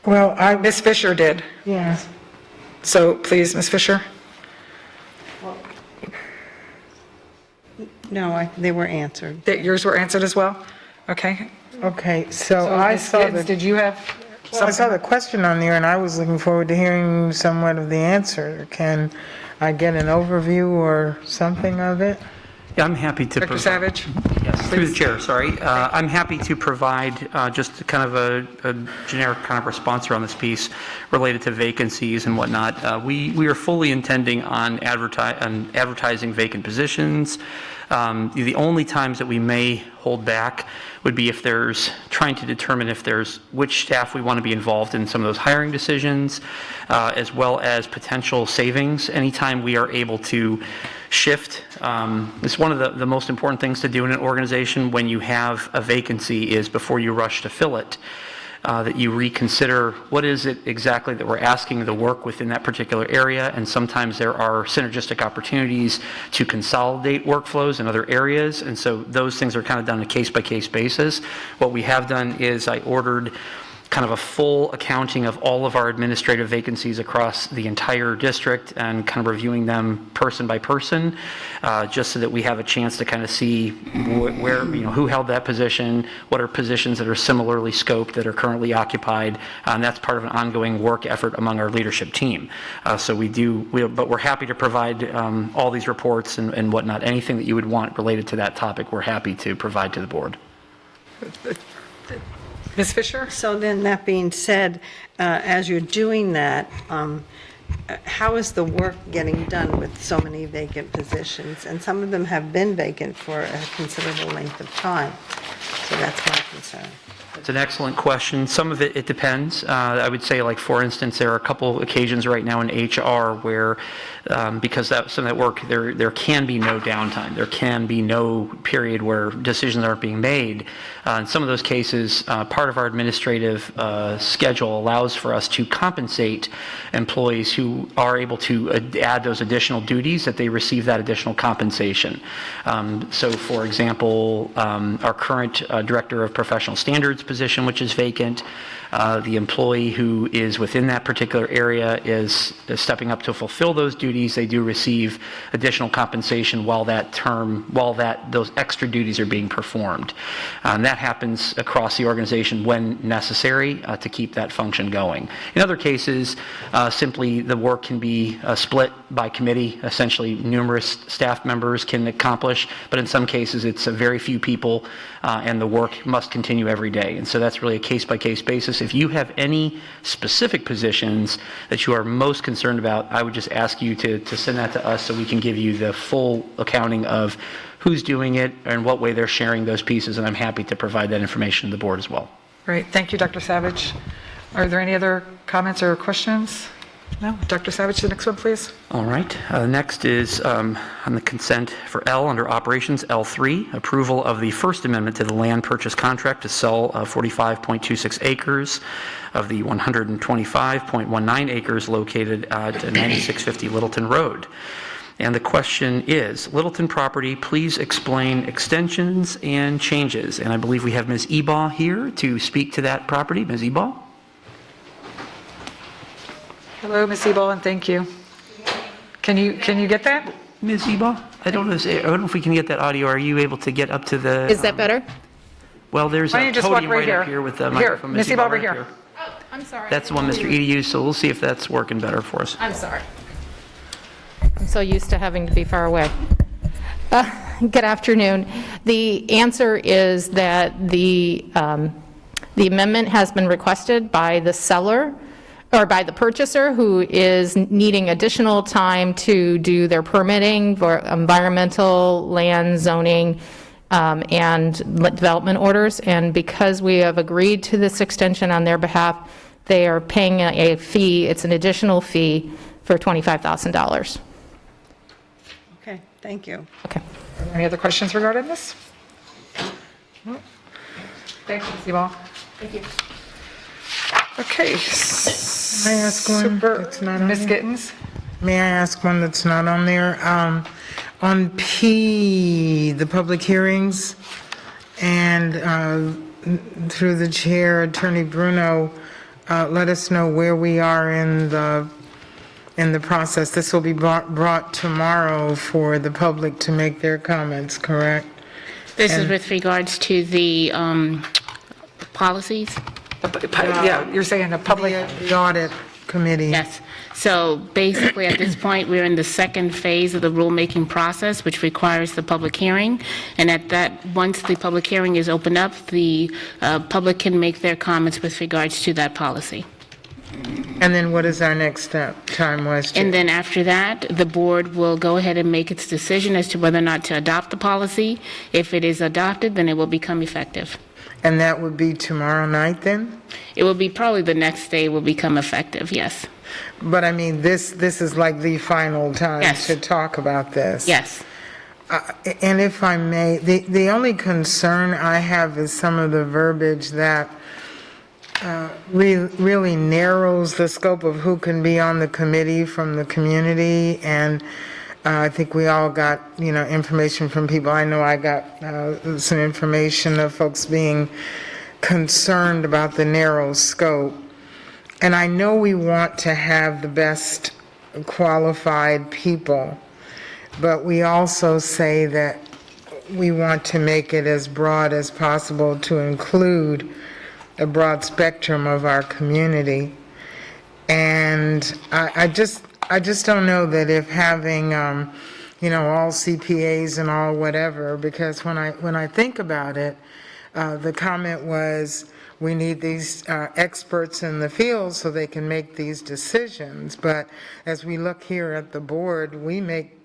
Well, Ms. Fisher did. yeah. So please, Ms. Fisher. No, they were answered. That yours were answered as well? Okay. Okay, so So I Ms. saw Gittens, the, did you have well, I saw something? the question on there, and I was looking forward to hearing somewhat of the answer. Can I get an overview or something of it? Yeah, I'm happy to. Dr. Savage? Yes, through the chair, sorry. I'm happy to provide just kind of a generic kind of response around this piece related to vacancies and whatnot. We are fully intending on advertising vacant positions. The only times that we may hold back would be if there's trying to determine if there's which staff we want to be involved in some of those hiring decisions, as well as potential savings. Anytime we are able to shift, it's one of the most important things to do in an organization when you have a vacancy is before you rush to fill it, that you reconsider what is it exactly that we're asking the work within that particular area, and sometimes there are synergistic opportunities to consolidate workflows in other areas, and so those things are kind of done on a case-by-case basis. What we have done is I ordered kind of a full accounting of all of our administrative vacancies across the entire district and kind of reviewing them person by person, just so that we have a chance to kind of see where, who held that position, what are positions that are similarly scoped that are currently occupied, and that's part of an ongoing work effort among our leadership team. So but we're happy to provide all these reports and whatnot. Anything that you would want related to that topic, we're happy to provide to the board. Ms. Fisher? So then, that being said, as you're doing that, how is the work getting done with so many vacant positions? And some of them have been vacant for a considerable length of time. So that's my concern. It's an excellent question. Some of it depends. I would say, like, for instance, there are a couple occasions right now in HR where, because some of that work, there can be no downtime. There can be no period where decisions aren't being made. In some of those cases, part of our administrative schedule allows for us to compensate employees who are able to add those additional duties, that they receive that additional compensation. So, for example, our current Director of Professional Standards position, which is vacant, the employee who is within that particular area is stepping up to fulfill those duties. They do receive additional compensation while those extra duties are being performed. And that happens across the organization when necessary to keep that function going. In other cases, simply the work can be split by committee. Essentially, numerous staff members can accomplish, but in some cases, it's a very few people, and the work must continue every day. And so that's really a case-by-case basis. If you have any specific positions that you are most concerned about, I would just ask you to send that to us so we can give you the full accounting of who's doing it and what way they're sharing those pieces, and I'm happy to provide that information to the board as well. Great. Thank you, Dr. Savage. Are there any other comments or questions? No? Dr. Savage, the next one, please. All right. Next is on the consent for L under operations, L3, approval of the First Amendment to the land purchase contract to sell 45.26 acres of the 125.19 acres located at 9650 Littleton Road. And the question is, Littleton property, please explain extensions and changes. And I believe we have Ms. Ebaugh here to speak to that property. Ms. Ebaugh? Hello, Ms. Ebel, and thank you. Can you get that? Ms. Ebaugh? I don't know if we can get that audio. Are you able to get up to the... Is that better? Well, there's Why don't a you just walk podium right right here? up here with the Here, microphone. Ms. Ebaugh, over right here. Oh, I'm sorry. That's the one Mr. Edie used, so we'll see if that's working better for us. I'm sorry. I'm so used to having to be far away. Good afternoon. The answer is that the amendment has been requested by the seller, or by the purchaser, who is needing additional time to do their permitting for environmental, land, zoning, and development orders. And because we have agreed to this extension on their behalf, they are paying a fee. It's an additional fee for $25,000. Okay, thank you. Okay. Are there any other questions regarding this? No. Thank you, Ms. Ebel. Thank you. Okay. Can I ask one Super. that's not on Ms. there? Gittens? May I ask one that's not on there? On P, the public hearings, and through the chair, Attorney Bruno, let us know where we are in the process. This will be brought tomorrow for the public to make their comments, correct? This is with regards to the policies? Yeah, you're saying the public, The audit committee. Yes. So basically, at this point, we're in the second phase of the rulemaking process, which requires the public hearing. And at that, once the public hearing is opened up, the public can make their comments with regards to that policy. And then what is our next step, time-wise? And then after that, the board will go ahead and make its decision as to whether or not to adopt the policy. If it is adopted, then it will become effective. And that would be tomorrow night then? It will be probably the next day will become effective, yes. But I mean, this is like the final time Yes. to talk about this. Yes. And if I may, the only concern I have is some of the verbiage that really narrows the scope of who can be on the committee from the community. And I think we all got, information from people. I know I got some information of folks being concerned about the narrow scope. And I know we want to have the best qualified people, but we also say that we want to make it as broad as possible to include a broad spectrum of our community. And I just don't know that if having, all CPAs and all whatever, because when I think about it, the comment was, we need these experts in the field so they can make these decisions. But as we look here at the board, we make,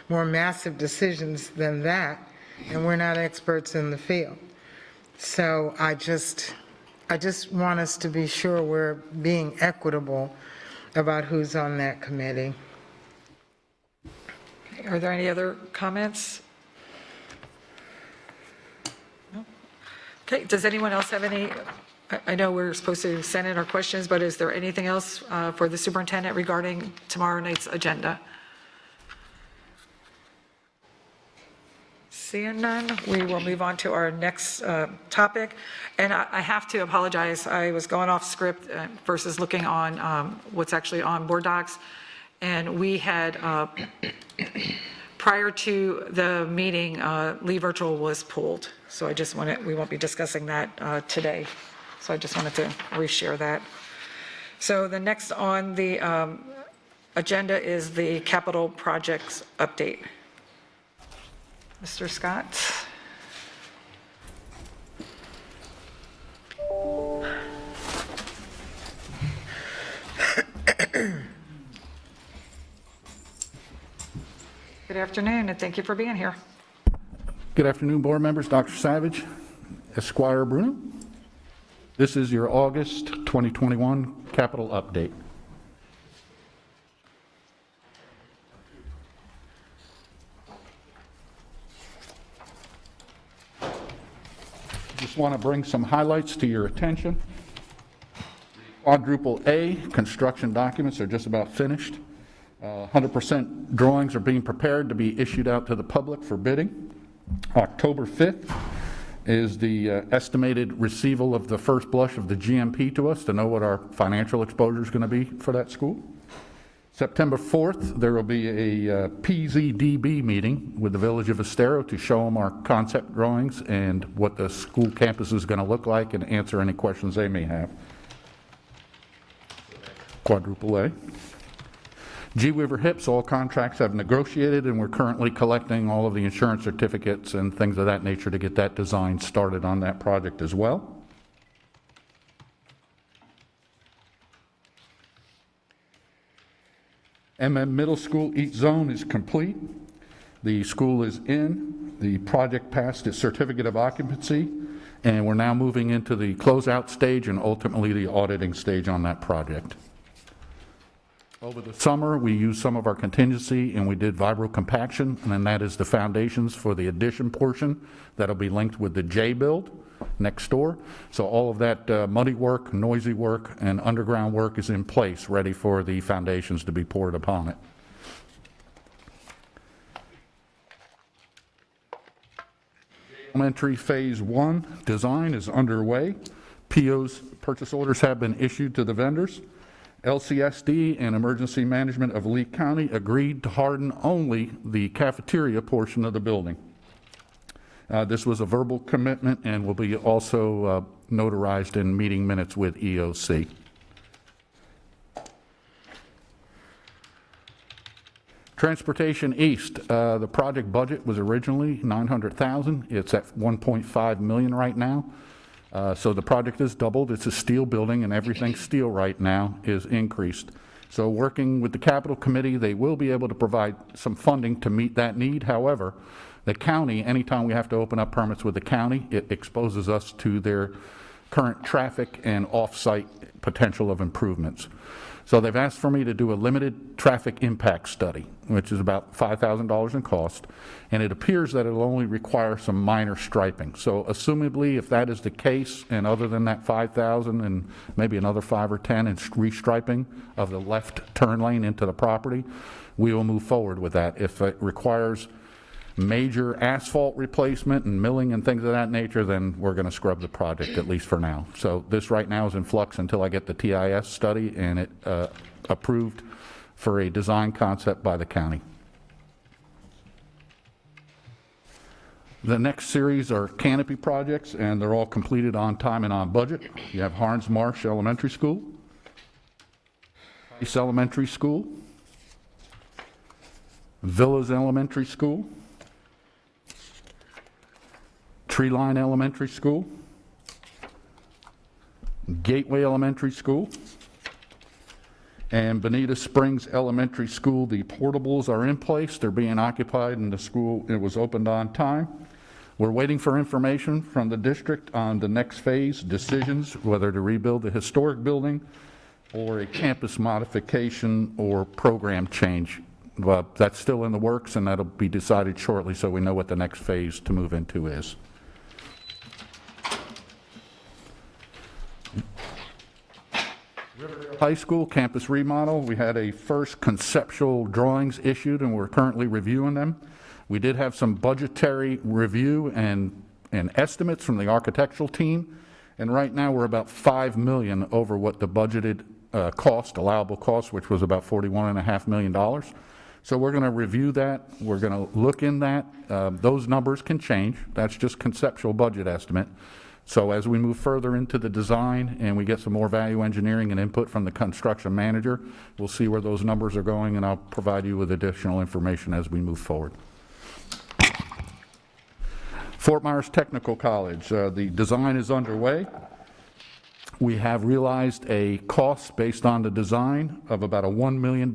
more massive decisions than that, and we're not experts in the field. So I just want us to be sure we're being equitable about who's on that committee. are there any other comments? No? Okay, does anyone else have any, I know we're supposed to send in our questions, but is there anything else for the superintendent regarding tomorrow night's agenda? Seeing none, we will move on to our next topic. And I have to apologize, I was going off script versus looking on what's actually on board docs. And we had, prior to the meeting, Lee Virtual was pulled. So we won't be discussing that today. So I just wanted to reshare that. So the next on the agenda is the capital projects update. Mr. Scott? Good afternoon, and thank you for being here. Good afternoon, board members. Dr. Savage, Esquire Bruno. This is your August 2021 capital update. Just want to bring some highlights to your attention. Quadruple A construction documents are just about finished. 100% drawings are being prepared to be issued out to the public for bidding. October 5th is the estimated receival of the first blush of the GMP to us to know what our financial exposure is going to be for that school. September 4th, there will be a PZDB meeting with the Village of Estero to show them our concept drawings and what the school campus is going to look like and answer any questions they may have. Quadruple A. G. Weaver Hips, all contracts have negotiated, and we're currently collecting all of the insurance certificates and things of that nature to get that design started on that project as well. Middle School East Zone is complete. The school is in. The project passed its certificate of occupancy, and we're now moving into the closeout stage and ultimately the auditing stage on that project. Over the summer, we used some of our contingency and we did vibro compaction, and then that is the foundations for the addition portion that'll be linked with the J build next door. So all of that muddy work, noisy work, and underground work is in place, ready for the foundations to be poured upon it. Elementary Phase 1 design is underway. POs, purchase orders have been issued to the vendors. LCSD and Emergency Management of Lee County agreed to harden only the cafeteria portion of the building. This was a verbal commitment and will be also notarized in meeting minutes with EOC. Transportation East, the project budget was originally $900,000. It's at $1.5 million right now. So the project is doubled. It's a steel building, and everything steel right now is increased. So working with the Capital Committee, they will be able to provide some funding to meet that need. However, the county, anytime we have to open up permits with the county, it exposes us to their current traffic and off-site potential of improvements. So they've asked for me to do a limited traffic impact study, which is about $5,000 in cost, and it appears that it'll only require some minor striping. So assumably, if that is the case, and other than that $5,000 and maybe another 5 or 10 in restriping of the left turn lane into the property, we will move forward with that. If it requires major asphalt replacement and milling and things of that nature, then we're going to scrub the project, at least for now. So this right now is in flux until I get the TIS study and it approved for a design concept by the county. The next series are canopy projects, and they're all completed on time and on budget. You have Harns Marsh Elementary School, East Elementary School, Villas Elementary School, Treeline Elementary School, Gateway Elementary School, and Bonita Springs Elementary School. The portables are in place. They're being occupied, and the school, it was opened on time. We're waiting for information from the district on the next phase decisions, whether to rebuild the historic building or a campus modification or program change. But that's still in the works, and that'll be decided shortly, so we know what the next phase to move into is. High School campus remodel, we had a first conceptual drawings issued, and we're currently reviewing them. We did have some budgetary review and estimates from the architectural team, and right now we're about $5 million over what the budgeted cost, allowable cost, which was about $41.5 million. So we're going to review that. We're going to look in that. Those numbers can change. That's just conceptual budget estimate. So as we move further into the design and we get some more value engineering and input from the construction manager, we'll see where those numbers are going, and I'll provide you with additional information as we move forward. Fort Myers Technical College, the design is underway. We have realized a cost based on the design of about a $1 million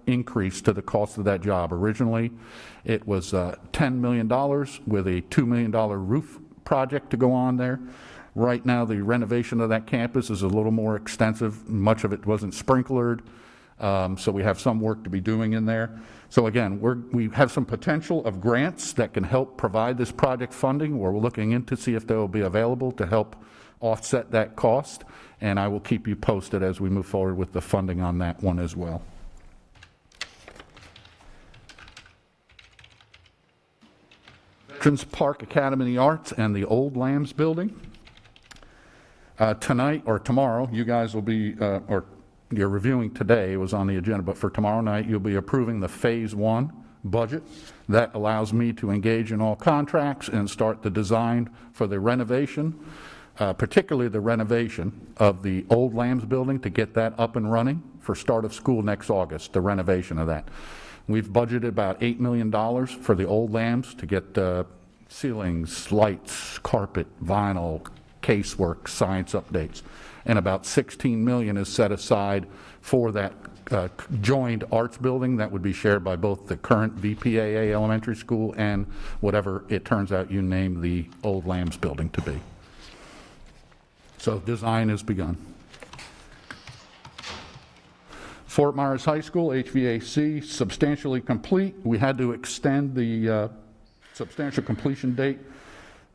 increase to the cost of that job. Originally, it was $10 million with a $2 million roof project to go on there. Right now, the renovation of that campus is a little more extensive. Much of it wasn't sprinklered, so we have some work to be doing in there. So again, we have some potential of grants that can help provide this project funding. We're looking into see if they will be available to help offset that cost, and I will keep you posted as we move forward with the funding on that one as well. Veterans Park Academy of the Arts and the Old Lambs Building. Tonight or tomorrow, you guys will be, or you're reviewing today, it was on the agenda, but for tomorrow night, you'll be approving the Phase 1 budget. That allows me to engage in all contracts and start the design for the renovation, particularly the renovation of the Old Lambs Building to get that up and running for start of school next August, the renovation of that. We've budgeted about $8 million for the Old Lambs to get ceilings, lights, carpet, vinyl, casework, science updates, and about $16 million is set aside for that joined arts building that would be shared by both the current VPAA elementary school and whatever it turns out you name the Old Lambs Building to be. So design has begun. Fort Myers High School, HVAC, substantially complete. We had to extend the substantial completion date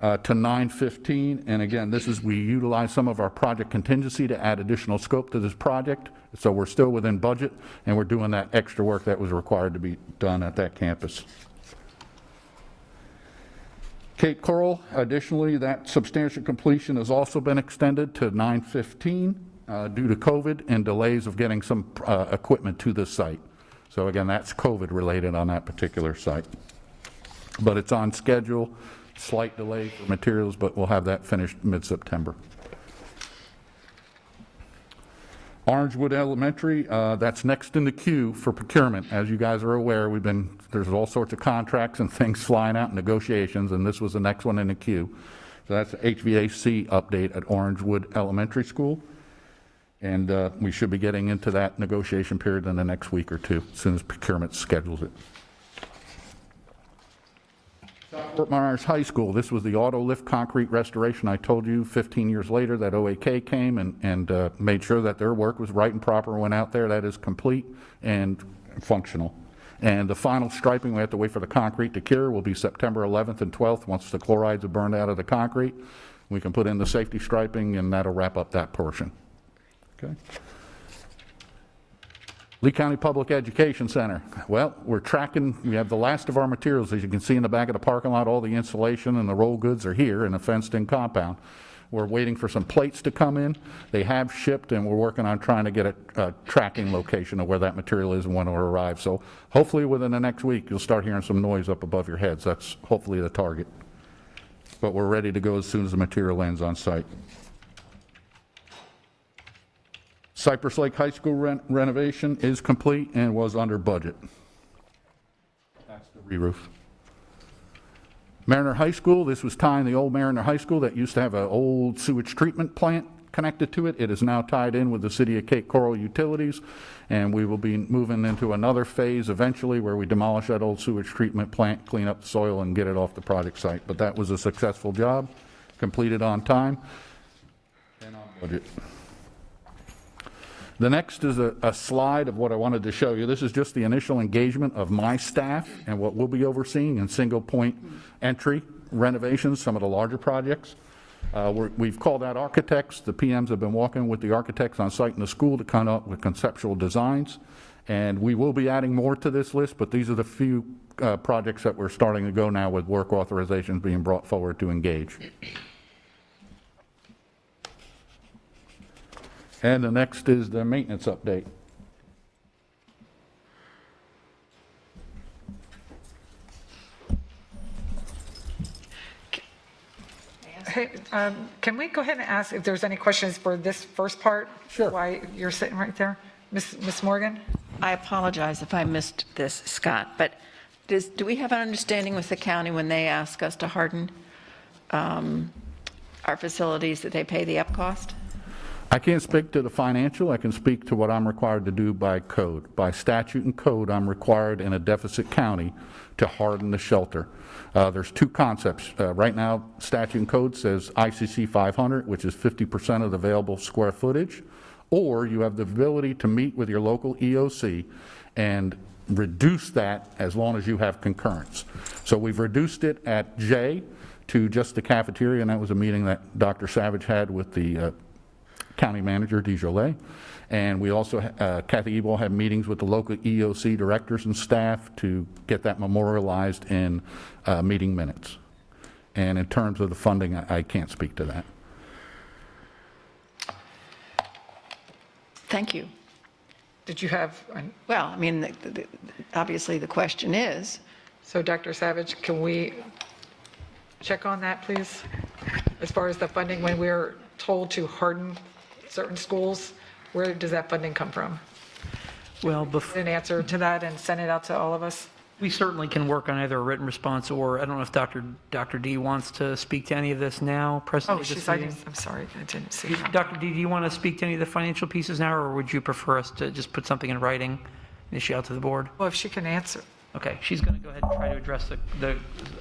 to 9/15, and again, this is, we utilize some of our project contingency to add additional scope to this project, so we're still within budget, and we're doing that extra work that was required to be done at that campus. Cape Coral, additionally, that substantial completion has also been extended to 9/15 due to COVID and delays of getting some equipment to the site. So again, that's COVID related on that particular site. But it's on schedule, slight delay for materials, but we'll have that finished mid-September. Orangewood Elementary, that's next in the queue for procurement. As you guys are aware, there's all sorts of contracts and things flying out in negotiations, and this was the next one in the queue. So that's the HVAC update at Orangewood Elementary School. And we should be getting into that negotiation period in the next week or two, as soon as procurement schedules it. Fort Myers High School, this was the auto lift concrete restoration. I told you 15 years later that OAK came and made sure that their work was right and proper, went out there. That is complete and functional. And the final striping, we have to wait for the concrete to cure, will be September 11th and 12th. Once the chlorides are burned out of the concrete, we can put in the safety striping, and that'll wrap up that portion. Okay. Lee County Public Education Center. Well, we're tracking, we have the last of our materials. As you can see in the back of the parking lot, all the insulation and the roll goods are here in a fenced-in compound. We're waiting for some plates to come in. They have shipped, and we're working on trying to get a tracking location of where that material is and when it will arrive. So hopefully within the next week, you'll start hearing some noise up above your heads. That's hopefully the target. But we're ready to go as soon as the material lands on site. Cypress Lake High School renovation is complete and was under budget. That's the re-roof. Mariner High School, this was tying the old Mariner High School that used to have an old sewage treatment plant connected to it. It is now tied in with the City of Cape Coral utilities, and we will be moving into another phase eventually where we demolish that old sewage treatment plant, clean up the soil, and get it off the project site. But that was a successful job, completed on time and on budget. The next is a slide of what I wanted to show you. This is just the initial engagement of my staff and what we'll be overseeing in single point entry renovations, some of the larger projects. We've called out architects. The PMs have been walking with the architects on site in the school to come up with conceptual designs. And we will be adding more to this list, but these are the few projects that we're starting to go now with work authorizations being brought forward to engage. And the next is the maintenance update. Hey, can we go ahead and ask if there's any questions for this first part? Sure. Why you're sitting right there? Ms. Morgan? I apologize if I missed this, Scott, but do we have an understanding with the county when they ask us to harden our facilities that they pay the up cost? I can't speak to the financial. I can speak to what I'm required to do by code. By statute and code, I'm required in a deficit county to harden the shelter. There's two concepts. Right now, statute and code says ICC 500, which is 50% of the available square footage, or you have the ability to meet with your local EOC and reduce that as long as you have concurrence. So we've reduced it at J to just the cafeteria, and that was a meeting that Dr. Savage had with the County Manager, DeJolet. And we also, Kathy Ebel had meetings with the local EOC directors and staff to get that memorialized in meeting minutes. And in terms of the funding, I can't speak to that. Thank you. Did you have, Well, I mean, obviously the question is, so Dr. Savage, can we check on that, please? As far as the funding, when we're told to harden certain schools, where does that funding come from? Well, An answer to that and send it out to all of us? we certainly can work on either a written response or, I don't know if Dr. D wants to speak to any of this now, presently. I'm sorry, I didn't see her. Dr. D, do you want to speak to any of the financial pieces now, or would you prefer us to just put something in writing, issue out to the board? Well, if she can answer. Okay, she's going to go ahead and try to address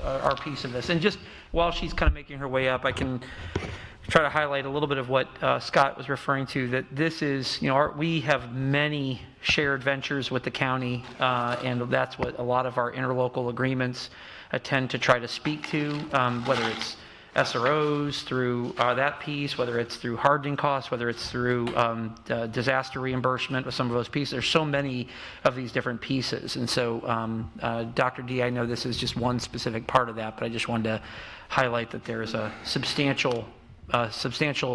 our piece of this. And just while she's kind of making her way up, I can try to highlight a little bit of what Scott was referring to, that this is, we have many shared ventures with the county, and that's what a lot of our interlocal agreements tend to try to speak to, whether it's SROs, through that piece, whether it's through hardening costs, whether it's through disaster reimbursement with some of those pieces. There's so many of these different pieces. And so, Dr. D, I know this is just one specific part of that, but I just wanted to highlight that there is a substantial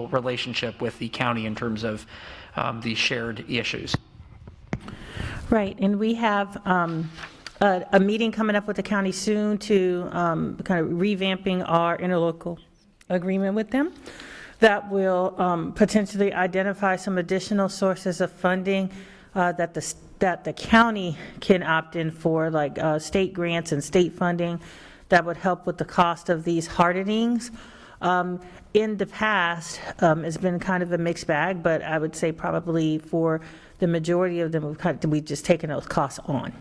relationship with the county in terms of these shared issues. Right, and we have a meeting coming up with the county soon to kind of revamping our interlocal agreement with them that will potentially identify some additional sources of funding that the county can opt in for, like state grants and state funding that would help with the cost of these hardenings. In the past, it's been kind of a mixed bag, but I would say probably for the majority of them, we've just taken those costs on.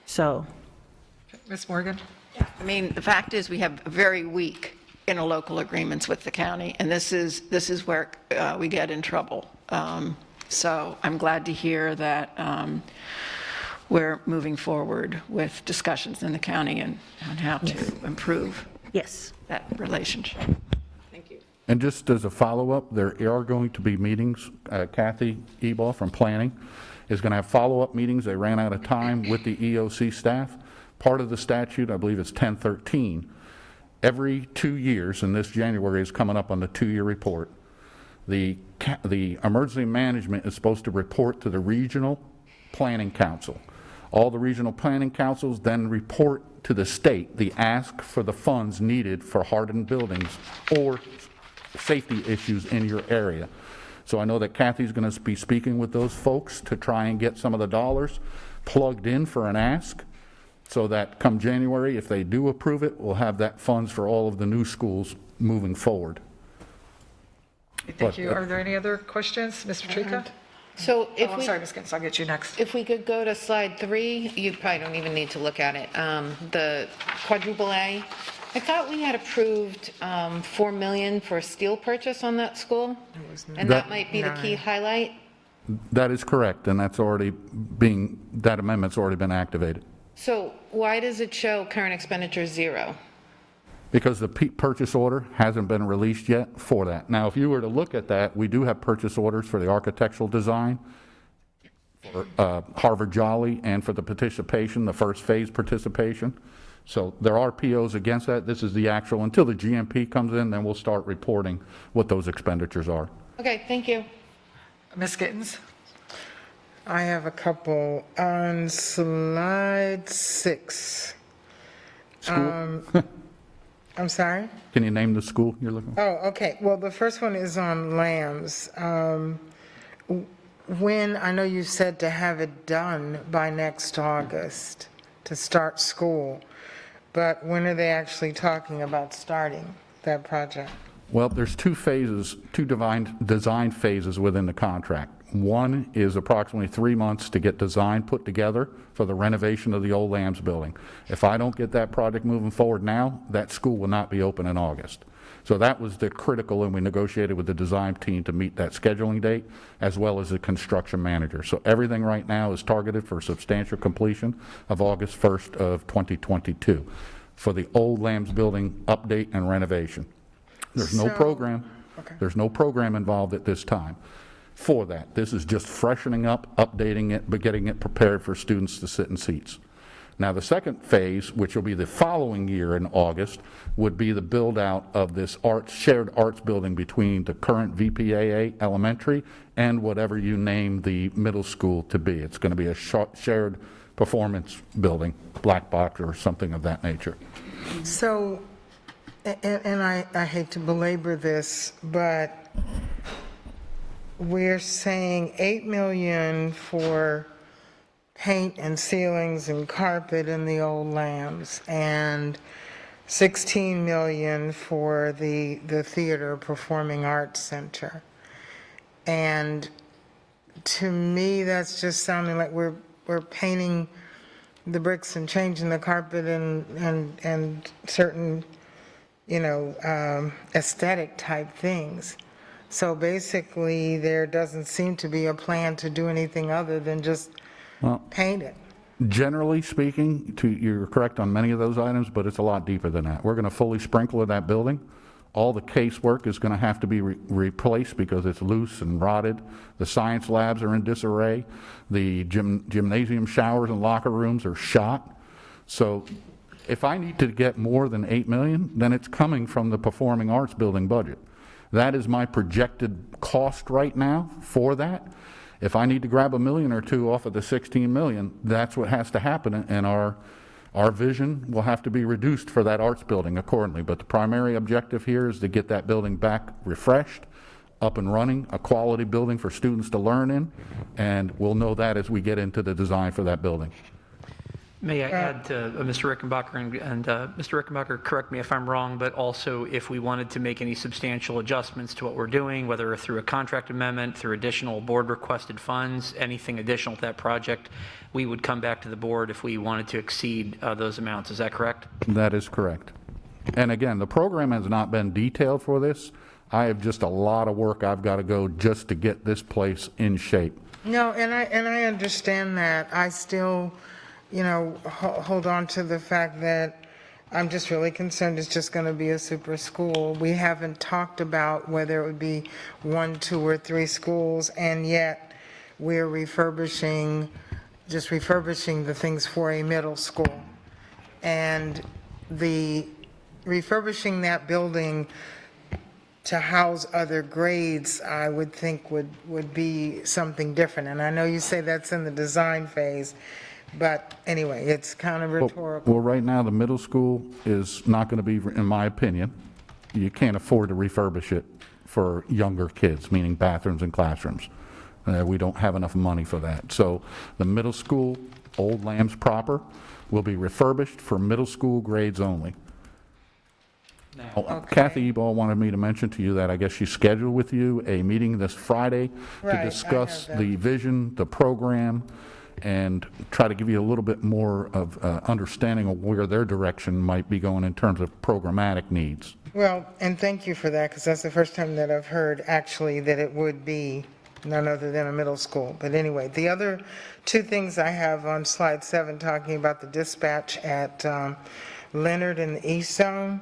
So. Ms. Morgan? I mean, the fact is, we have very weak interlocal agreements with the county, and this is where we get in trouble. So I'm glad to hear that we're moving forward with discussions in the county and on how to improve that relationship. Thank you. And just as a follow-up, there are going to be meetings. Kathy Ebal from Planning is going to have follow-up meetings. They ran out of time with the EOC staff. Part of the statute, I believe it's 1013, every 2 years, and this January is coming up on the 2-year report, the emergency management is supposed to report to the regional planning council. All the regional planning councils then report to the state the ask for the funds needed for hardened buildings or safety issues in your area. So I know that Kathy's going to be speaking with those folks to try and get some of the dollars plugged in for an ask, so that come January, if they do approve it, we'll have that funds for all of the new schools moving forward. Thank you. Are there any other questions? Ms. Patrica? So if I'm we, sorry, Ms. Gittens, I'll get you next. if we could go to slide 3, you probably don't even need to look at it. The quadruple A, I thought we had approved $4 million for a steel purchase on that school, and that might be the key highlight. That is correct, and that's already that amendment's already been activated. So why does it show current expenditure 0? Because the purchase order hasn't been released yet for that. Now, if you were to look at that, we do have purchase orders for the architectural design, for Harvard Jolly, and for the participation, the first phase participation. So there are POs against that. This is the actual, until the GMP comes in, then we'll start reporting what those expenditures are. Okay, thank you. Ms. Gittens? I have a couple. On slide 6. School? I'm sorry? Can you name the school you're looking for? Oh, okay. Well, the first one is on Lambs. When, I know you said to have it done by next August to start school, but when are they actually talking about starting that project? Well, there's 2 phases, 2 design phases within the contract. One is approximately 3 months to get design put together for the renovation of the old Lambs building. If I don't get that project moving forward now, that school will not be open in August. So that was the critical, and we negotiated with the design team to meet that scheduling date, as well as the construction manager. So everything right now is targeted for substantial completion of August 1st of 2022 for the old Lambs building update and renovation. There's no program. Okay. There's no program involved at this time for that. This is just freshening up, updating it, but getting it prepared for students to sit in seats. Now, the second phase, which will be the following year in August, would be the build-out of this shared arts building between the current VPAA elementary and whatever you name the middle school to be. It's going to be a shared performance building, black box or something of that nature. So, and I hate to belabor this, but we're saying $8 million for paint and ceilings and carpet in the old Lambs, and $16 million for the theater performing arts center. And to me, that's just sounding like we're painting the bricks and changing the carpet and certain, aesthetic type things. So basically, there doesn't seem to be a plan to do anything other than just paint it. Generally speaking, you're correct on many of those items, but it's a lot deeper than that. We're going to fully sprinkle that building. All the casework is going to have to be replaced because it's loose and rotted. The science labs are in disarray. The gymnasium showers and locker rooms are shot. So if I need to get more than $8 million, then it's coming from the performing arts building budget. That is my projected cost right now for that. If I need to grab $1 million or $2 million off of the 16 million, that's what has to happen, and our vision will have to be reduced for that arts building accordingly. But the primary objective here is to get that building back refreshed, up and running, a quality building for students to learn in, and we'll know that as we get into the design for that building. May I add to Mr. Rickenbacker, and Mr. Rickenbacker, correct me if I'm wrong, but also if we wanted to make any substantial adjustments to what we're doing, whether through a contract amendment, through additional board requested funds, anything additional to that project, we would come back to the board if we wanted to exceed those amounts. Is that correct? That is correct. And again, the program has not been detailed for this. I have just a lot of work I've got to go just to get this place in shape. No, and I understand that. I still, hold on to the fact that I'm just really concerned it's just going to be a super school. We haven't talked about whether it would be 1, 2, or 3 schools, and yet we're just refurbishing the things for a middle school. And the refurbishing that building to house other grades, I would think would be something different. And I know you say that's in the design phase, but anyway, it's kind of rhetorical. Well, right now, the middle school is not going to be, in my opinion, you can't afford to refurbish it for younger kids, meaning bathrooms and classrooms. We don't have enough money for that. So the middle school, Old Lambs proper, will be refurbished for middle school grades only. Now, Kathy Ebal wanted me to mention to you that I guess she scheduled with you a meeting this Friday to discuss the vision, the program, and try to give you a little bit more of understanding of where their direction might be going in terms of programmatic needs. Well, and thank you for that, because that's the first time that I've heard actually that it would be none other than a middle school. But anyway, the other 2 things I have on slide 7 talking about the dispatch at Leonard in the East Zone,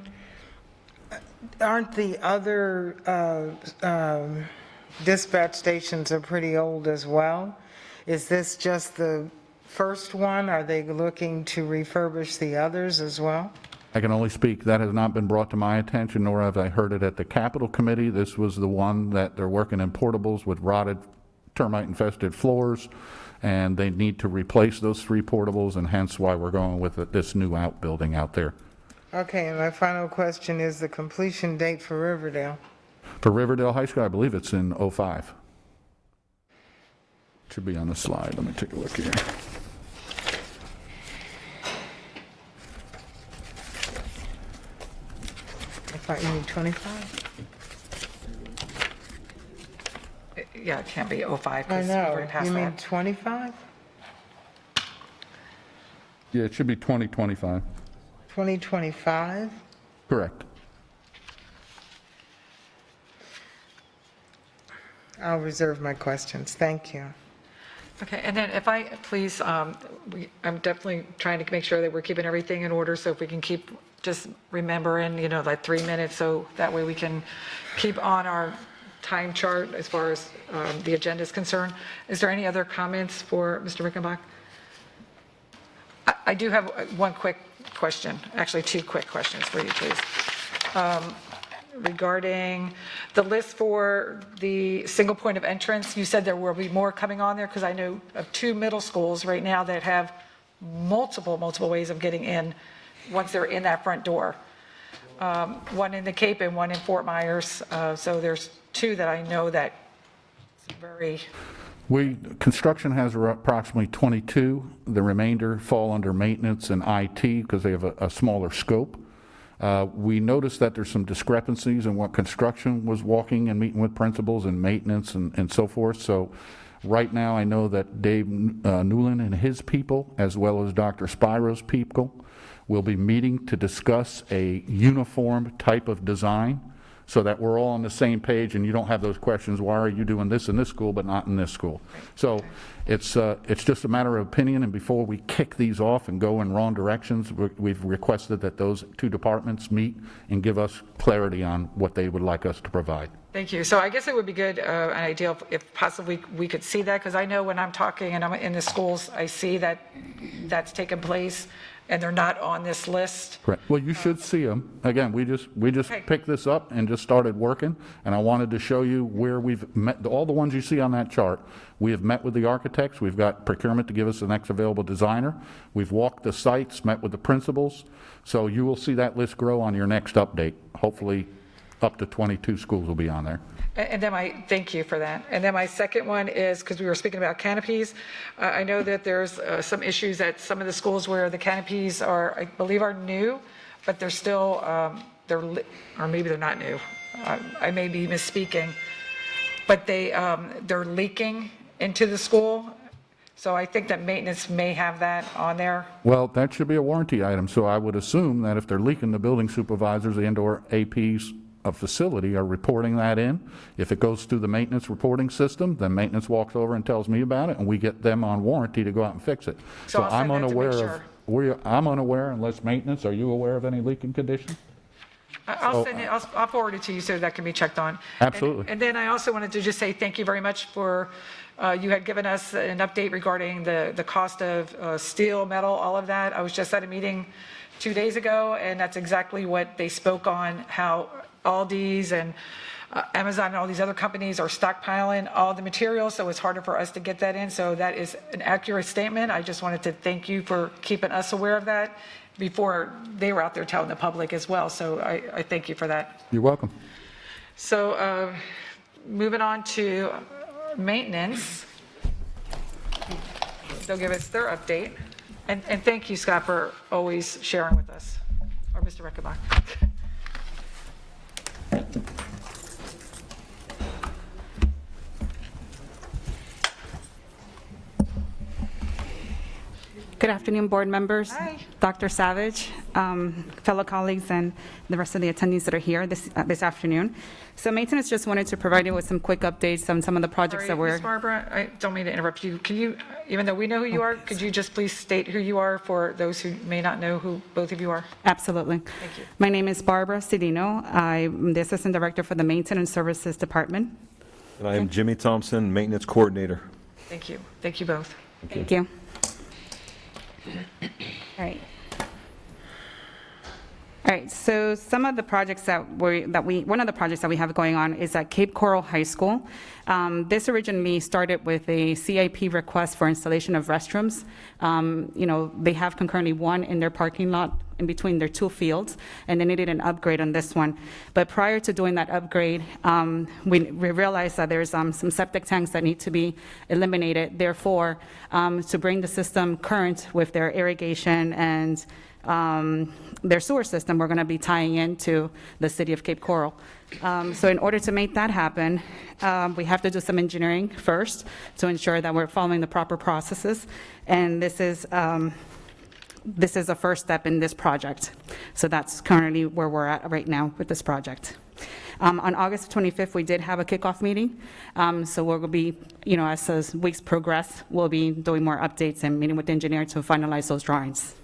aren't the other dispatch stations are pretty old as well? Is this just the first one? Are they looking to refurbish the others as well? I can only speak, that has not been brought to my attention, nor have I heard it at the Capital Committee. This was the one that they're working in portables with rotted, termite-infested floors, and they need to replace those 3 portables, and hence why we're going with this new outbuilding out there. Okay, and my final question is the completion date for Riverdale. For Riverdale High School, I believe it's in '05. Should be on the slide. Let me take a look here. I thought you need 25? Yeah, it can't be 05 I because we're know. past You mean that. 25? Yeah, it should be 2025. 2025? Correct. I'll reserve my questions. Thank you. Okay, and then if I, please, I'm definitely trying to make sure that we're keeping everything in order, so if we can keep, just remembering, like 3 minutes, so that way we can keep on our time chart as far as the agenda is concerned. Is there any other comments for Mr. Rickenbach? I do have one quick question, actually 2 quick questions for you, please. Regarding the list for the single point of entrance, you said there will be more coming on there, because I know of 2 middle schools right now that have multiple ways of getting in once they're in that front door. One in the Cape and one in Fort Myers. So there's 2 that I know that very... Construction has approximately 22. The remainder fall under maintenance and IT because they have a smaller scope. We noticed that there's some discrepancies in what construction was walking and meeting with principals and maintenance and so forth. So right now I know that Dave Newland and his people, as well as Dr. Spiro's people, will be meeting to discuss a uniform type of design so that we're all on the same page and you don't have those questions, why are you doing this in this school but not in this school? So it's just a matter of opinion, and before we kick these off and go in wrong directions, we've requested that those two departments meet and give us clarity on what they would like us to provide. Thank you. So I guess it would be good, an idea if possibly we could see that, because I know when I'm talking and I'm in the schools, I see that that's taken place and they're not on this list. Correct. Well, you should see them. Again, we just Okay. picked this up and just started working, and I wanted to show you where we've met, all the ones you see on that chart. We have met with the architects, we've got procurement to give us the next available designer, we've walked the sites, met with the principals, so you will see that list grow on your next update. Hopefully, up to 22 schools will be on there. And then thank you for that. And then my second one is, because we were speaking about canopies, I know that there's some issues at some of the schools where the canopies are, I believe, are new, but they're still, or maybe they're not new. I may be misspeaking, but they're leaking into the school. So I think that maintenance may have that on there. Well, that should be a warranty item, so I would assume that if they're leaking, the building supervisors and/or APs of facility are reporting that in. If it goes through the maintenance reporting system, then maintenance walks over and tells me about it, and we get them on warranty to go out and fix it. So I'll I'm send that to make unaware of, I'm unaware unless maintenance, are you aware of any leaking condition? I'll send it, I'll forward it to you so that can be checked on. Absolutely. And then I also wanted to just say thank you very much for, you had given us an update regarding the cost of steel, metal, all of that. I was just at a meeting 2 days ago, and that's exactly what they spoke on, how Aldi's and Amazon and all these other companies are stockpiling all the materials, so it's harder for us to get that in. So that is an accurate statement. I just wanted to thank you for keeping us aware of that before they were out there telling the public as well. So I thank you for that. You're welcome. So moving on to maintenance. They'll give us their update. And thank you, Scott, for always sharing with us, or Mr. Reckenbach. Good afternoon, board members. Hi. Dr. Savage, fellow colleagues, and the rest of the attendees that are here this afternoon. So maintenance just wanted to provide you with some quick updates on some of the projects Sorry, that we're... Ms. Barbara, I don't mean to interrupt you. Can you, even though we know who you are, could you just please state who you are for those who may not know who both of you are? Absolutely. Thank you. My name is Barbara Cedino. I'm the Assistant Director for the Maintenance Services Department. And I am Jimmy Thompson, Maintenance Coordinator. Thank you. Thank you both. Thank you. All right. All right, so some of the projects one of the projects that we have going on is at Cape Coral High School. This originally started with a CIP request for installation of restrooms. They have concurrently one in their parking lot in between their two fields, and they needed an upgrade on this one. But prior to doing that upgrade, we realized that there's some septic tanks that need to be eliminated. Therefore, to bring the system current with their irrigation and their sewer system, we're going to be tying into the city of Cape Coral. So in order to make that happen, we have to do some engineering first to ensure that we're following the proper processes. And this is a first step in this project. So that's currently where we're at right now with this project. On August 25th, we did have a kickoff meeting. So we're going to be, as weeks progress, we'll be doing more updates and meeting with the engineer to finalize those drawings.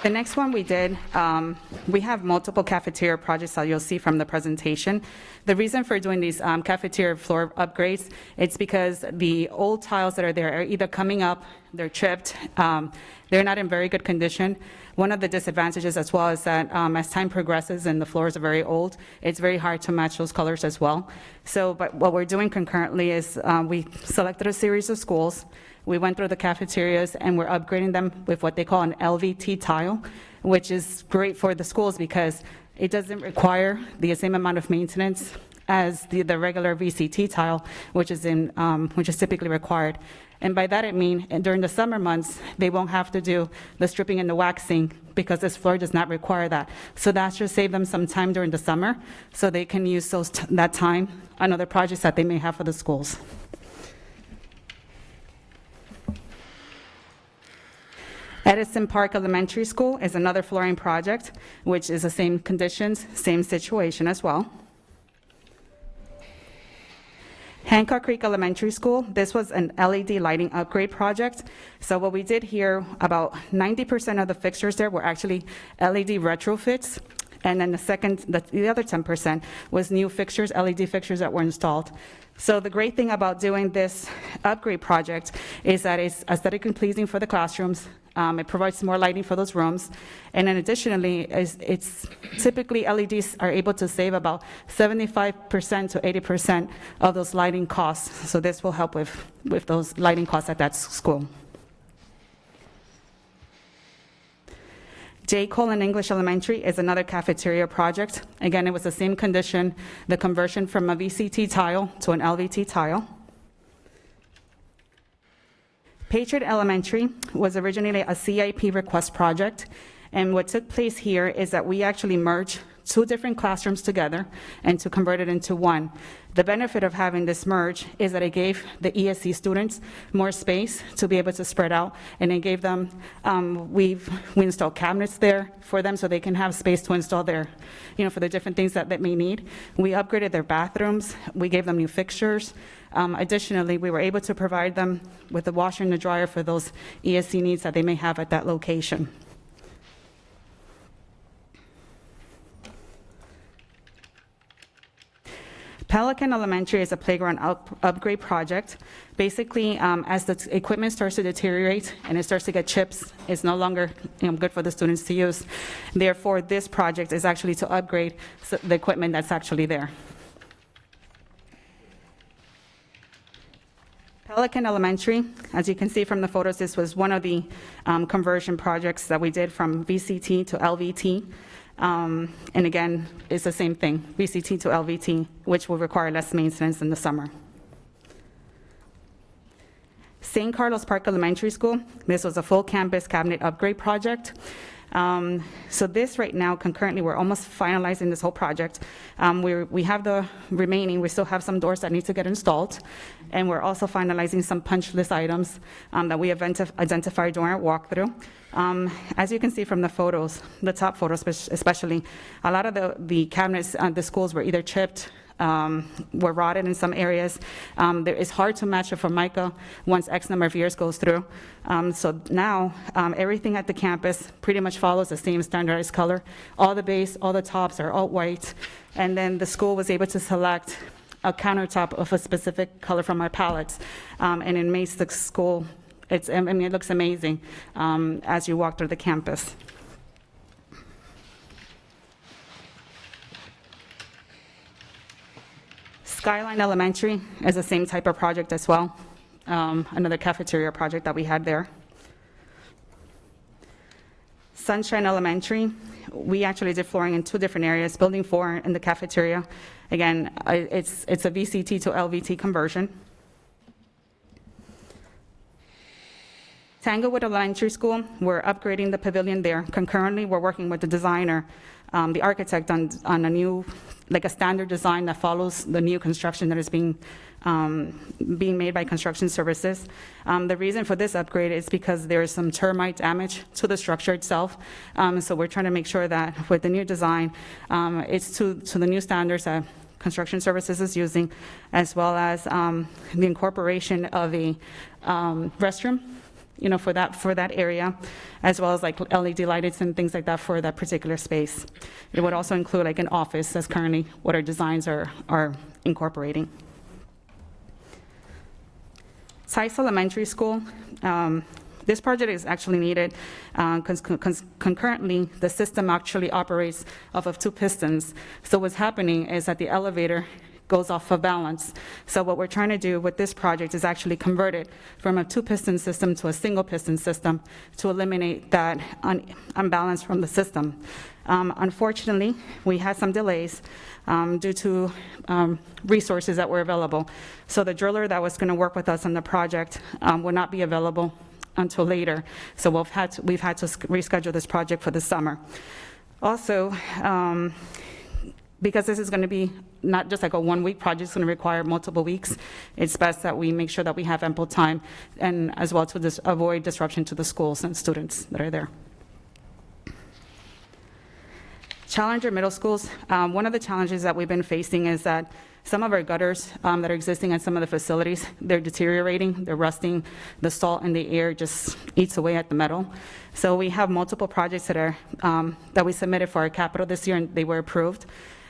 The next one we did, we have multiple cafeteria projects that you'll see from the presentation. The reason for doing these cafeteria floor upgrades, it's because the old tiles that are there are either coming up, they're chipped, they're not in very good condition. One of the disadvantages as well is that as time progresses and the floors are very old, it's very hard to match those colors as well. But what we're doing concurrently is we selected a series of schools. We went through the cafeterias and we're upgrading them with what they call an LVT tile, which is great for the schools because it doesn't require the same amount of maintenance as the regular VCT tile, which is typically required. And by that I mean, during the summer months, they won't have to do the stripping and the waxing because this floor does not require that. So that should save them some time during the summer so they can use that time on other projects that they may have for the schools. Edison Park Elementary School is another flooring project, which is the same conditions, same situation as well. Hancock Creek Elementary School, this was an LED lighting upgrade project. So what we did here, about 90% of the fixtures there were actually LED retrofits. And then the other 10% was new fixtures, LED fixtures that were installed. So the great thing about doing this upgrade project is that it's aesthetically pleasing for the classrooms. It provides more lighting for those rooms. And then additionally, it's typically LEDs are able to save about 75% to 80% of those lighting costs. So this will help with those lighting costs at that school. J. Colon English Elementary is another cafeteria project. Again, it was the same condition, the conversion from a VCT tile to an LVT tile. Patriot Elementary was originally a CIP request project, and what took place here is that we actually merged 2 different classrooms together and to convert it into one. The benefit of having this merge is that it gave the ESC students more space to be able to spread out, and it gave them, we installed cabinets there for them so they can have space to install their, for the different things that they may need. We upgraded their bathrooms, we gave them new fixtures. Additionally, we were able to provide them with a washer and a dryer for those ESC needs that they may have at that location. Pelican Elementary is a playground upgrade project. Basically, as the equipment starts to deteriorate and it starts to get chips, it's no longer good for the students to use. Therefore, this project is actually to upgrade the equipment that's actually there. Pelican Elementary, as you can see from the photos, this was one of the conversion projects that we did from VCT to LVT. And again, it's the same thing, VCT to LVT, which will require less maintenance in the summer. St. Carlos Park Elementary School, this was a full campus cabinet upgrade project. So this right now, concurrently, we're almost finalizing this whole project. We have the remaining, we still have some doors that need to get installed, and we're also finalizing some punch list items that we identified during our walkthrough. As you can see from the photos, the top photos especially, a lot of the cabinets at the schools were either chipped, were rotted in some areas. It's hard to match a Formica once X number of years goes through. So now everything at the campus pretty much follows the same standardized color. All the base, all the tops are all white. And then the school was able to select a countertop of a specific color from our palettes. And it makes the school, it looks amazing as you walk through the campus. Skyline Elementary is the same type of project as well, another cafeteria project that we had there. Sunshine Elementary, we actually did flooring in 2 different areas, building 4 and the cafeteria. Again, it's a VCT to LVT conversion. Tanglewood Elementary School, we're upgrading the pavilion there. Concurrently, we're working with the designer, the architect on a new, like a standard design that follows the new construction that is being made by construction services. The reason for this upgrade is because there is some termite damage to the structure itself. So we're trying to make sure that with the new design, it's to the new standards that construction services is using, as well as the incorporation of a restroom, for that area, as well as like LED lights and things like that for that particular space. It would also include like an office. That's currently what our designs are incorporating. Tice Elementary School, this project is actually needed because concurrently the system actually operates off of 2 pistons. So what's happening is that the elevator goes off of balance. So what we're trying to do with this project is actually convert it from a 2-piston system to a single-piston system to eliminate that unbalance from the system. Unfortunately, we had some delays due to resources that were available. So the driller that was going to work with us on the project will not be available until later. So we've had to reschedule this project for the summer. Also, because this is going to be not just like a one-week project, it's going to require multiple weeks, it's best that we make sure that we have ample time, and as well to avoid disruption to the schools and students that are there. Challenger middle schools, one of the challenges that we've been facing is that some of our gutters that are existing in some of the facilities, they're deteriorating, they're rusting, the salt in the air just eats away at the metal. So we have multiple projects that are that we submitted for our capital this year, and they were approved.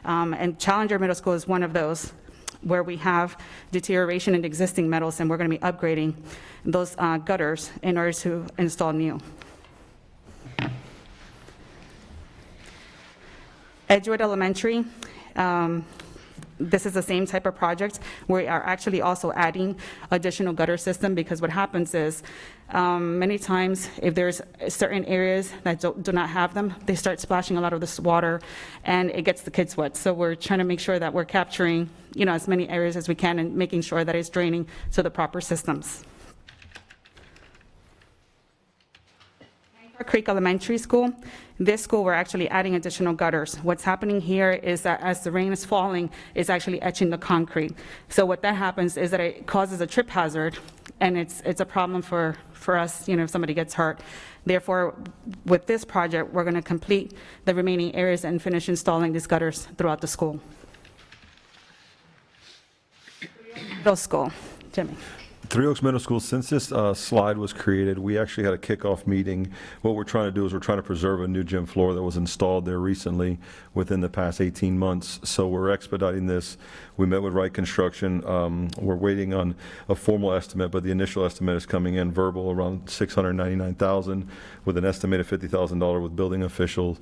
And Challenger Middle School is one of those where we have deterioration in existing metals, and we're going to be upgrading those gutters in order to install new. Edgewood Elementary, this is the same type of project. We are actually also adding additional gutter system, because what happens is many times if there's certain areas that do not have them, they start splashing a lot of this water and it gets the kids wet. So we're trying to make sure that we're capturing, as many areas as we can and making sure that it's draining to the proper systems. Creek Elementary School. This school, we're actually adding additional gutters. What's happening here is that as the rain is falling, it's actually etching the concrete. So what that happens is that it causes a trip hazard, and it's a problem for us, if somebody gets hurt. Therefore, with this project, we're going to complete the remaining areas and finish installing these gutters throughout the school. Middle school, Jimmy. Three Oaks Middle School, since this slide was created, we actually had a kickoff meeting. What we're trying to do is we're trying to preserve a new gym floor that was installed there recently within the past 18 months. So we're expediting this. We met with Wright Construction. We're waiting on a formal estimate, but the initial estimate is coming in verbal around $699,000 with an estimated $50,000 with building officials.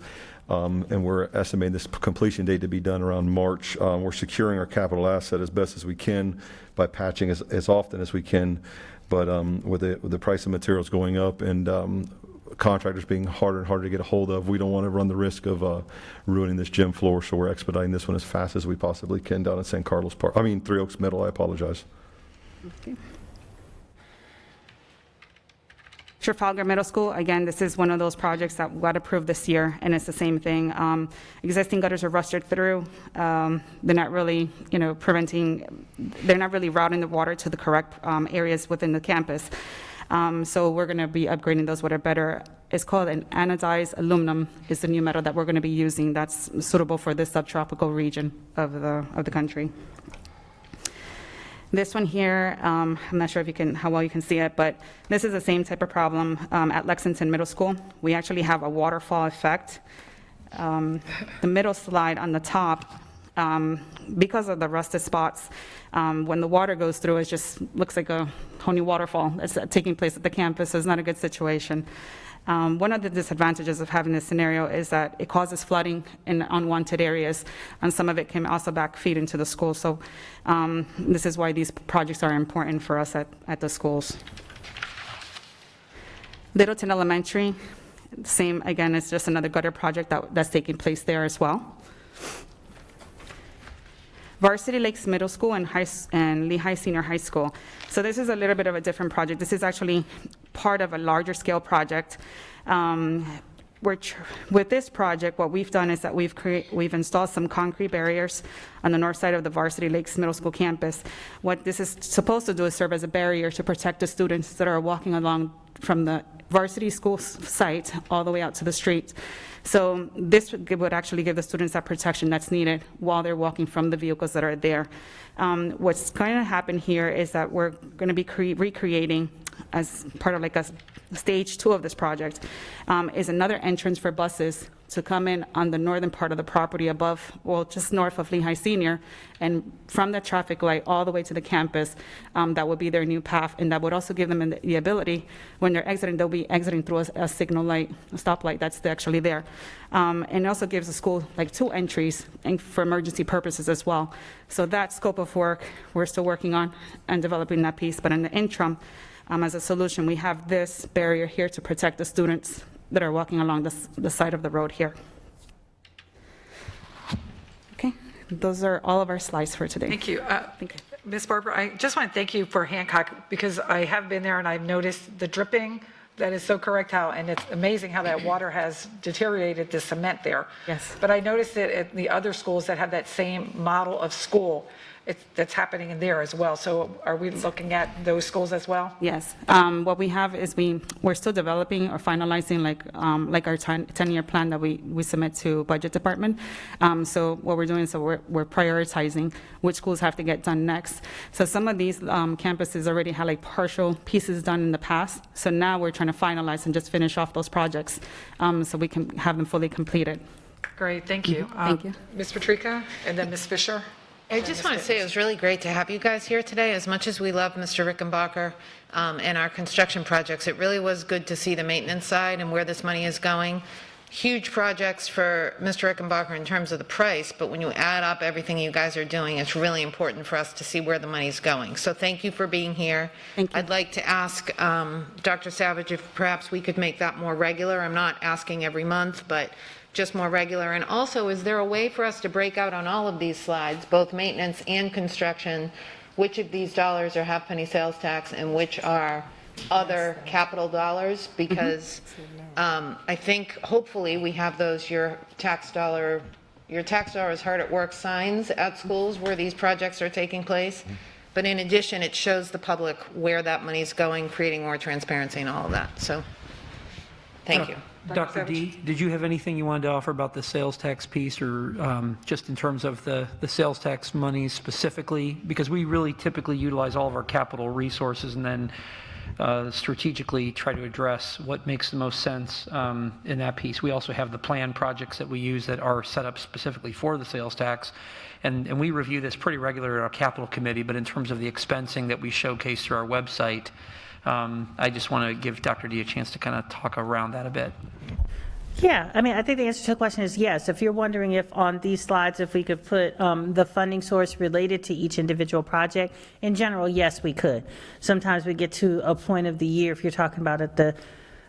And we're estimating this completion date to be done around March. We're securing our capital asset as best as we can by patching as often as we can. But with the price of materials going up and contractors being harder and harder to get a hold of, we don't want to run the risk of ruining this gym floor. So we're expediting this one as fast as we possibly can down at San Carlos Park. Three Oaks Middle, I apologize. Okay. Trafalgar Middle School, again, this is one of those projects that got approved this year, and it's the same thing. Existing gutters are rusted through. They're not really, they're not really routing the water to the correct areas within the campus. So we're going to be upgrading those with a better, it's called an anodized aluminum, is the new metal that we're going to be using that's suitable for this subtropical region of the country. This one here, I'm not sure if how well you can see it, but this is the same type of problem at Lexington Middle School. We actually have a waterfall effect. The middle slide on the top, because of the rusted spots, when the water goes through, it just looks like a whole new waterfall that's taking place at the campus. So it's not a good situation. One of the disadvantages of having this scenario is that it causes flooding in unwanted areas, and some of it can also backfeed into the school. So this is why these projects are important for us at the schools. Littleton Elementary, same, again, it's just another gutter project that's taking place there as well. Varsity Lakes Middle School and Lehigh Senior High School. So this is a little bit of a different project. This is actually part of a larger scale project. With this project, what we've done is that we've installed some concrete barriers on the north side of the Varsity Lakes Middle School campus. What this is supposed to do is serve as a barrier to protect the students that are walking along from the varsity school site all the way out to the street. So this would actually give the students that protection that's needed while they're walking from the vehicles that are there. What's going to happen here is that we're going to be recreating, as part of like a stage 2 of this project, is another entrance for buses to come in on the northern part of the property above, well, just north of Lehigh Senior, and from the traffic light all the way to the campus. That would be their new path, and that would also give them the ability, when they're exiting, they'll be exiting through a signal light, a stoplight that's actually there. And it also gives the school like 2 entries and for emergency purposes as well. So that scope of work, we're still working on and developing that piece, but in the interim, as a solution, we have this barrier here to protect the students that are walking along the side of the road here. Okay, those are all of our slides for today. Thank you. Ms. Barber, I just want to thank you for Hancock, because I have been there and I've noticed the dripping That is so correct, how, and it's amazing how that water has deteriorated the cement there. Yes. But I noticed it at the other schools that have that same model of school, that's happening in there as well. So are we looking at those schools as well? Yes. What we have is we're still developing or finalizing like our 10-year plan that we submit to Budget Department. So what we're doing, we're prioritizing which schools have to get done next. So some of these campuses already had like partial pieces done in the past. So now we're trying to finalize and just finish off those projects so we can have them fully completed. Great, thank you. Thank you. Ms. Patrica, and then Ms. Fisher? I just want to say it was really great to have you guys here today. As much as we love Mr. Rickenbacker and our construction projects, it really was good to see the maintenance side and where this money is going. Huge projects for Mr. Rickenbacker in terms of the price, but when you add up everything you guys are doing, it's really important for us to see where the money's going. So thank you for being here. Thank you. I'd like to ask Dr. Savage if perhaps we could make that more regular. I'm not asking every month, but just more regular. And also, is there a way for us to break out on all of these slides, both maintenance and construction, which of these dollars are half-penny sales tax and which are other capital dollars? Because I think hopefully we have those your tax dollar is hard at work signs at schools where these projects are taking place. But in addition, it shows the public where that money is going, creating more transparency and all of that. So thank you. Dr. D, did you have anything you wanted to offer about the sales tax piece, or just in terms of the sales tax money specifically? Because we really typically utilize all of our capital resources and then strategically try to address what makes the most sense in that piece. We also have the plan projects that we use that are set up specifically for the sales tax. And we review this pretty regularly at our capital committee, but in terms of the expensing that we showcase through our website, I just want to give Dr. D a chance to kind of talk around that a bit. Yeah, I mean, I think the answer to the question is yes. If you're wondering if on these slides, if we could put the funding source related to each individual project, in general, yes, we could. Sometimes we get to a point of the year, if you're talking about at the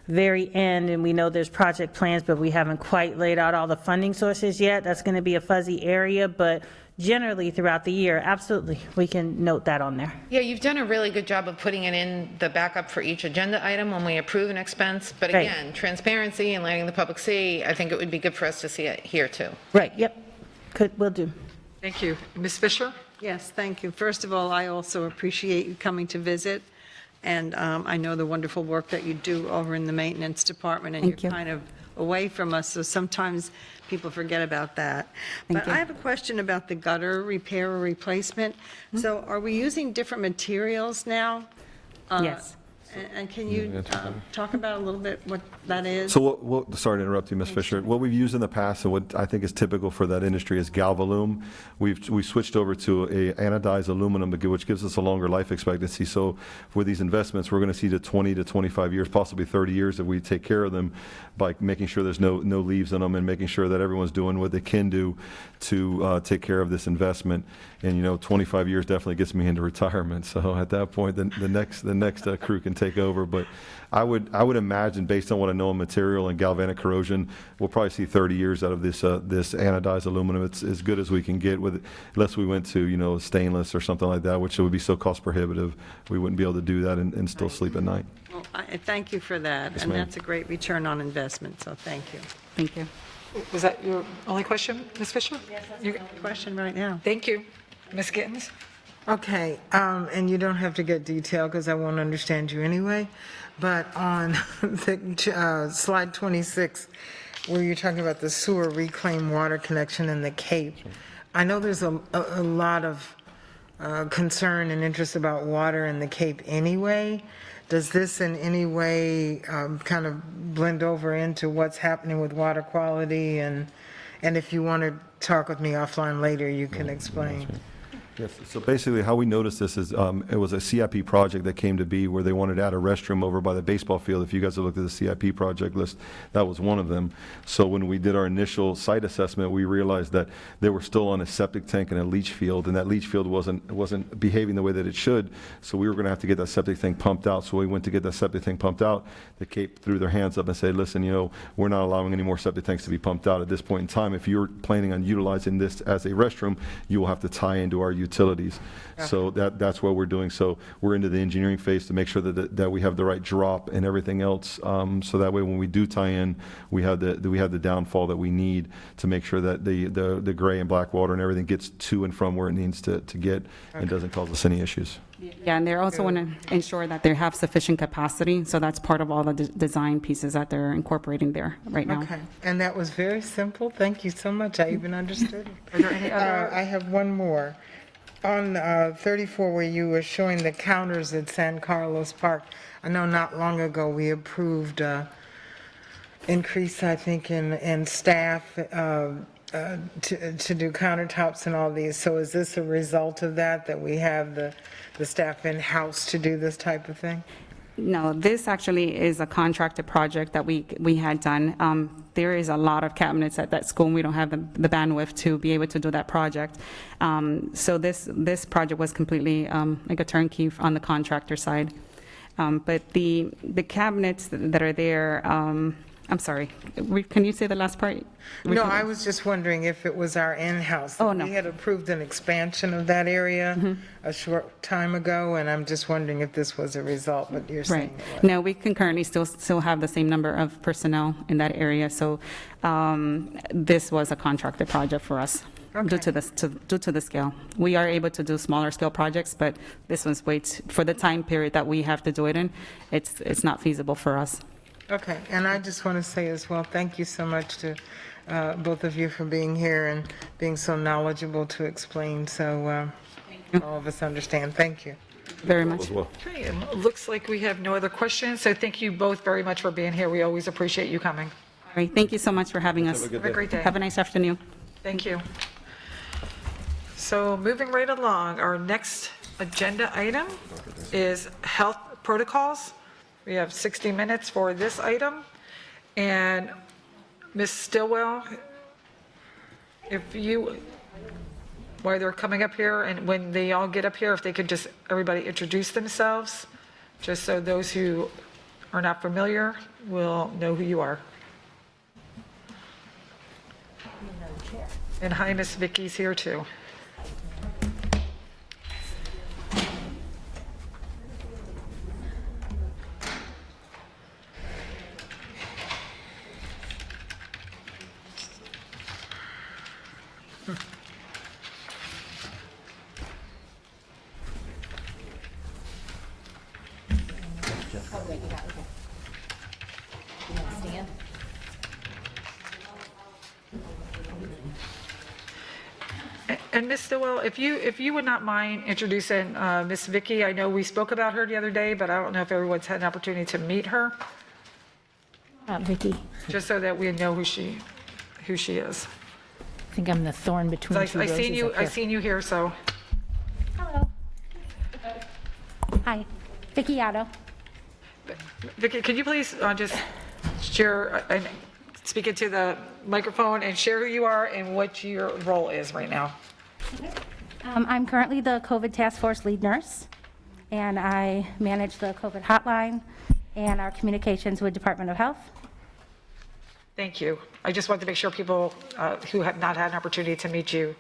very end, and we know there's project plans, but we haven't quite laid out all the funding sources yet, that's going to be a fuzzy area, but generally throughout the year, absolutely, we can note that on there. Yeah, you've done a really good job of putting it in the backup for each agenda item when we approve an expense. But Right. again, transparency and letting the public see, I think it would be good for us to see it here too. Right, yep, will do. Thank you. Ms. Fisher? Yes, thank you. First of all, I also appreciate you coming to visit, and I know the wonderful work that you do over in the maintenance department, and Thank you're you. kind of away from us, so sometimes people forget about that. But you. I have a question about the gutter repair or replacement. So are we using different materials now? Yes. And can you talk about a little bit what that is? So sorry to interrupt you, Ms. Fisher. What we've used in the past and what I think is typical for that industry is Galvalume. We switched over to a anodized aluminum, which gives us a longer life expectancy. So for these investments, we're going to see to 20 to 25 years, possibly 30 years if we take care of them by making sure there's no leaves in them and making sure that everyone's doing what they can do to take care of this investment. And 25 years definitely gets me into retirement. So at that point, the next crew can take over. But I would imagine, based on what I know of material and galvanic corrosion, we'll probably see 30 years out of this anodized aluminum. It's as good as we can get with it, unless we went to stainless or something like that, which would be so cost prohibitive. We wouldn't be able to do that and still sleep at night. Well, I thank you for that, and ma'am. that's a great return on investment, so thank you. Thank you. Was that your only question, Ms. Fisher? Yes, that's My question right now. Thank you. Ms. Gittens? Okay, and you don't have to get detailed because I won't understand you anyway, but on the, slide 26, where you're talking about the sewer reclaimed water connection in the Cape, I know there's a lot of concern and interest about water in the Cape anyway. Does this in any way kind of blend over into what's happening with water quality? And if you want to talk with me offline later, you can explain. Yes, so basically how we noticed this is it was a CIP project that came to be where they wanted to add a restroom over by the baseball field. If you guys have looked at the CIP project list, that was one of them. So when we did our initial site assessment, we realized that they were still on a septic tank and a leach field, and that leach field wasn't behaving the way that it should. So we were going to have to get that septic tank pumped out. So we went to get that septic tank pumped out. The Cape threw their hands up and said, listen, we're not allowing any more septic tanks to be pumped out at this point in time. If you're planning on utilizing this as a restroom, you will have to tie into our utilities. So that's what we're doing. So we're into the engineering phase to make sure that we have the right drop and everything else. So that way, when we do tie in, we have the downfall that we need to make sure that the gray and black water and everything gets to and from where it needs to get and doesn't cause us any issues. Yeah, and they also want to ensure that they have sufficient capacity, so that's part of all the design pieces that they're incorporating there right now. Okay, and that was very simple. Thank you so much. I even understood it. Are there any other? I have one more. On 34, where you were showing the counters at San Carlos Park, I know not long ago we approved increase, I think, in staff to do countertops and all these. So is this a result of that we have the staff in-house to do this type of thing? No, this actually is a contracted project that we had done. There is a lot of cabinets at that school, and we don't have the bandwidth to be able to do that project. So this project was completely like a turnkey on the contractor side. But the cabinets that are there, I'm sorry, can you say the last part? No, I was just wondering if it was our in-house. Oh, no. We had approved an expansion of that area a short time ago, and I'm just wondering if this was a result, but you're saying Right. it was. No, we can currently still have the same number of personnel in that area, so this was a contracted project for us due to the scale. We are able to do smaller scale projects, but this one's for the time period that we have to do it in, it's not feasible for us. Okay, and I just want to say as well, thank you so much to both of you for being here and being so knowledgeable to explain, so all of us understand. Thank you. Very much. Okay, and it looks like we have no other questions, so thank you both very much for being here. We always appreciate you coming. All right, thank you so much for having us. Have a great day. Have a nice afternoon. Thank you. So moving right along, our next agenda item is health protocols. We have 60 minutes for this item. And Ms. Stillwell, while they're coming up here and when they all get up here, if they could just, everybody introduce themselves, just so those who are not familiar will know who you are. And hi, Miss Vicky's here too. And Ms. Stillwell, if you would not mind introducing Ms. Vicky, I know we spoke about her the other day, but I don't know if everyone's had an opportunity to meet her, Vicky, just so that we know who she is. I think I'm the thorn between two I roses seen you, up here. I seen you here, so. Hello. Hi, Vicky Otto. Vicky, could you please just share, and speak into the microphone and share who you are and what your role is right now? I'm currently the COVID Task Force lead nurse, and I manage the COVID hotline and our communications with Department of Health. Thank you. I just wanted to make sure people who have not had an opportunity to meet you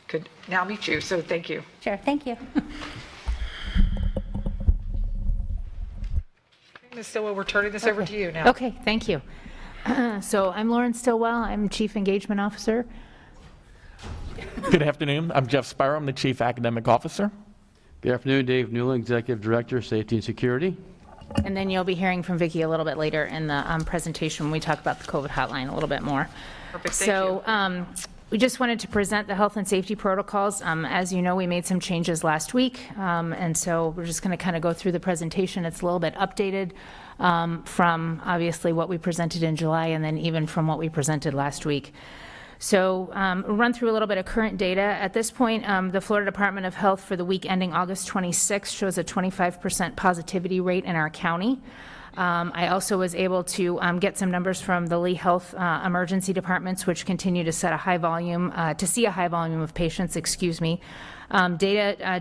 could now meet you, so thank you. Sure, thank you. Ms. Stillwell, we're turning this over to you now. Okay, thank you. So I'm Lauren Stillwell. I'm Chief Engagement Officer. Good afternoon. I'm Jeff Spiro. I'm the Chief Academic Officer. Good afternoon. Dave Newland, Executive Director, Safety and Security. And then you'll be hearing from Vicki a little bit later in the presentation when we talk about the COVID hotline a little bit more. Perfect, thank you. So we just wanted to present the health and safety protocols. As you know, we made some changes last week, and so we're just going to kind of go through the presentation. It's a little bit updated from obviously what we presented in July and then even from what we presented last week. So we'll run through a little bit of current data. At this point, the Florida Department of Health for the week ending August 26 shows a 25% positivity rate in our county. I also was able to get some numbers from the Lee Health emergency departments, which continue to set a high volume, to see a high volume of patients, Data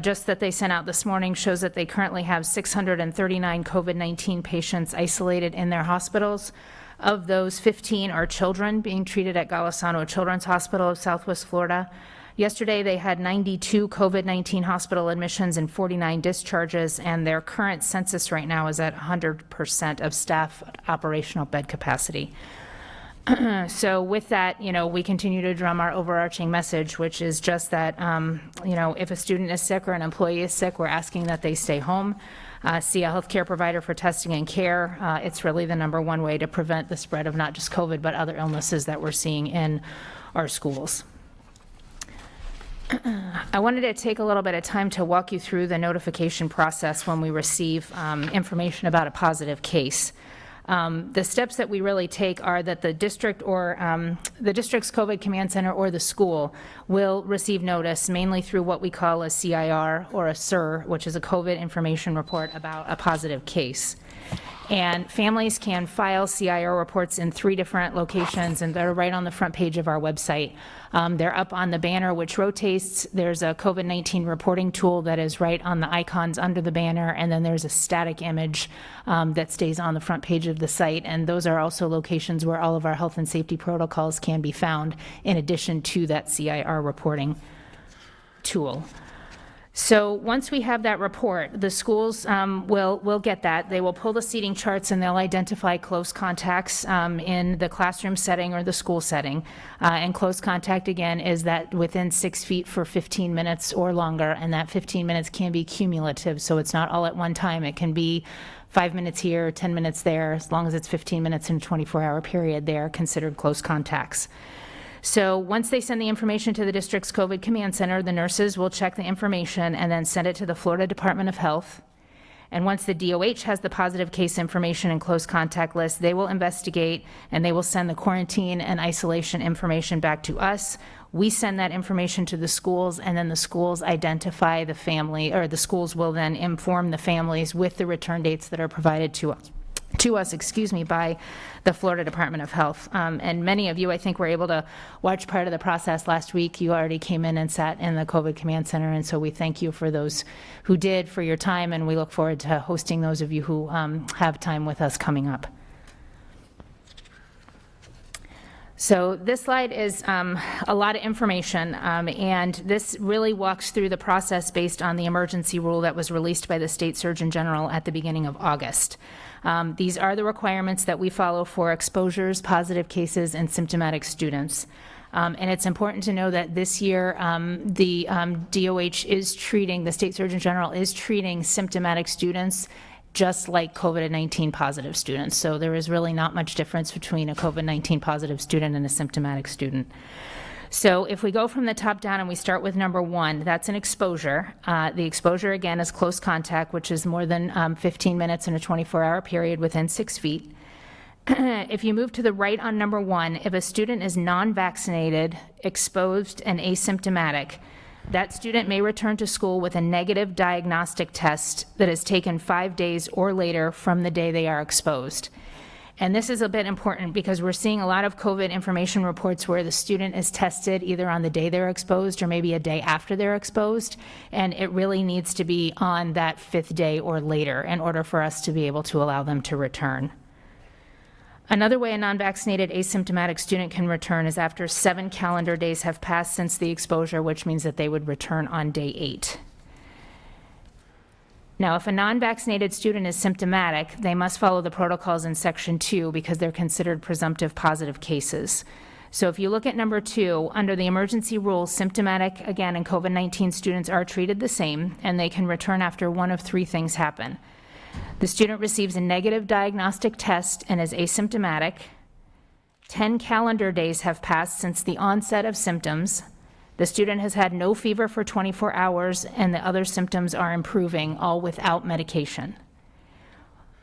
just that they sent out this morning shows that they currently have 639 COVID-19 patients isolated in their hospitals. Of those, 15 are children being treated at Golisano Children's Hospital of Southwest Florida. Yesterday, they had 92 COVID-19 hospital admissions and 49 discharges, and their current census right now is at 100% of staff operational bed capacity. So with that, we continue to drum our overarching message, which is just that, if a student is sick or an employee is sick, we're asking that they stay home, see a healthcare provider for testing and care. It's really the number one way to prevent the spread of not just COVID, but other illnesses that we're seeing in our schools. I wanted to take a little bit of time to walk you through the notification process when we receive information about a positive case. The steps that we really take are that the district or the district's COVID command center or the school will receive notice mainly through what we call a CIR or a SIR, which is a COVID information report about a positive case. And families can file CIR reports in 3 different locations, and they're right on the front page of our website. They're up on the banner, which rotates. There's a COVID-19 reporting tool that is right on the icons under the banner, and then there's a static image that stays on the front page of the site. And those are also locations where all of our health and safety protocols can be found, in addition to that CIR reporting tool. So once we have that report, the schools will get that. They will pull the seating charts and they'll identify close contacts in the classroom setting or the school setting. And close contact, again, is that within 6 feet for 15 minutes or longer, and that 15 minutes can be cumulative, so it's not all at one time. It can be 5 minutes here, 10 minutes there. As long as it's 15 minutes in a 24-hour period, they are considered close contacts. So once they send the information to the district's COVID command center, the nurses will check the information and then send it to the Florida Department of Health. And once the DOH has the positive case information and close contact list, they will investigate and they will send the quarantine and isolation information back to us. We send that information to the schools, and then the schools identify the family, or the schools will then inform the families with the return dates that are provided to us by the Florida Department of Health. And many of you, I think, were able to watch part of the process last week. You already came in and sat in the COVID Command Center, and so we thank you for those who did, for your time, and we look forward to hosting those of you who have time with us coming up. So this slide is a lot of information, and this really walks through the process based on the emergency rule that was released by the State Surgeon General at the beginning of August. These are the requirements that we follow for exposures, positive cases, and symptomatic students. And it's important to know that this year the DOH is treating, the State Surgeon General is treating symptomatic students just like COVID-19 positive students. So there is really not much difference between a COVID-19 positive student and a symptomatic student. So if we go from the top down and we start with number 1, that's an exposure. The exposure, again, is close contact, which is more than 15 minutes in a 24-hour period within 6 feet. If you move to the right on number 1, if a student is non-vaccinated, exposed, and asymptomatic, that student may return to school with a negative diagnostic test that is taken 5 days or later from the day they are exposed. And this is a bit important because we're seeing a lot of COVID information reports where the student is tested either on the day they're exposed or maybe a day after they're exposed, and it really needs to be on that 5th day or later in order for us to be able to allow them to return. Another way a non-vaccinated asymptomatic student can return is after 7 calendar days have passed since the exposure, which means that they would return on day 8. Now, if a non-vaccinated student is symptomatic, they must follow the protocols in Section 2 because they're considered presumptive positive cases. So if you look at number 2, under the emergency rule, symptomatic, again, and COVID-19 students are treated the same, and they can return after one of 3 things happen. The student receives a negative diagnostic test and is asymptomatic. 10 calendar days have passed since the onset of symptoms. The student has had no fever for 24 hours, and the other symptoms are improving, all without medication.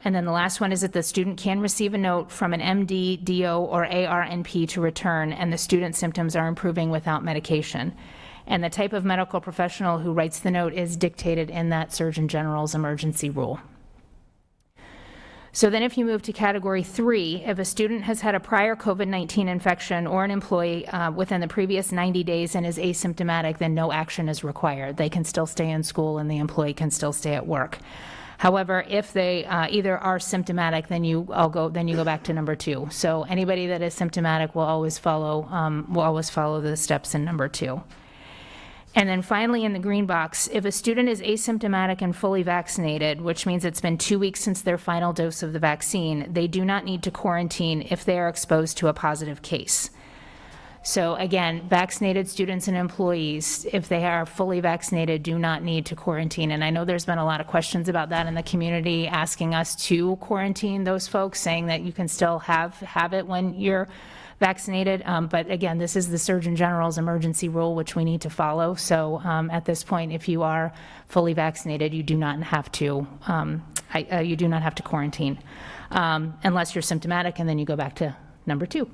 And then the last one is that the student can receive a note from an MD, DO, or ARNP to return, and the student's symptoms are improving without medication. And the type of medical professional who writes the note is dictated in that Surgeon General's emergency rule. So then if you move to category 3, if a student has had a prior COVID-19 infection or an employee within the previous 90 days and is asymptomatic, then no action is required. They can still stay in school and the employee can still stay at work. However, if they either are symptomatic, then you go back to number 2. So anybody that is symptomatic will always follow the steps in number 2. And then finally, in the green box, if a student is asymptomatic and fully vaccinated, which means it's been 2 weeks since their final dose of the vaccine, they do not need to quarantine if they are exposed to a positive case. So again, vaccinated students and employees, if they are fully vaccinated, do not need to quarantine. And I know there's been a lot of questions about that in the community, asking us to quarantine those folks, saying that you can still have it when you're vaccinated. But again, this is the Surgeon General's emergency rule, which we need to follow. So at this point, if you are fully vaccinated, you do not have to quarantine unless you're symptomatic, and then you go back to number 2.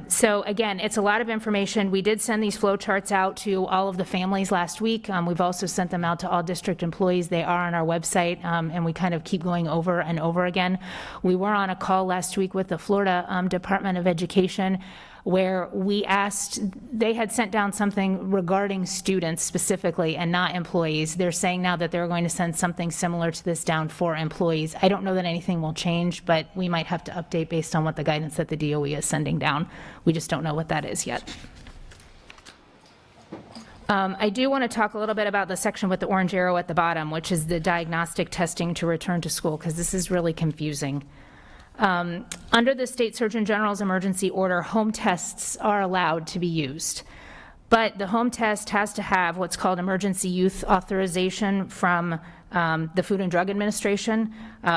So again, it's a lot of information. We did send these flow charts out to all of the families last week. We've also sent them out to all district employees. They are on our website, and we kind of keep going over and over again. We were on a call last week with the Florida Department of Education, where we asked, they had sent down something regarding students specifically and not employees. They're saying now that they're going to send something similar to this down for employees. I don't know that anything will change, but we might have to update based on what the guidance that the DOE is sending down. We just don't know what that is yet. I do want to talk a little bit about the section with the orange arrow at the bottom, which is the diagnostic testing to return to school, because this is really confusing. Under the State Surgeon General's emergency order, home tests are allowed to be used. But the home test has to have what's called emergency use authorization from the Food and Drug Administration,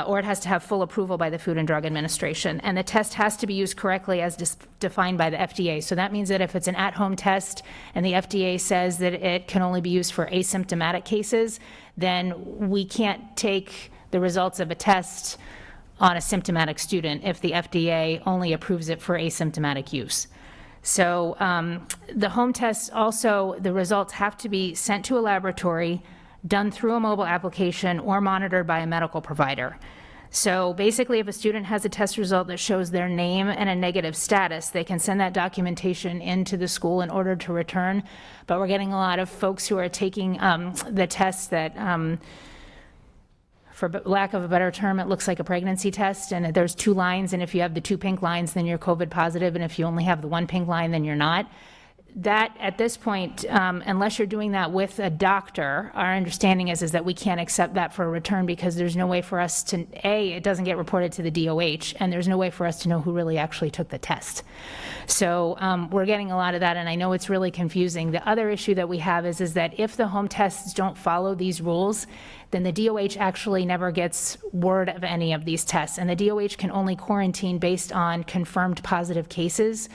or it has to have full approval by the Food and Drug Administration. And the test has to be used correctly as defined by the FDA. So that means that if it's an at-home test and the FDA says that it can only be used for asymptomatic cases, then we can't take the results of a test on a symptomatic student if the FDA only approves it for asymptomatic use. So the home tests also, the results have to be sent to a laboratory, done through a mobile application, or monitored by a medical provider. So basically, if a student has a test result that shows their name and a negative status, they can send that documentation into the school in order to return. But we're getting a lot of folks who are taking the tests that, for lack of a better term, it looks like a pregnancy test, and there's 2 lines, and if you have the 2 pink lines, then you're COVID positive, and if you only have the 1 pink line, then you're not. That, at this point, unless you're doing that with a doctor, our understanding is that we can't accept that for a return, because there's no way for us to, A, it doesn't get reported to the DOH, and there's no way for us to know who really actually took the test. So we're getting a lot of that, and I know it's really confusing. The other issue that we have is that if the home tests don't follow these rules, then the DOH actually never gets word of any of these tests, and the DOH can only quarantine based on confirmed positive cases.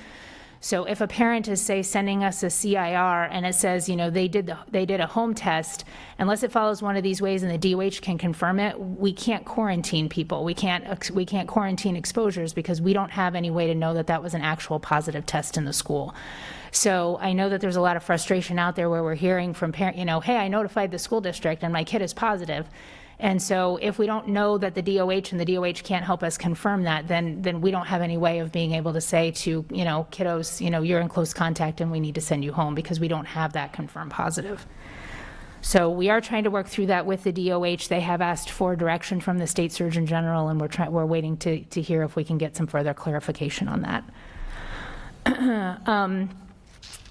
So if a parent is, say, sending us a CIR and it says, you know, they did a home test, unless it follows one of these ways and the DOH can confirm it, we can't quarantine people. We can't quarantine exposures, because we don't have any way to know that that was an actual positive test in the school. So I know that there's a lot of frustration out there where we're hearing from parents, you know, hey, I notified the school district and my kid is positive. And so if we don't know that the DOH and the DOH can't help us confirm that, then we don't have any way of being able to say to, you know, kiddos, you know, you're in close contact and we need to send you home, because we don't have that confirmed positive. So we are trying to work through that with the DOH. They have asked for direction from the State Surgeon General, and we're waiting to hear if we can get some further clarification on that.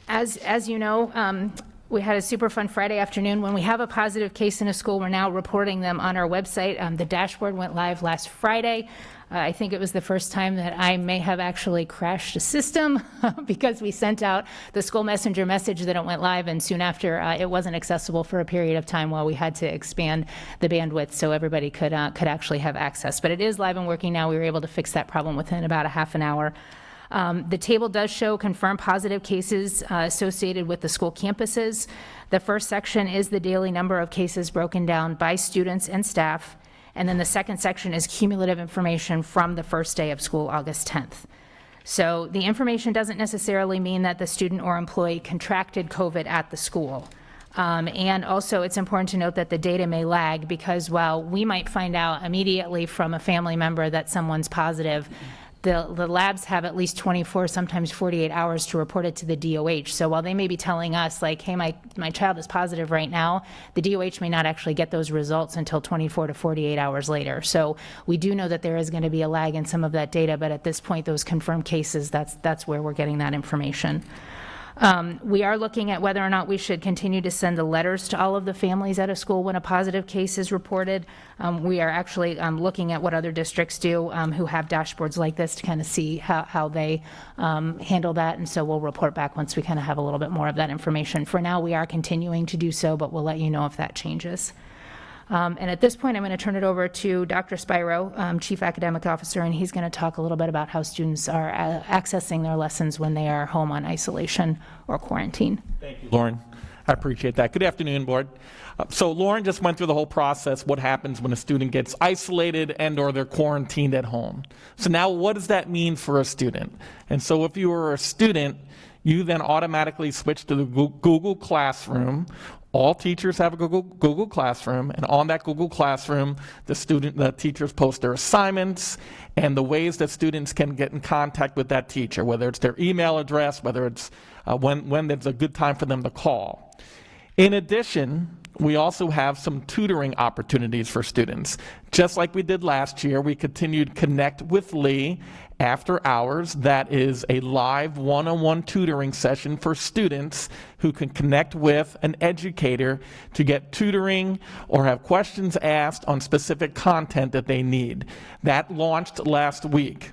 As you know, we had a super fun Friday afternoon. When we have a positive case in a school, we're now reporting them on our website. The dashboard went live last Friday. I think it was the first time that I may have actually crashed a system because we sent out the school messenger message that it went live, and soon after it wasn't accessible for a period of time while we had to expand the bandwidth so everybody could actually have access. But it is live and working now. We were able to fix that problem within about a half an hour. The table does show confirmed positive cases associated with the school campuses. The first section is the daily number of cases broken down by students and staff, and then the second section is cumulative information from the first day of school, August 10th. So the information doesn't necessarily mean that the student or employee contracted COVID at the school. And also, it's important to note that the data may lag, because while we might find out immediately from a family member that someone's positive, the labs have at least 24, sometimes 48 hours to report it to the DOH. So while they may be telling us, like, hey, my child is positive right now, the DOH may not actually get those results until 24 to 48 hours later. So we do know that there is going to be a lag in some of that data, but at this point, those confirmed cases, that's where we're getting that information. We are looking at whether or not we should continue to send the letters to all of the families at a school when a positive case is reported. We are actually looking at what other districts do who have dashboards like this to kind of see how they handle that, and so we'll report back once we kind of have a little bit more of that information. For now, we are continuing to do so, but we'll let you know if that changes. And at this point, I'm going to turn it over to Dr. Spiro, Chief Academic Officer, and he's going to talk a little bit about how students are accessing their lessons when they are home on isolation or quarantine. Thank you, Lauren. I appreciate that. Good afternoon, Board. So Lauren just went through the whole process, what happens when a student gets isolated and or they're quarantined at home. So now what does that mean for a student? And so if you are a student, you then automatically switch to the Google Classroom. All teachers have a Google Classroom, and on that Google Classroom, the teachers post their assignments and the ways that students can get in contact with that teacher, whether it's their email address, whether it's when there's a good time for them to call. In addition, we also have some tutoring opportunities for students. Just like we did last year, we continued Connect with Lee after hours. That is a live one-on-one tutoring session for students who can connect with an educator to get tutoring or have questions asked on specific content that they need. That launched last week.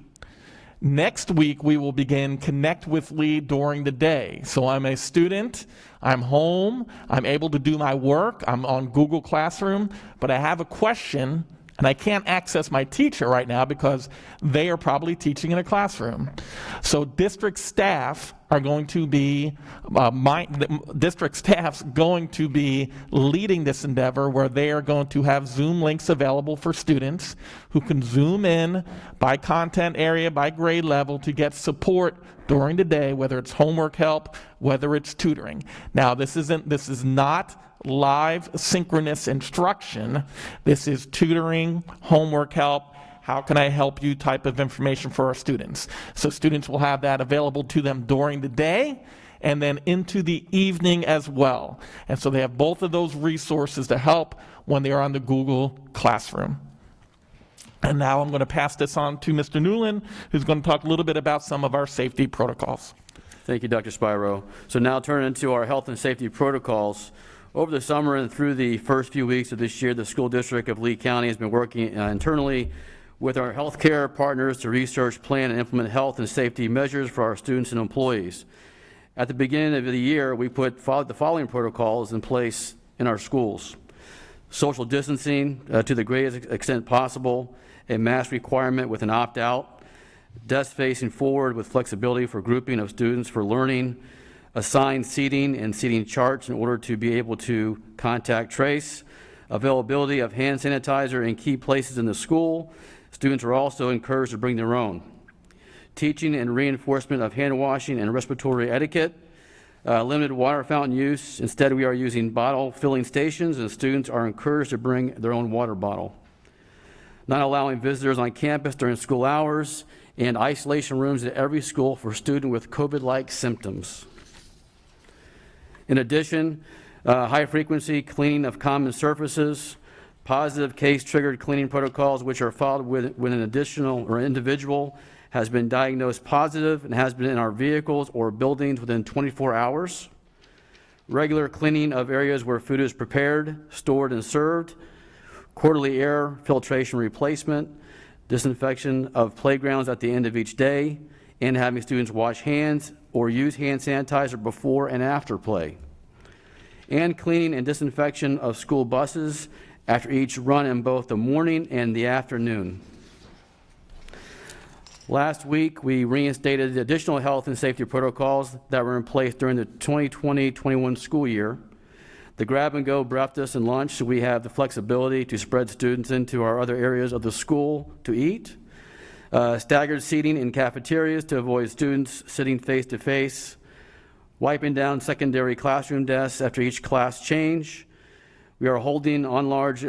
Next week, we will begin Connect with Lee during the day. So I'm a student, I'm home, I'm able to do my work, I'm on Google Classroom, but I have a question and I can't access my teacher right now because they are probably teaching in a classroom. So district staff are going to be, district staff's going to be leading this endeavor where they are going to have Zoom links available for students who can Zoom in by content area, by grade level to get support during the day, whether it's homework help, whether it's tutoring. Now, this is not live synchronous instruction. This is tutoring, homework help, how can I help you type of information for our students. So students will have that available to them during the day and then into the evening as well. And so they have both of those resources to help when they are on the Google Classroom. And now I'm going to pass this on to Mr. Newland, who's going to talk a little bit about some of our safety protocols. Thank you, Dr. Spiro. So now turning to our health and safety protocols. Over the summer and through the first few weeks of this year, the school district of Lee County has been working internally with our healthcare partners to research, plan, and implement health and safety measures for our students and employees. At the beginning of the year, we put the following protocols in place in our schools. Social distancing to the greatest extent possible, a mask requirement with an opt-out, desk facing forward with flexibility for grouping of students for learning, assigned seating and seating charts in order to be able to contact trace, availability of hand sanitizer in key places in the school. Students are also encouraged to bring their own. Teaching and reinforcement of hand washing and respiratory etiquette, limited water fountain use. Instead, we are using bottle filling stations, and students are encouraged to bring their own water bottle. Not allowing visitors on campus during school hours, and isolation rooms at every school for students with COVID-like symptoms. In addition, high-frequency cleaning of common surfaces, positive case-triggered cleaning protocols which are followed when an additional or individual has been diagnosed positive and has been in our vehicles or buildings within 24 hours, regular cleaning of areas where food is prepared, stored, and served, quarterly air filtration replacement, disinfection of playgrounds at the end of each day, and having students wash hands or use hand sanitizer before and after play, and cleaning and disinfection of school buses after each run in both the morning and the afternoon. Last week, we reinstated the additional health and safety protocols that were in place during the 2020-21 school year. The grab-and-go breakfast and lunch, so we have the flexibility to spread students into our other areas of the school to eat. Staggered seating in cafeterias to avoid students sitting face-to-face. Wiping down secondary classroom desks after each class change. We are holding on large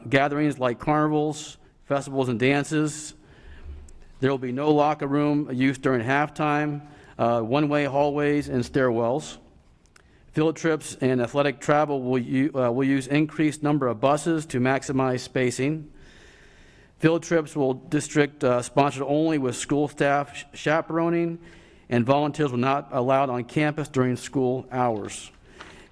gatherings like carnivals, festivals, and dances. There will be no locker room use during halftime, one-way hallways and stairwells. Field trips and athletic travel will use increased number of buses to maximize spacing. Field trips will district sponsored only with school staff chaperoning, and volunteers were not allowed on campus during school hours.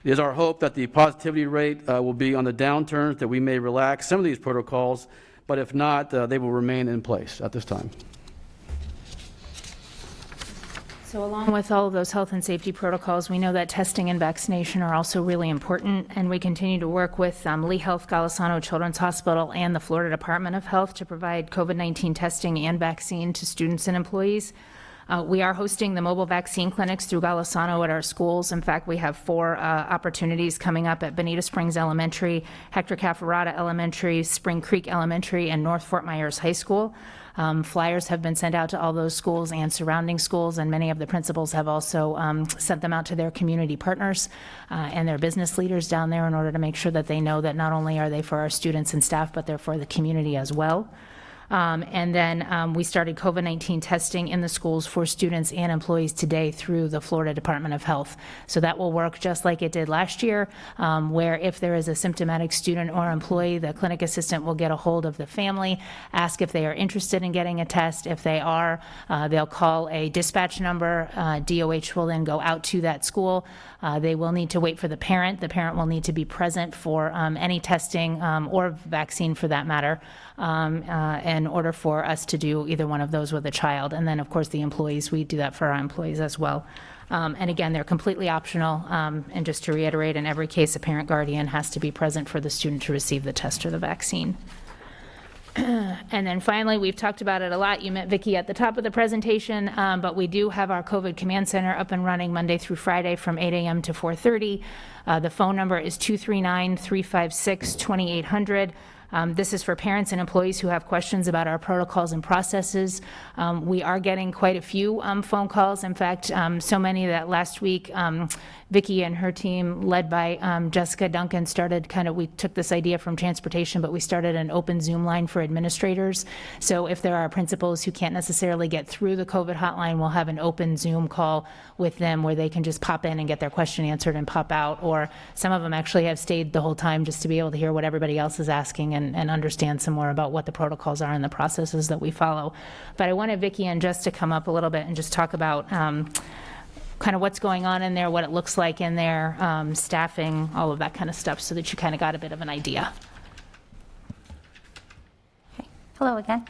It is our hope that the positivity rate will be on the downturn, that we may relax some of these protocols, but if not, they will remain in place at this time. So along with all of those health and safety protocols, we know that testing and vaccination are also really important, and we continue to work with Lee Health, Golisano Children's Hospital, and the Florida Department of Health to provide COVID-19 testing and vaccine to students and employees. We are hosting the mobile vaccine clinics through Golisano at our schools. In fact, we have 4 opportunities coming up at Bonita Springs Elementary, Hector Cafferata Elementary, Spring Creek Elementary, and North Fort Myers High School. Flyers have been sent out to all those schools and surrounding schools, and many of the principals have also sent them out to their community partners and their business leaders down there in order to make sure that they know that not only are they for our students and staff, but they're for the community as well. And then we started COVID-19 testing in the schools for students and employees today through the Florida Department of Health. So that will work just like it did last year, where if there is a symptomatic student or employee, the clinic assistant will get a hold of the family, ask if they are interested in getting a test. If they are, they'll call a dispatch number. DOH will then go out to that school. They will need to wait for the parent. The parent will need to be present for any testing or vaccine for that matter, in order for us to do either one of those with a child. And then, of course, the employees, we do that for our employees as well. And again, they're completely optional. And just to reiterate, in every case, a parent guardian has to be present for the student to receive the test or the vaccine. And then finally, we've talked about it a lot. You met Vicki at the top of the presentation, but we do have our COVID Command Center up and running Monday through Friday from 8 a.m. to 4:30. The phone number is 239-356-2800. This is for parents and employees who have questions about our protocols and processes. We are getting quite a few phone calls. In fact, so many that last week, Vicki and her team, led by Jessica Duncan, we took this idea from transportation, but we started an open Zoom line for administrators. So if there are principals who can't necessarily get through the COVID hotline, we'll have an open Zoom call with them where they can just pop in and get their question answered and pop out. Or some of them actually have stayed the whole time just to be able to hear what everybody else is asking and understand some more about what the protocols are and the processes that we follow. But I wanted Vicki and Jess to come up a little bit and just talk about kind of what's going on in there, what it looks like in there, staffing, all of that kind of stuff, so that you kind of got a bit of an idea. Okay. Hello again.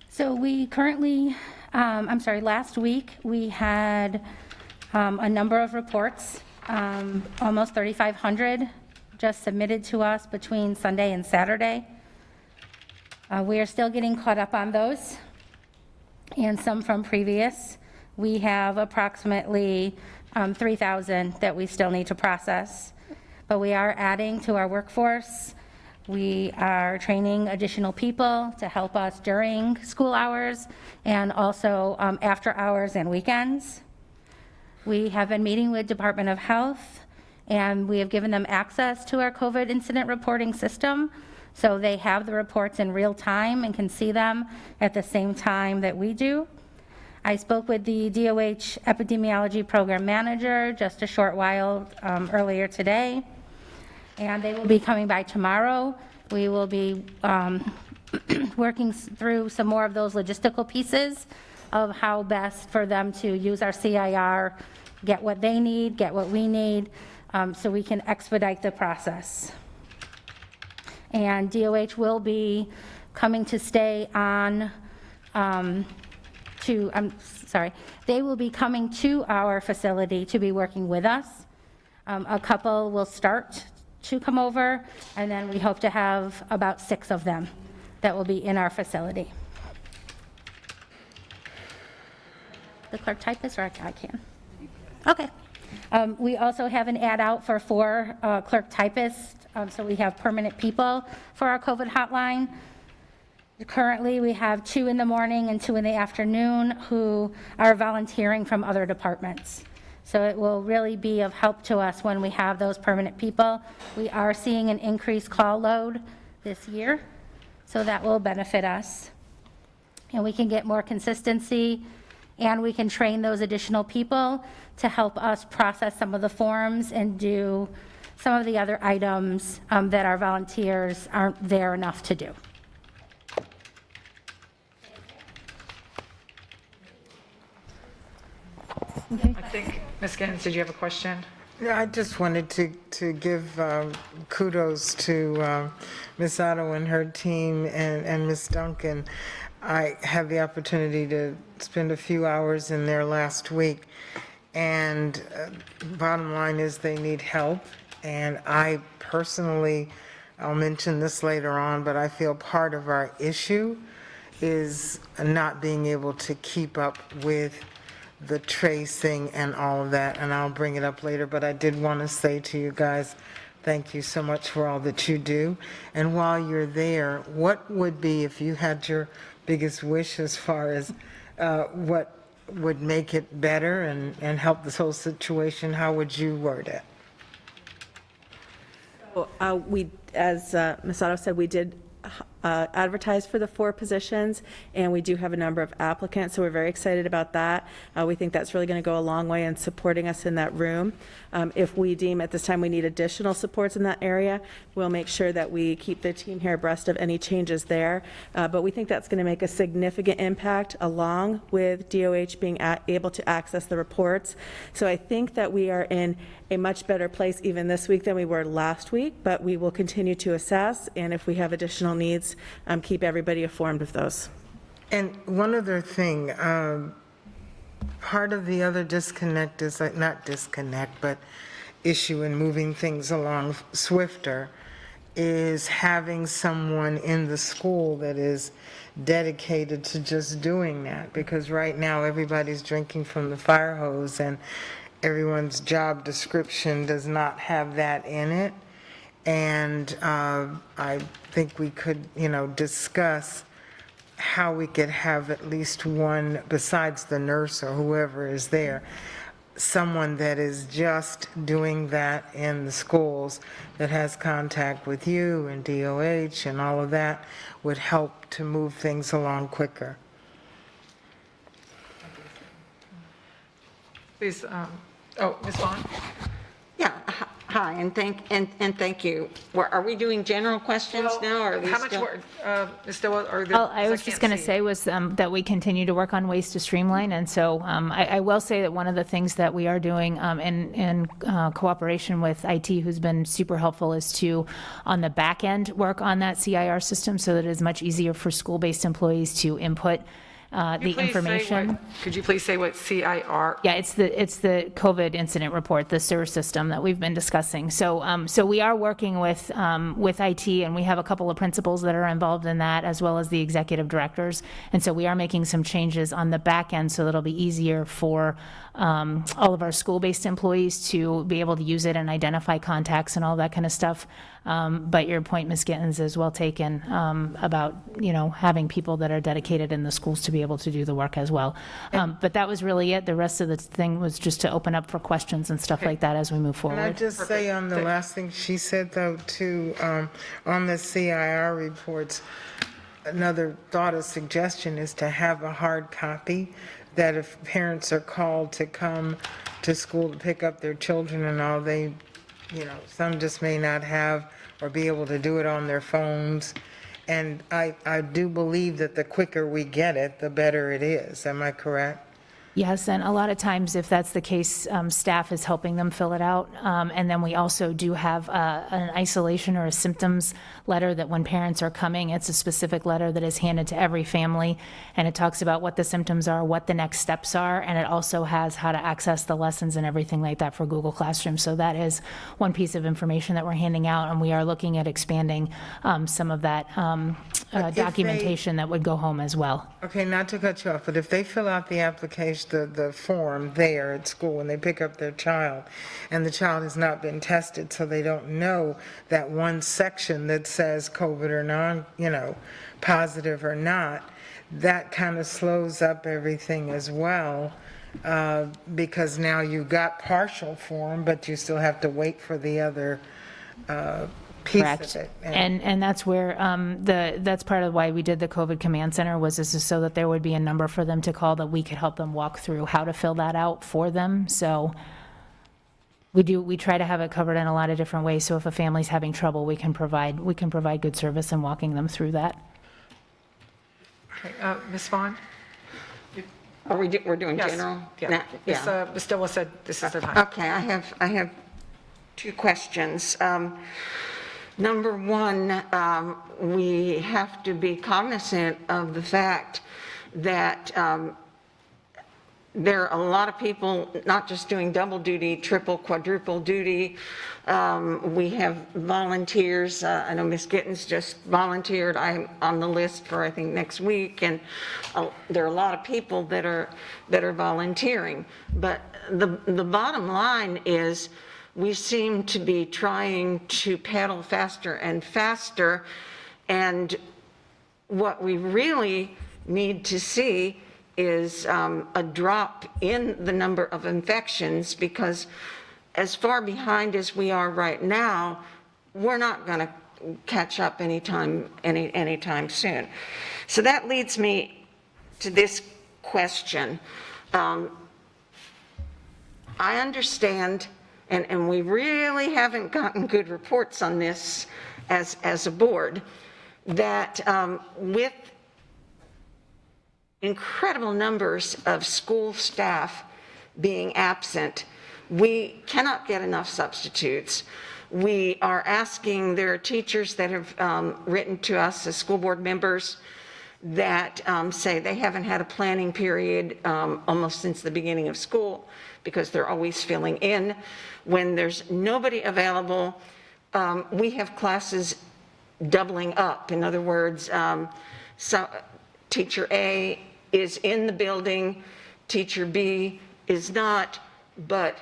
So we currently, last week we had a number of reports, almost 3,500 just submitted to us between Sunday and Saturday. We are still getting caught up on those, and some from previous. We have approximately 3,000 that we still need to process, but we are adding to our workforce. We are training additional people to help us during school hours and also after hours and weekends. We have been meeting with Department of Health, and we have given them access to our COVID incident reporting system, so they have the reports in real time and can see them at the same time that we do. I spoke with the DOH Epidemiology Program Manager just a short while earlier today, and they will be coming by tomorrow. We will be working through some more of those logistical pieces of how best for them to use our CIR, get what they need, get what we need, so we can expedite the process. And DOH will be coming to stay on they will be coming to our facility to be working with us. A couple will start to come over, and then we hope to have about 6 of them that will be in our facility. The clerk typist, or I can? Okay. We also have an ad out for 4 clerk typists, so we have permanent people for our COVID hotline. Currently, we have 2 in the morning and 2 in the afternoon who are volunteering from other departments. So it will really be of help to us when we have those permanent people. We are seeing an increased call load this year, so that will benefit us. And we can get more consistency, and we can train those additional people to help us process some of the forms and do some of the other items that our volunteers aren't there enough to do. I think, Ms. Gittens, did you have a question? Yeah, I just wanted to give kudos to Ms. Otto and her team and Ms. Duncan. I had the opportunity to spend a few hours in there last week, and bottom line is they need help. And I personally, I'll mention this later on, but I feel part of our issue is not being able to keep up with the tracing and all of that, and I'll bring it up later, but I did want to say to you guys, thank you so much for all that you do. And while you're there, what would be, if you had your biggest wish as far as what would make it better and help this whole situation, how would you word it? We, as Ms. Otto said, we did advertise for the 4 positions, and we do have a number of applicants, so we're very excited about that. We think that's really going to go a long way in supporting us in that room. If we deem at this time we need additional supports in that area, we'll make sure that we keep the team here abreast of any changes there. But we think that's going to make a significant impact, along with DOH being able to access the reports. So I think that we are in a much better place even this week than we were last week, but we will continue to assess, and if we have additional needs, keep everybody informed of those. And one other thing, part of the other disconnect is, like, not disconnect, but issue in moving things along swifter is having someone in the school that is dedicated to just doing that. Because right now, everybody's drinking from the fire hose, and everyone's job description does not have that in it. And I think we could, discuss how we could have at least one, besides the nurse or whoever is there, someone that is just doing that in the schools, that has contact with you and DOH and all of that, would help to move things along quicker. Please, Ms. Vaughn? Yeah, hi, and thank you. Are we doing general questions now, or are we How much still? work, Ms. Stillwell, are there? Well, I was just going to say was that we continue to work on ways to streamline, and so I will say that one of the things that we are doing in cooperation with IT, who's been super helpful, is to, on the back end, work on that CIR system so that it is much easier for school-based employees to input the information. Could you please say what CIR? Yeah, it's the COVID incident report, the SIR system that we've been discussing. So so we are working with IT, and we have a couple of principals that are involved in that, as well as the executive directors. And so we are making some changes on the back end so that it'll be easier for all of our school-based employees to be able to use it and identify contacts and all that kind of stuff. But your point, Ms. Gittens, is well taken about, having people that are dedicated in the schools to be able to do the work as well. But that was really it. The rest of the thing was just to open up for questions and stuff like that as we move forward. Can I just say on the last thing she said, though, too, on the CIR reports, another thought or suggestion is to have a hard copy, that if parents are called to come to school to pick up their children and all, they, some just may not have or be able to do it on their phones. And I do believe that the quicker we get it, the better it is. Am I correct? Yes, and a lot of times, if that's the case, staff is helping them fill it out. And then we also do have an isolation or a symptoms letter that when parents are coming, it's a specific letter that is handed to every family, and it talks about what the symptoms are, what the next steps are, and it also has how to access the lessons and everything like that for Google Classroom. So that is one piece of information that we're handing out, and we are looking at expanding some of that documentation that would go home as well. Okay, not to cut you off, but if they fill out the application, the form there at school when they pick up their child, and the child has not been tested, so they don't know that one section that says COVID or non, positive or not, that kind of slows up everything as well, because now you've got partial form, but you still have to wait for the other piece Correct. of it. And that's where that's part of why we did the COVID Command Center, was this is so that there would be a number for them to call that we could help them walk through how to fill that out for them. So we try to have it covered in a lot of different ways. So if a family's having trouble, we can provide good service in walking them through that. Okay, Ms. Vaughn? we're doing Yes. general? Yeah. Now- Yeah. Ms. Dilla said this is the time. Okay, I have two questions. Number one, we have to be cognizant of the fact that there are a lot of people not just doing double duty, triple, quadruple duty. We have volunteers. I know Ms. Gittens just volunteered. I'm on the list for, I think, next week. And there are a lot of people that are volunteering. But the bottom line is we seem to be trying to pedal faster and faster. And what we really need to see is a drop in the number of infections, because as far behind as we are right now, we're not going to catch up anytime soon. So that leads me to this question. I understand, and we really haven't gotten good reports on this as a board, that with incredible numbers of school staff being absent, we cannot get enough substitutes. We are asking, there are teachers that have written to us as school board members that say they haven't had a planning period almost since the beginning of school because they're always filling in. When there's nobody available, we have classes doubling up. In other words, so teacher A is in the building, teacher B is not, but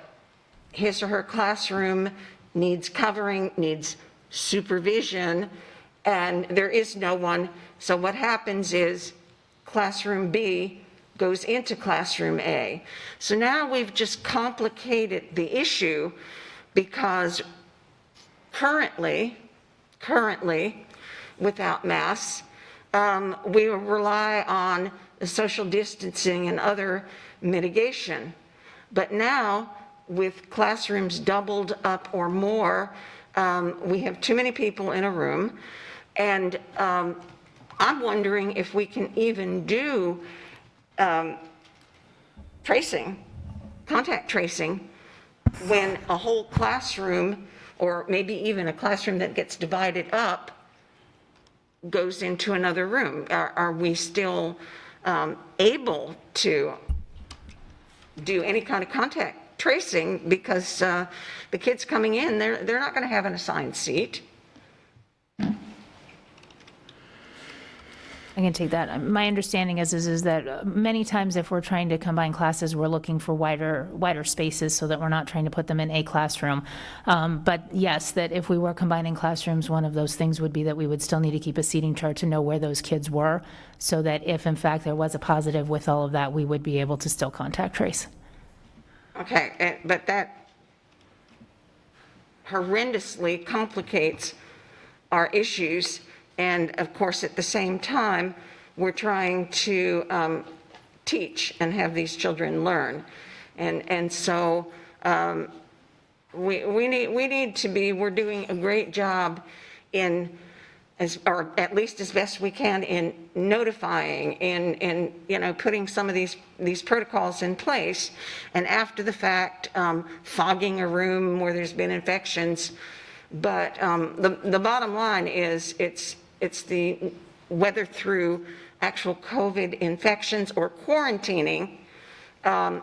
his or her classroom needs covering, needs supervision, and there is no one. So what happens is classroom B goes into classroom A. So now we've just complicated the issue, because currently, without masks, we rely on the social distancing and other mitigation. But now, with classrooms doubled up or more, we have too many people in a room, and I'm wondering if we can even do contact tracing, when a whole classroom, or maybe even a classroom that gets divided up, goes into another room. Are we still able to do any kind of contact tracing? Because the kids coming in, they're not going to have an assigned seat. I can take that. My understanding is that many times if we're trying to combine classes, we're looking for wider spaces so that we're not trying to put them in a classroom. But yes, that if we were combining classrooms, one of those things would be that we would still need to keep a seating chart to know where those kids were, so that if in fact there was a positive with all of that, we would be able to still contact trace. Okay, but that horrendously complicates our issues. And of course, at the same time, we're trying to teach and have these children learn. And so we need to be, we're doing a great job in, or at least as best we can, in notifying, in putting some of these protocols in place. And after the fact, fogging a room where there's been infections. But the bottom line is it's the whether through actual COVID infections or quarantining,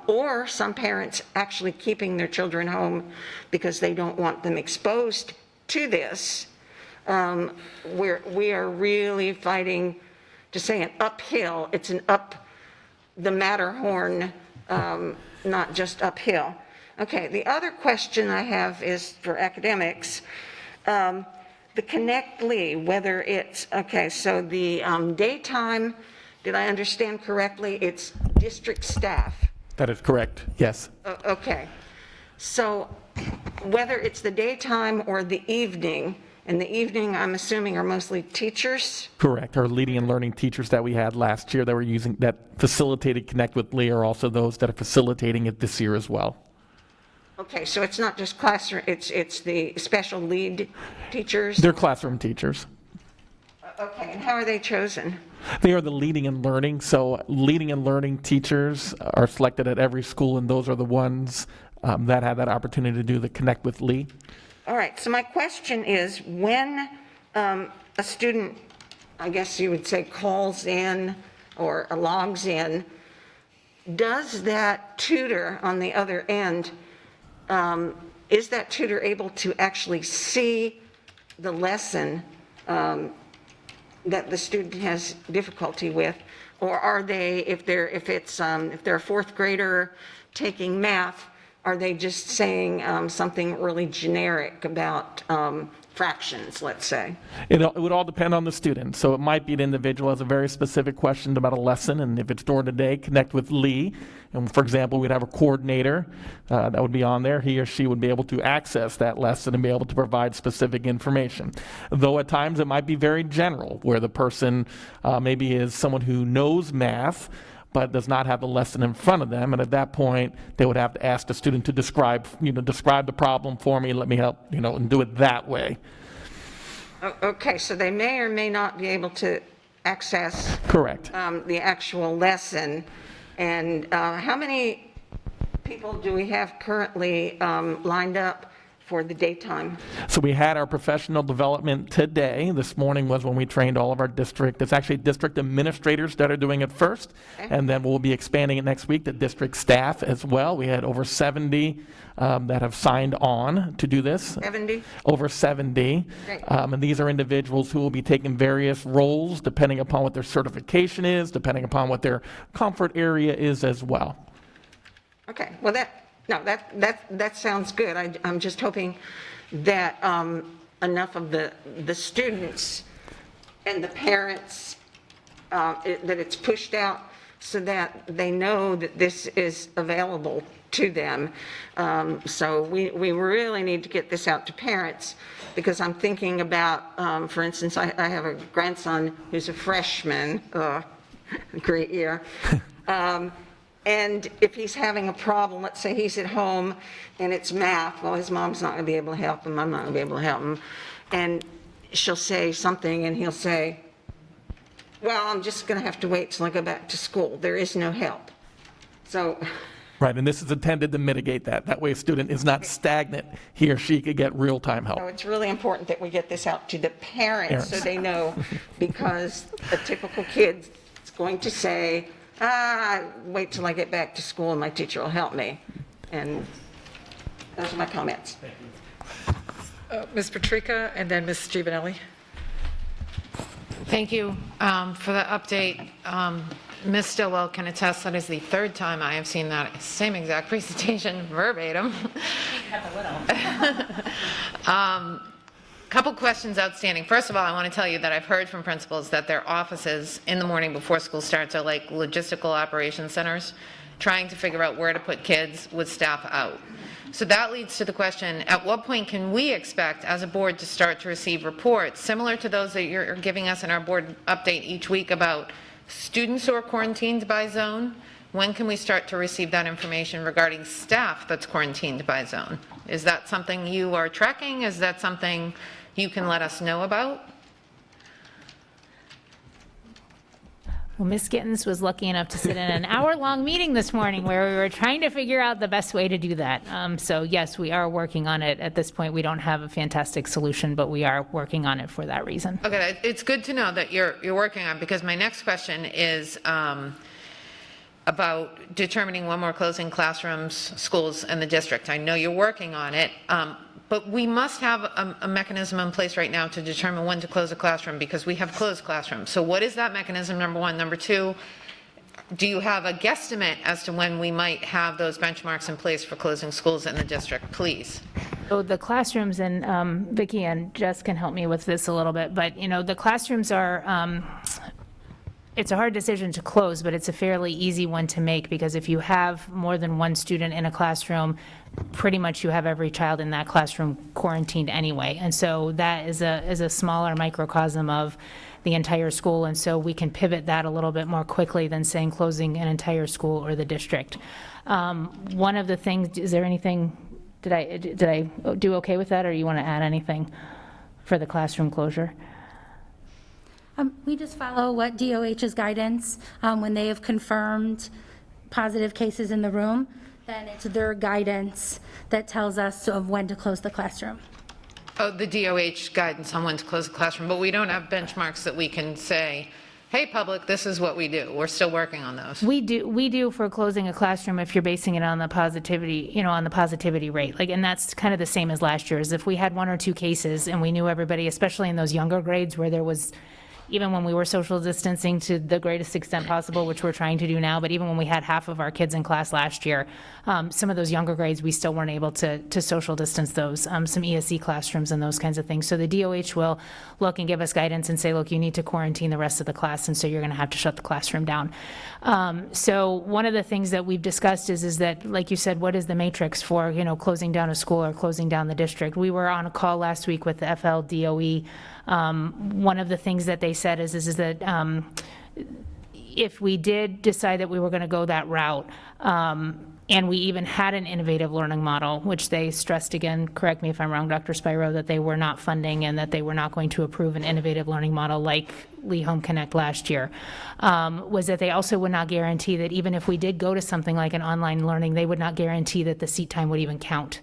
or some parents actually keeping their children home because they don't want them exposed to this. We are really fighting, to say an uphill, it's an up the Matterhorn, not just uphill. Okay, the other question I have is for academics. The Connect Lee, whether it's, okay, so the daytime, did I understand correctly, it's district staff? That is correct, yes. Okay, so whether it's the daytime or the evening, and the evening I'm assuming are mostly teachers? Correct. Our leading and learning teachers that we had last year that were using, that facilitated Connect with Lee, are also those that are facilitating it this year as well. Okay, so it's not just classroom, it's the special lead teachers? They're classroom teachers. Okay, and how are they chosen? They are the leading and learning. So leading and learning teachers are selected at every school, and those are the ones that have that opportunity to do the Connect with Lee. All right, so my question is, when a student, I guess you would say, calls in or logs in, does that tutor on the other end, is that tutor able to actually see the lesson that the student has difficulty with? Or are they, if they're a fourth grader taking math, are they just saying something really generic about fractions, let's say? It would all depend on the student. So it might be an individual has a very specific question about a lesson, and if it's during the day, connect with Lee. And for example, we'd have a coordinator that would be on there. He or she would be able to access that lesson and be able to provide specific information. Though at times it might be very general, where the person maybe is someone who knows math, but does not have the lesson in front of them, and at that point, they would have to ask the student to describe the problem for me, let me help, and do it that way. Okay, so they may or may not be able to access. Correct. The actual lesson. And how many people do we have currently lined up for the daytime? So we had our professional development today. This morning was when we trained all of our it's actually district administrators that are doing it first, and then we'll be expanding it next week to district staff as well. We had over 70 that have signed on to do this. 70? Over 70. And these are individuals who will be taking various roles depending upon what their certification is, depending upon what their comfort area is as well. Okay, well that sounds good. I'm just hoping that enough of the students and the parents, that it's pushed out so that they know that this is available to them. So we really need to get this out to parents, because I'm thinking about, for instance, I have a grandson who's a freshman, great year. And if he's having a problem, let's say he's at home and it's math, well, his mom's not going to be able to help him, I'm not going to be able to help him. And she'll say something and he'll say, well, I'm just going to have to wait till I go back to school. There is no help. So. Right, and this is intended to mitigate that. That way a student is not stagnant. He or she could get real-time help. So it's really important that we get this out to the parents so they know, because a typical kid is going to say, wait till I get back to school and my teacher will help me. And those are my comments. Ms. Patrica, and then Ms. Giovanelli. Thank you for the update. Ms. Stillwell can attest that is the third time I have seen that same exact presentation verbatim. Couple questions outstanding. First of all, I want to tell you that I've heard from principals that their offices in the morning before school starts are like logistical operations centers, trying to figure out where to put kids with staff out. So that leads to the question, at what point can we expect as a board to start to receive reports similar to those that you're giving us in our board update each week about students who are quarantined by zone? When can we start to receive that information regarding staff that's quarantined by zone? Is that something you are tracking? Is that something you can let us know about? Well, Ms. Gittens was lucky enough to sit in an hour-long meeting this morning where we were trying to figure out the best way to do that. So yes, we are working on it. At this point, we don't have a fantastic solution, but we are working on it for that reason. Okay, it's good to know that you're working on it, because my next question is about determining when we're closing classrooms, schools, and the district. I know you're working on it, but we must have a mechanism in place right now to determine when to close a classroom, because we have closed classrooms. So what is that mechanism, number one? Number two, do you have a guesstimate as to when we might have those benchmarks in place for closing schools in the district, please? So the classrooms, and Vicki and Jess can help me with this a little bit, but the classrooms are, it's a hard decision to close, but it's a fairly easy one to make, because if you have more than one student in a classroom, pretty much you have every child in that classroom quarantined anyway. And so that is a smaller microcosm of the entire school, and so we can pivot that a little bit more quickly than saying closing an entire school or the district. One of the things, is there anything, did I do okay with that, or you want to add anything for the classroom closure? We just follow what DOH's guidance, when they have confirmed positive cases in the room, then it's their guidance that tells us of when to close the classroom. Oh, the DOH guidance on when to close the classroom, but we don't have benchmarks that we can say, hey, public, this is what we do. We're still working on those. We do for closing a classroom if you're basing it on the positivity, on the positivity rate. Like, and that's kind of the same as last year, is if we had 1 or 2 cases and we knew everybody, especially in those younger grades where there was, even when we were social distancing to the greatest extent possible, which we're trying to do now, but even when we had half of our kids in class last year, some of those younger grades, we still weren't able to social distance those, some ESE classrooms and those kinds of things. So the DOH will look and give us guidance and say, look, you need to quarantine the rest of the class, and so you're going to have to shut the classroom down. So one of the things that we've discussed is that, like you said, what is the matrix for, closing down a school or closing down the district? We were on a call last week with the FLDOE. One of the things that they said is that if we did decide that we were going to go that route, and we even had an innovative learning model, which they stressed again, correct me if I'm wrong, Dr. Spiro, that they were not funding and that they were not going to approve an innovative learning model like Lee Home Connect last year, was that they also would not guarantee that even if we did go to something like an online learning, they would not guarantee that the seat time would even count.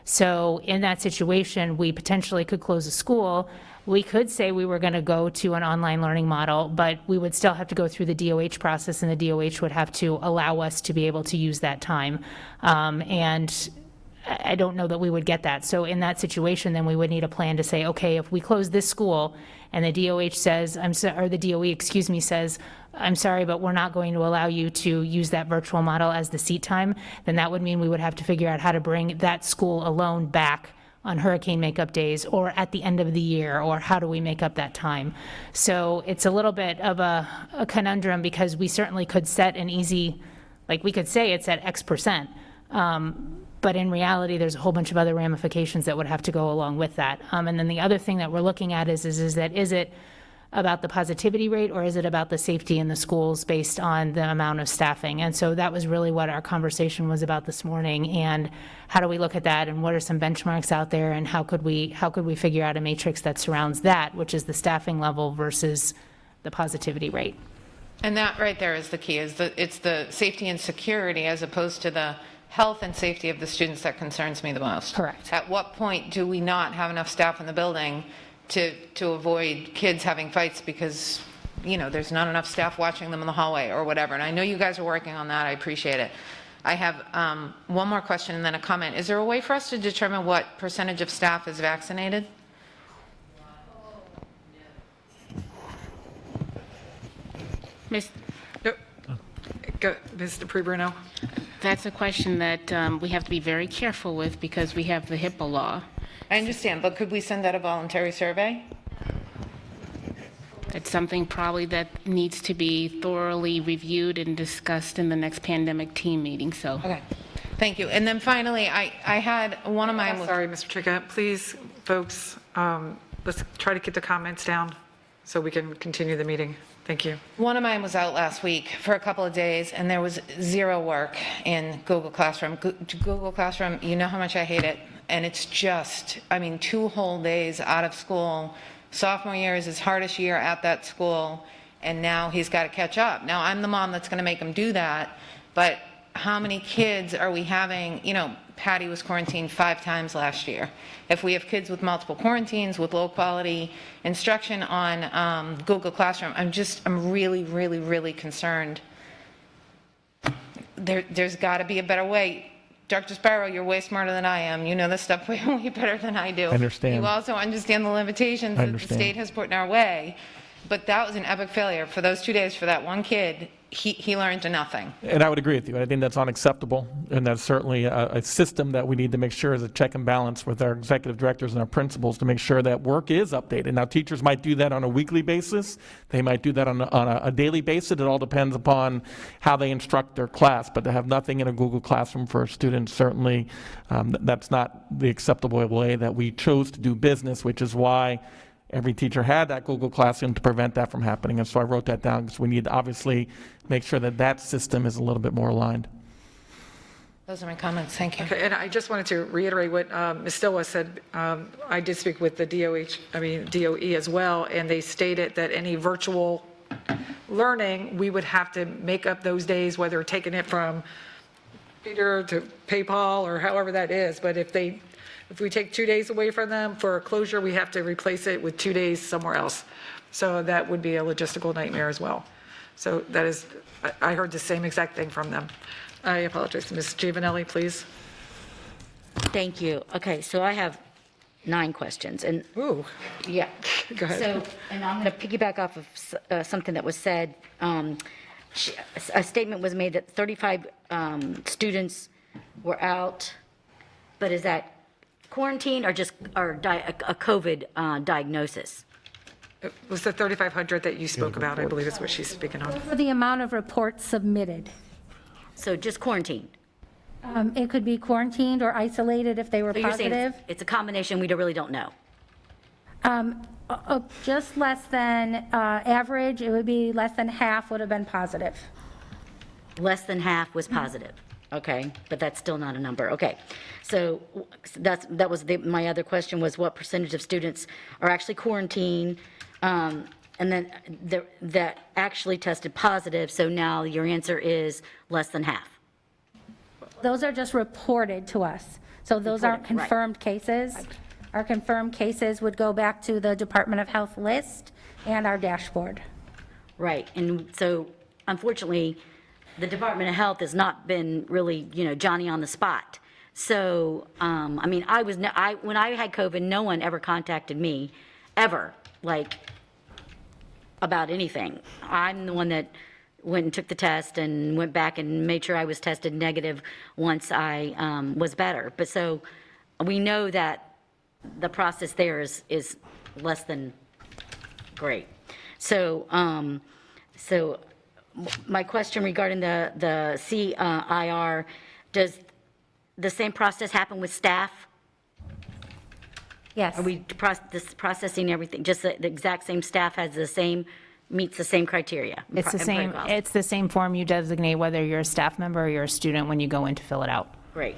So in that situation, we potentially could close a school. We could say we were going to go to an online learning model, but we would still have to go through the DOH process, and the DOH would have to allow us to be able to use that time. And I don't know that we would get that. So in that situation, then we would need a plan to say, okay, if we close this school and the DOH says, or the DOE, says, I'm sorry, but we're not going to allow you to use that virtual model as the seat time, then that would mean we would have to figure out how to bring that school alone back on hurricane makeup days or at the end of the year, or how do we make up that time? So it's a little bit of a conundrum, because we certainly could set an easy, like we could say it's at X%, but in reality, there's a whole bunch of other ramifications that would have to go along with that. And then the other thing that we're looking at is it about the positivity rate, or is it about the safety in the schools based on the amount of staffing? And so that was really what our conversation was about this morning. And how do we look at that, and what are some benchmarks out there, and how could we figure out a matrix that surrounds that, which is the staffing level versus the positivity rate? And that right there is the key, it's the safety and security as opposed to the health and safety of the students that concerns me the most. Correct. At what point do we not have enough staff in the building to avoid kids having fights because, there's not enough staff watching them in the hallway or whatever? And I know you guys are working on that. I appreciate it. I have one more question and then a comment. Is there a way for us to determine what percentage of staff is vaccinated? Ms. Mr. Pre-Bruno? That's a question that we have to be very careful with, because we have the HIPAA law. I understand, but could we send out a voluntary survey? It's something probably that needs to be thoroughly reviewed and discussed in the next pandemic team meeting, so. Okay, thank you. And then finally, I had one of my... Sorry, Mr. Tricka, please, folks, let's try to get the comments down so we can continue the meeting. Thank you. One of mine was out last week for a couple of days, and there was zero work in Google Classroom. Google Classroom, you know how much I hate it. And it's just, 2 whole days out of school. Sophomore year is his hardest year at that school, and now he's got to catch up. Now, I'm the mom that's going to make him do that, but how many kids are we having? Patty was quarantined 5 times last year. If we have kids with multiple quarantines, with low quality instruction on Google Classroom, I'm really, really, really concerned. There's got to be a better way. Dr. Spiro, you're way smarter than I am. You know this stuff way better than I do. I understand. You also understand the limitations that the state has put in our way. But that was an epic failure for those 2 days for that one kid. He learned nothing. And I would agree with you. I think that's unacceptable, and that's certainly a system that we need to make sure is a check and balance with our executive directors and our principals to make sure that work is updated. Now, teachers might do that on a weekly basis. They might do that on a daily basis. It all depends upon how they instruct their class. But to have nothing in a Google Classroom for a student, certainly that's not the acceptable way that we chose to do business, which is why every teacher had that Google Classroom to prevent that from happening. And so I wrote that down, because we need to obviously make sure that that system is a little bit more aligned. Those are my comments, thank you. Okay, and I just wanted to reiterate what Ms. Stilwell said. I did speak with the DOE as well, and they stated that any virtual learning, we would have to make up those days, whether taking it from Peter to PayPal or however that is. But if we take 2 days away from them for a closure, we have to replace it with 2 days somewhere else. So that would be a logistical nightmare as well. So that is, I heard the same exact thing from them. I apologize. Ms. Giovanelli, please. Thank you. Okay, so I have 9 questions. And ooh, yeah. Go ahead. So, and I'm going to piggyback off of something that was said. A statement was made that 35 students were out, but is that quarantine or just a COVID diagnosis? It was the 3,500 that you spoke about, I believe is what she's speaking on. For the amount of reports submitted. So just quarantine? It could be quarantined or isolated if they were So you're saying positive. it's a combination, we really don't know? Just less than average, it would be less than half would have been positive. Less than half was positive. Okay, but that's still not a number. Okay, so that was my other question was what percentage of students are actually quarantined, and then that actually tested positive. So now your answer is less than half. Those are just reported to us. So those aren't Reported, right. confirmed cases. Our confirmed cases would go back to the Department of Health list and our dashboard. Right, and so unfortunately, the Department of Health has not been really, Johnny on the spot. So, I mean, when I had COVID, no one ever contacted me, ever, about anything. I'm the one that went and took the test and went back and made sure I was tested negative once I was better. But so we know that the process there is less than great. So, my question regarding the CIR, does the same process happen with staff? Yes. Are we processing everything, just the exact same staff meets the same criteria? It's the and same, protocols? it's the same form you designate whether you're a staff member or you're a student when you go in to fill it out. Great.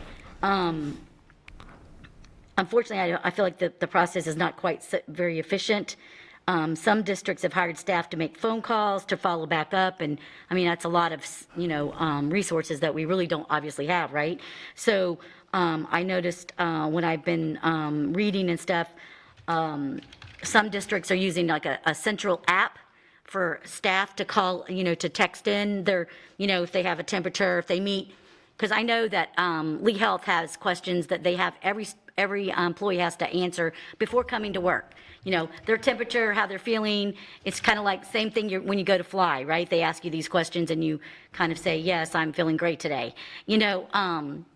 Unfortunately, I feel like the process is not quite very efficient. Some districts have hired staff to make phone calls, to follow back up, and I mean, that's a lot of, resources that we really don't obviously have, right? So I noticed when I've been reading and stuff, some districts are using like a central app for staff to call, to text in their, if they have a temperature, if they meet, because I know that Lee Health has questions that they have every employee has to answer before coming to work. Their temperature, how they're feeling. It's kind of like same thing when you go to fly, right? They ask you these questions and you kind of say, yes, I'm feeling great today.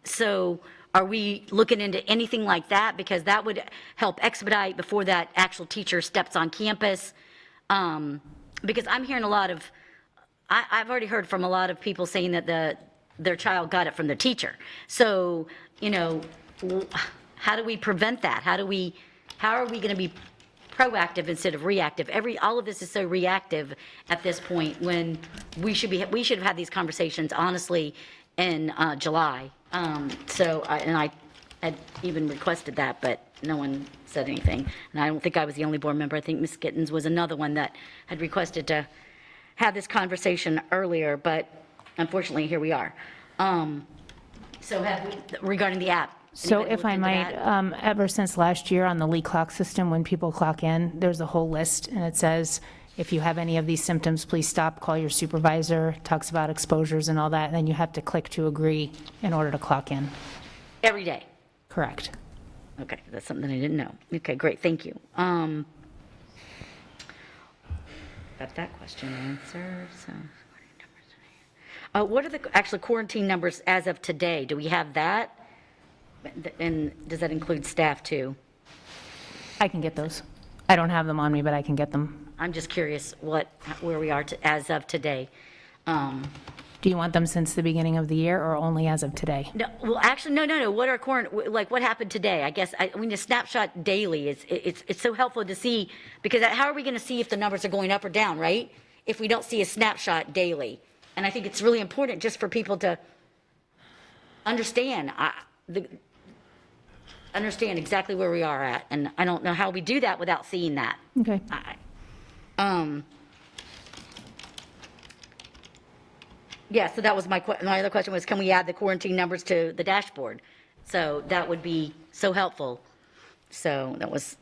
So are we looking into anything like that? Because that would help expedite before that actual teacher steps on campus. Because I'm hearing a lot of, I've already heard from a lot of people saying that their child got it from the teacher. So, how do we prevent that? How are we going to be proactive instead of reactive? All of this is so reactive at this point when we should have had these conversations honestly in July. I had even requested that, but no one said anything. And I don't think I was the only board member. I think Ms. Gittens was another one that had requested to have this conversation earlier, but unfortunately, here we are. Regarding the app. So anybody if I looked into might, that? ever since last year on the Lee Clock system, when people clock in, there's a whole list, and it says, if you have any of these symptoms, please stop, call your supervisor, talks about exposures and all that, and then you have to click to agree in order to clock in. Every day? Correct. Okay, that's something I didn't know. Okay, great, thank you. Got that question answered, so. What are the actual quarantine numbers as of today? Do we have that? And does that include staff too? I can get those. I don't have them on me, but I can get them. I'm just curious where we are as of today. Do you want them since the beginning of the year or only as of today? No, well, actually, no. What are what happened today? I guess a snapshot daily it's so helpful to see, because how are we going to see if the numbers are going up or down, right? If we don't see a snapshot daily. And I think it's really important just for people to understand, understand exactly where we are at, and I don't know how we do that without seeing that. Okay. Yeah, so that was my other question was, can we add the quarantine numbers to the dashboard? So that would be so helpful. So that was,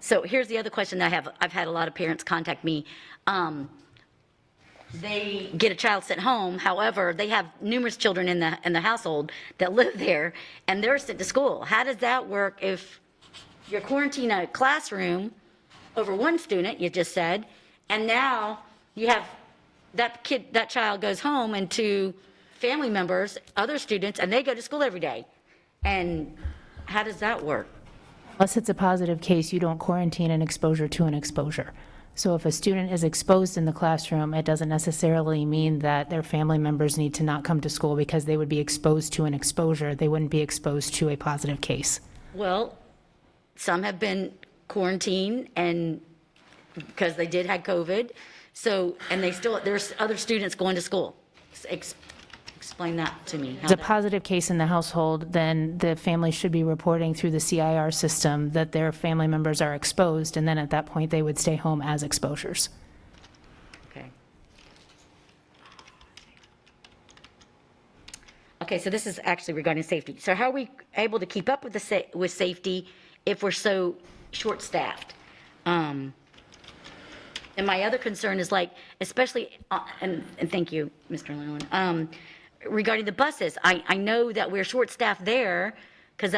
so here's the other question that I have. I've had a lot of parents contact me. They get a child sent home, however, they have numerous children in the household that live there, and they're sent to school. How does that work if you're quarantining a classroom over one student, you just said, and now you have that child goes home and to family members, other students, and they go to school every day? And how does that work? Unless it's a positive case, you don't quarantine an exposure to an exposure. So if a student is exposed in the classroom, it doesn't necessarily mean that their family members need to not come to school because they would be exposed to an exposure. They wouldn't be exposed to a positive case. Well, some have been quarantined and because they did have COVID. So, and there's other students going to school. Explain that to me. If it's a positive case in the household, then the family should be reporting through the CIR system that their family members are exposed, and then at that point, they would stay home as exposures. Okay. Okay, so this is actually regarding safety. So how are we able to keep up with with safety if we're so short-staffed? And my other concern is like, especially, and thank you, Mr. Llewellyn, regarding the buses. I know that we're short-staffed there because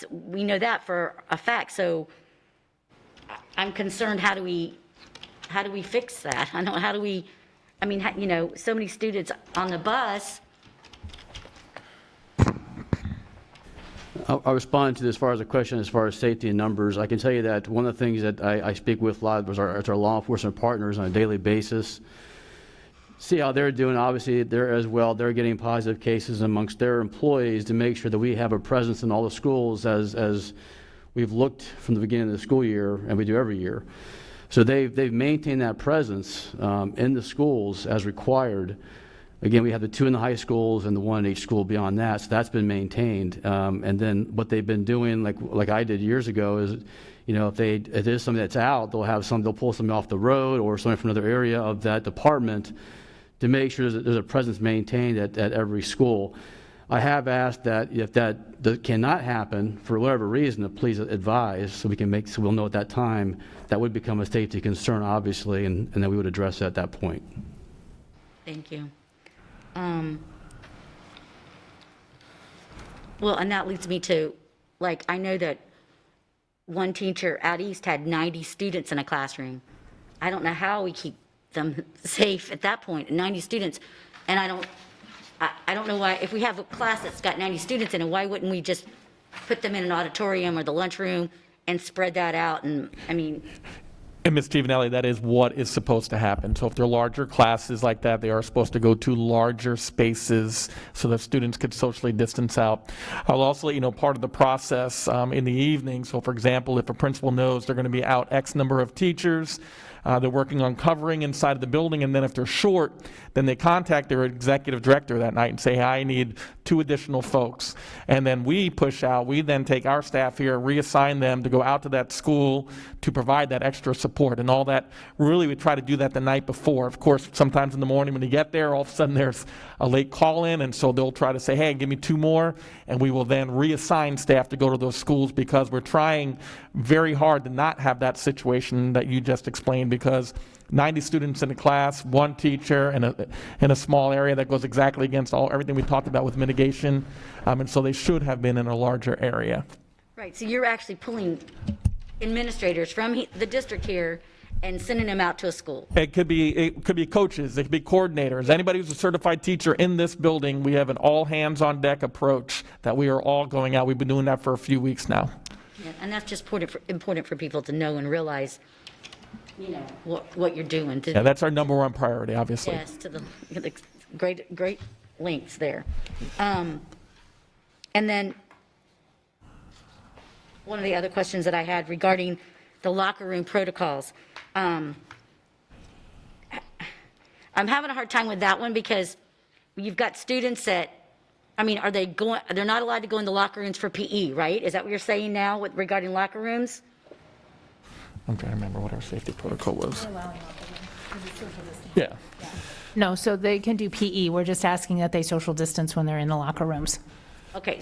we know that for a fact. So I'm concerned, how do we fix that? I know, so many students on the bus. I'll respond to this as far as the question as far as safety and numbers. I can tell you that one of the things that I speak with a lot was our law enforcement partners on a daily basis. See how they're doing. Obviously, they're getting positive cases amongst their employees to make sure that we have a presence in all the schools as we've looked from the beginning of the school year, and we do every year. So they've maintained that presence in the schools as required. Again, we have the 2 in the high schools and the 1 in each school beyond that, so that's been maintained. And then what they've been doing, like I did years ago, is, if there's somebody that's out, they'll pull somebody off the road or somebody from another area of that department to make sure that there's a presence maintained at every school. I have asked that if that cannot happen for whatever reason, to please advise so we'll know at that time that would become a safety concern, obviously, and then we would address it at that point. Thank you. Well, and that leads me to, I know that one teacher out east had 90 students in a classroom. I don't know how we keep them safe at that point, 90 students. And I don't know why, if we have a class that's got 90 students in it, why wouldn't we just put them in an auditorium or the lunchroom and spread that out? And And Ms. Stevenelli, that is what is supposed to happen. So if they're larger classes like that, they are supposed to go to larger spaces so that students could socially distance out. I'll also let you know part of the process in the evening. So for example, if a principal knows they're going to be out X number of teachers, they're working on covering inside of the building, and then if they're short, then they contact their executive director that night and say, hey, I need 2 additional folks. And then we then take our staff here, reassign them to go out to that school to provide that extra support. And all that, really we try to do that the night before. Of course, sometimes in the morning when you get there, all of a sudden there's a late call in, and so they'll try to say, hey, give me 2 more, and we will then reassign staff to go to those schools because we're trying very hard to not have that situation that you just explained, because 90 students in a class, 1 teacher in a small area, that goes exactly against everything we talked about with mitigation, and so they should have been in a larger area. Right, so you're actually pulling administrators from the district here and sending them out to a school. It could be coaches, it could be coordinators, anybody who's a certified teacher in this building. We have an all hands on deck approach that we are all going out. We've been doing that for a few weeks now. Yeah, and that's just important for people to know and realize, what you're doing. Yeah, that's our number 1 priority, obviously. Yes, to the great links there. And then one of the other questions that I had regarding the locker room protocols. I'm having a hard time with that one because you've got students that, I mean, they're not allowed to go in the locker rooms for PE, right? Is that what you're saying now regarding locker rooms? I'm trying to remember what our safety protocol was. Yeah. No, so they can do PE. We're just asking that they social distance when they're in the locker rooms. Okay.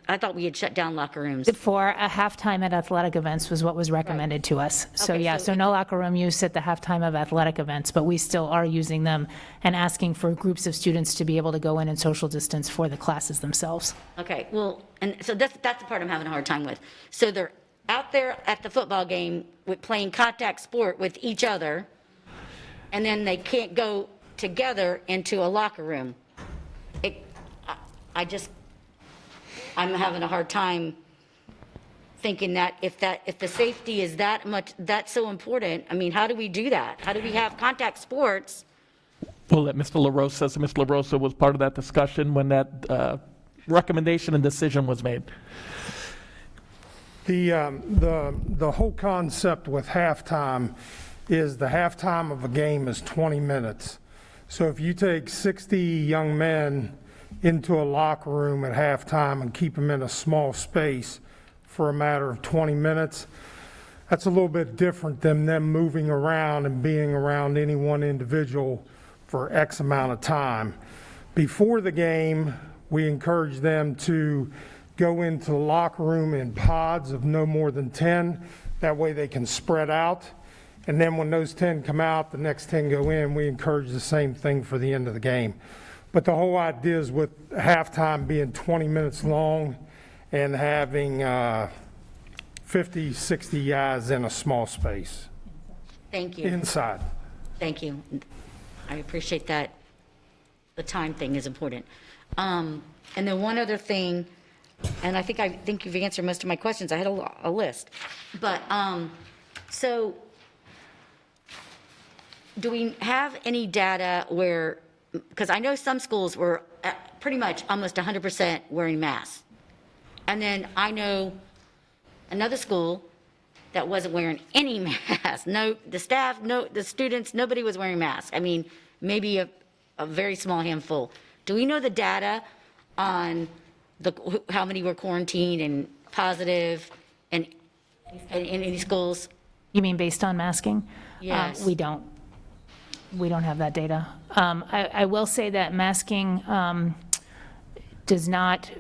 I thought we had shut down locker rooms. For a halftime at athletic events was what was recommended to us. So Okay, yeah, so so no locker room use at the halftime of athletic events, but we still are using them and asking for groups of students to be able to go in and social distance for the classes themselves. Okay, well, and so that's the part I'm having a hard time with. So they're out there at the football game with playing contact sport with each other, and then they can't go together into a locker room. I'm having a hard time thinking that if the safety is that's so important, I mean, how do we do that? How do we have contact sports? We'll let Mr. LaRosa, so Mr. LaRosa was part of that discussion when that recommendation and decision was made. The whole concept with halftime is the halftime of a game is 20 minutes. So if you take 60 young men into a locker room at halftime and keep them in a small space for a matter of 20 minutes, that's a little bit different than them moving around and being around any one individual for X amount of time. Before the game, we encourage them to go into the locker room in pods of no more than 10. That way they can spread out. And then when those 10 come out, the next 10 go in. We encourage the same thing for the end of the game. But the whole idea is with halftime being 20 minutes long and having 50, 60 guys in a small space. Thank you. Inside. Thank you. I appreciate that. The time thing is important. And then one other thing, and I think you've answered most of my questions. I had a list. But so do we have any data where, because I know some schools were pretty much almost 100% wearing masks. And then I know another school that wasn't wearing any masks. No, the staff, no, the students, nobody was wearing masks. I mean, maybe a very small handful. Do we know the data on how many were quarantined and positive in any schools? You mean based on masking? Yes. We don't have that data. I will say that masking does not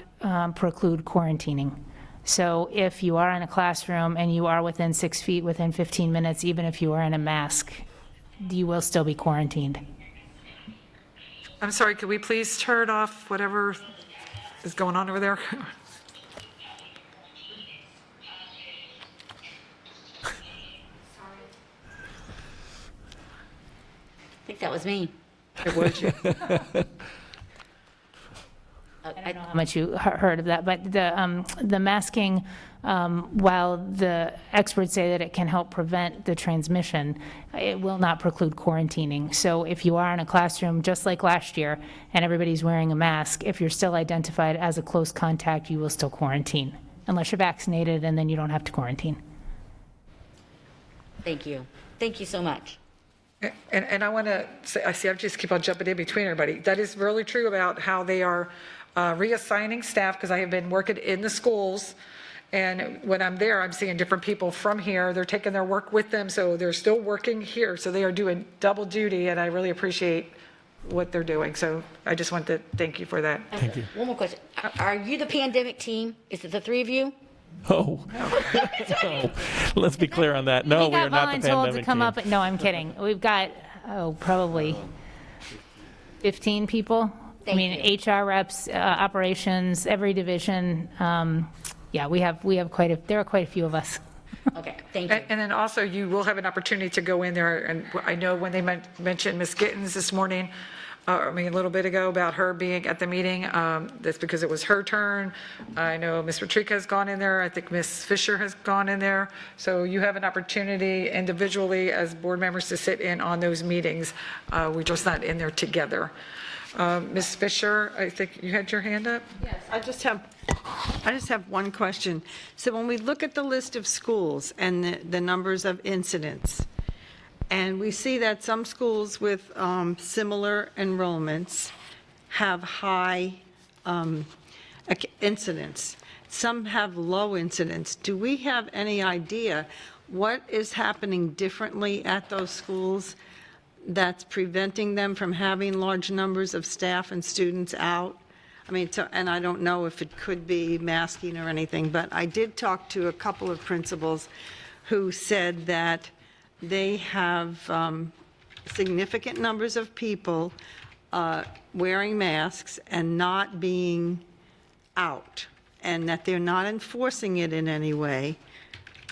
preclude quarantining. So if you are in a classroom and you are within 6 feet, within 15 minutes, even if you are in a mask, you will still be quarantined. I'm sorry, could we please turn off whatever is going on over there? I think that was me. It was you. I don't know how much you heard of that, but the masking, while the experts say that it can help prevent the transmission, it will not preclude quarantining. So if you are in a classroom, just like last year, and everybody's wearing a mask, if you're still identified as a close contact, you will still quarantine, unless you're vaccinated, and then you don't have to quarantine. Thank you. Thank you so much. And I want to say, I just keep on jumping in between everybody. That is really true about how they are reassigning staff, because I have been working in the schools, and when I'm there, I'm seeing different people from here. They're taking their work with them, so they're still working here. So they are doing double duty, and I really appreciate what they're doing. So I just want to thank you for that. Thank you. One more question. Are you the pandemic team? Is it the three of you? Oh, no. Let's be clear on that. No, we are not the voluntold pandemic to come team. up. No, I'm kidding. We've got probably 15 people. I mean, HR reps, operations, every division. Yeah, we have quite a. There are quite a few of us. Okay, thank you. And then also, you will have an opportunity to go in there, and I know when they mentioned Ms. Gittens this morning, a little bit ago, about her being at the meeting, that's because it was her turn. I know Ms. Patrica has gone in there. I think Ms. Fisher has gone in there. So you have an opportunity individually as board members to sit in on those meetings. We're just not in there together. Ms. Fisher, I think you had your hand up? Yes, I just have one question. So when we look at the list of schools and the numbers of incidents, And we see that some schools with similar enrollments have high incidence. Some have low incidence. Do we have any idea what is happening differently at those schools that's preventing them from having large numbers of staff and students out? I mean, and I don't know if it could be masking or anything, but I did talk to a couple of principals who said that they have significant numbers of people wearing masks and not being out, and that they're not enforcing it in any way,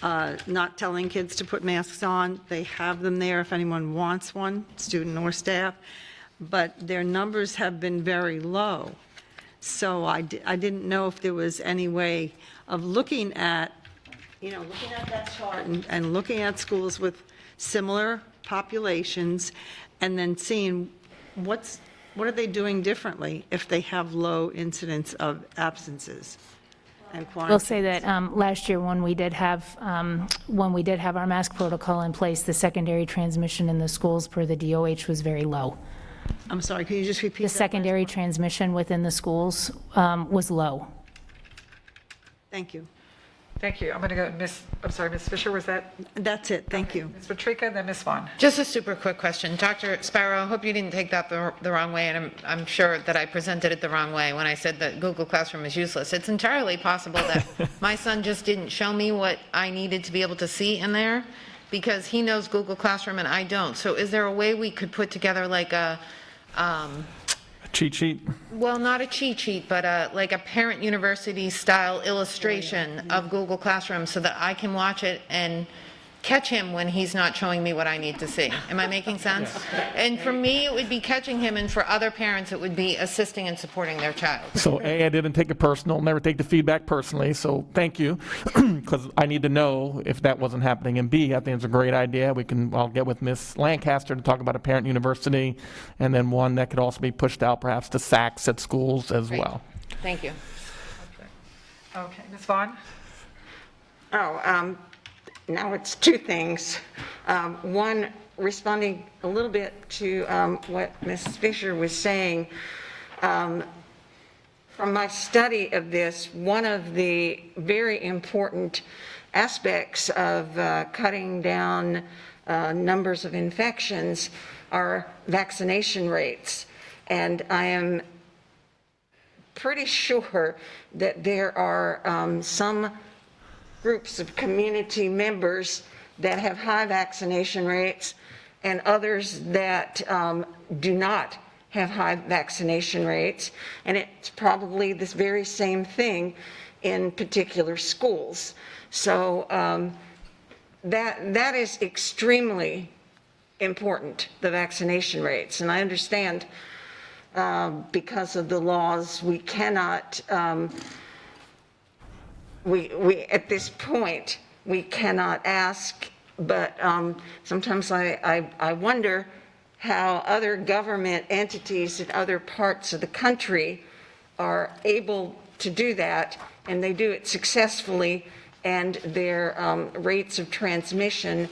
not telling kids to put masks on. They have them there if anyone wants one, student or staff, but their numbers have been very low. So I didn't know if there was any way of looking at, looking at that chart and looking at schools with similar populations and then seeing what are they doing differently if they have low incidence of absences and quarantines. We'll say that last year when we did have our mask protocol in place, the secondary transmission in the schools per the DOH was very low. I'm sorry, can you just repeat The that? secondary transmission within the schools was low. Thank you. Thank you. I'm going to go, Ms. Fisher, was that? That's it, thank you. Ms. Patrica, then Ms. Vaughn. Just a super quick question. Dr. Sparrow, I hope you didn't take that the wrong way, and I'm sure that I presented it the wrong way when I said that Google Classroom is useless. It's entirely possible that my son just didn't show me what I needed to be able to see in there, because he knows Google Classroom and I don't. So is there a way we could put together like a cheat sheet? well, not a cheat sheet, but like a parent university style illustration of Google Classroom so that I can watch it and catch him when he's not showing me what I need to see. Am I making sense? And for me, it would be catching him, and for other parents, it would be assisting and supporting their child. So A, I didn't take it personal, never take the feedback personally, so thank you, because I need to know if that wasn't happening. And B, I think it's a great idea. I'll get with Ms. Lancaster to talk about a parent university, and then one that could also be pushed out perhaps to SACs at schools as well. Thank you. Okay, Ms. Vaughn? Now it's two things. One, responding a little bit to what Ms. Fisher was saying. From my study of this, one of the very important aspects of cutting down numbers of infections are vaccination rates. And I am pretty sure that there are some groups of community members that have high vaccination rates and others that do not have high vaccination rates. And it's probably this very same thing in particular schools. So that is extremely important, the vaccination rates. And I understand because of the laws, we cannot we at this point, we cannot ask, but sometimes I wonder how other government entities in other parts of the country are able to do that, and they do it successfully, and their rates of transmission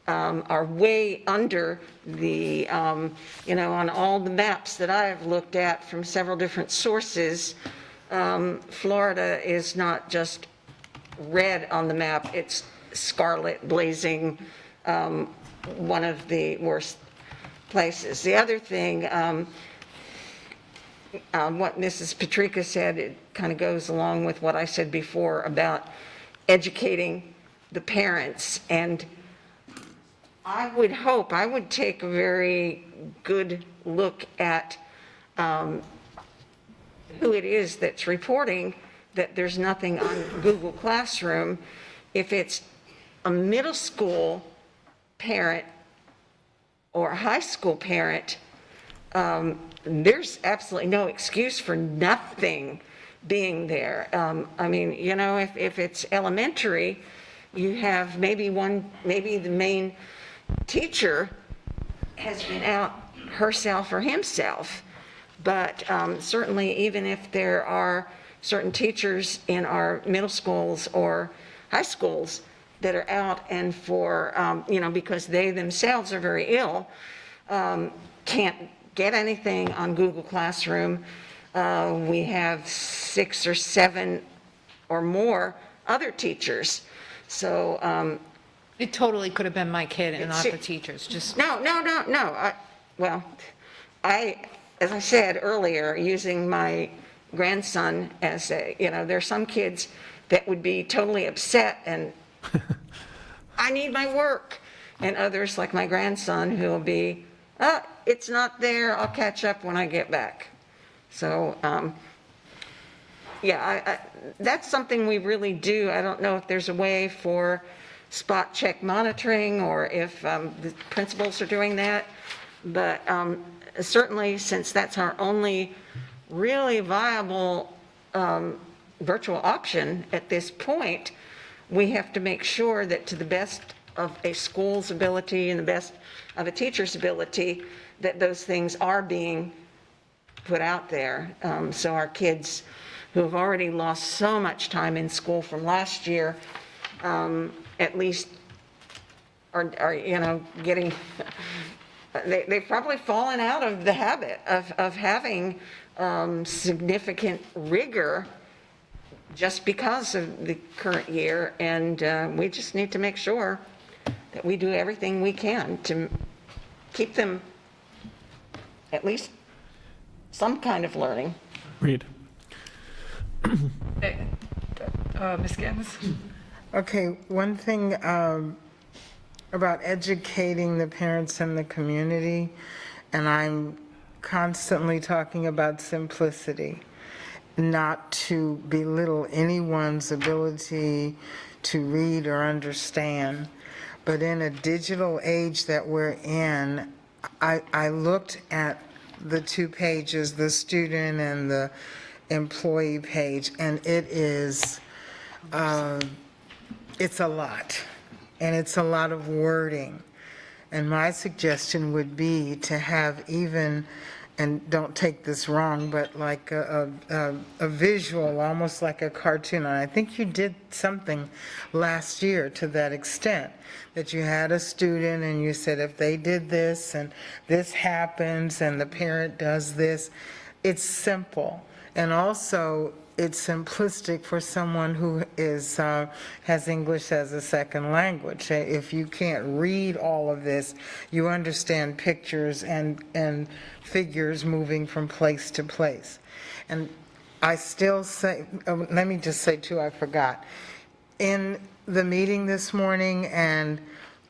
are way under the, on all the maps that I have looked at from several different sources, Florida is not just red on the map, it's scarlet, blazing, one of the worst places. The other thing, what Mrs. Patrica said, it kind of goes along with what I said before about educating the parents. And I would hope, I would take a very good look at who it is that's reporting that there's nothing on Google Classroom. If it's a middle school parent or a high school parent, there's absolutely no excuse for nothing being there. I mean, if it's elementary, you have maybe the main teacher has been out herself or himself. But certainly, even if there are certain teachers in our middle schools or high schools that are out and for, because they themselves are very ill, can't get anything on Google Classroom. We have 6 or 7 or more other teachers. So. It totally could have been my kid and not the teachers, just. No. As I said earlier, using my grandson as there are some kids that would be totally upset and I need my work. And others, like my grandson, who will be, it's not there, I'll catch up when I get back. So, that's something we really do. I don't know if there's a way for spot check monitoring or if the principals are doing that. But certainly, since that's our only really viable virtual option at this point, we have to make sure that to the best of a school's ability and the best of a teacher's ability, that those things are being put out there. So our kids who have already lost so much time in school from last year, at least are getting, they've probably fallen out of the habit of having significant rigor just because of the current year. And we just need to make sure that we do everything we can to keep them at least some kind of learning. Read. Ms. Gibbons? Okay, one thing about educating the parents and the community, and I'm constantly talking about simplicity, not to belittle anyone's ability to read or understand, but in a digital age that we're in, I looked at the 2 pages, the student and the employee page, and it is, it's a lot, and it's a lot of wording. And my suggestion would be to have even, and don't take this wrong, but like a visual, almost like a cartoon. And I think you did something last year to that extent, that you had a student and you said, if they did this and this happens and the parent does this, it's simple. And also, it's simplistic for someone who is has English as a second language. If you can't read all of this, you understand pictures and figures moving from place to place. And I still say, let me just say too, I forgot. In the meeting this morning, and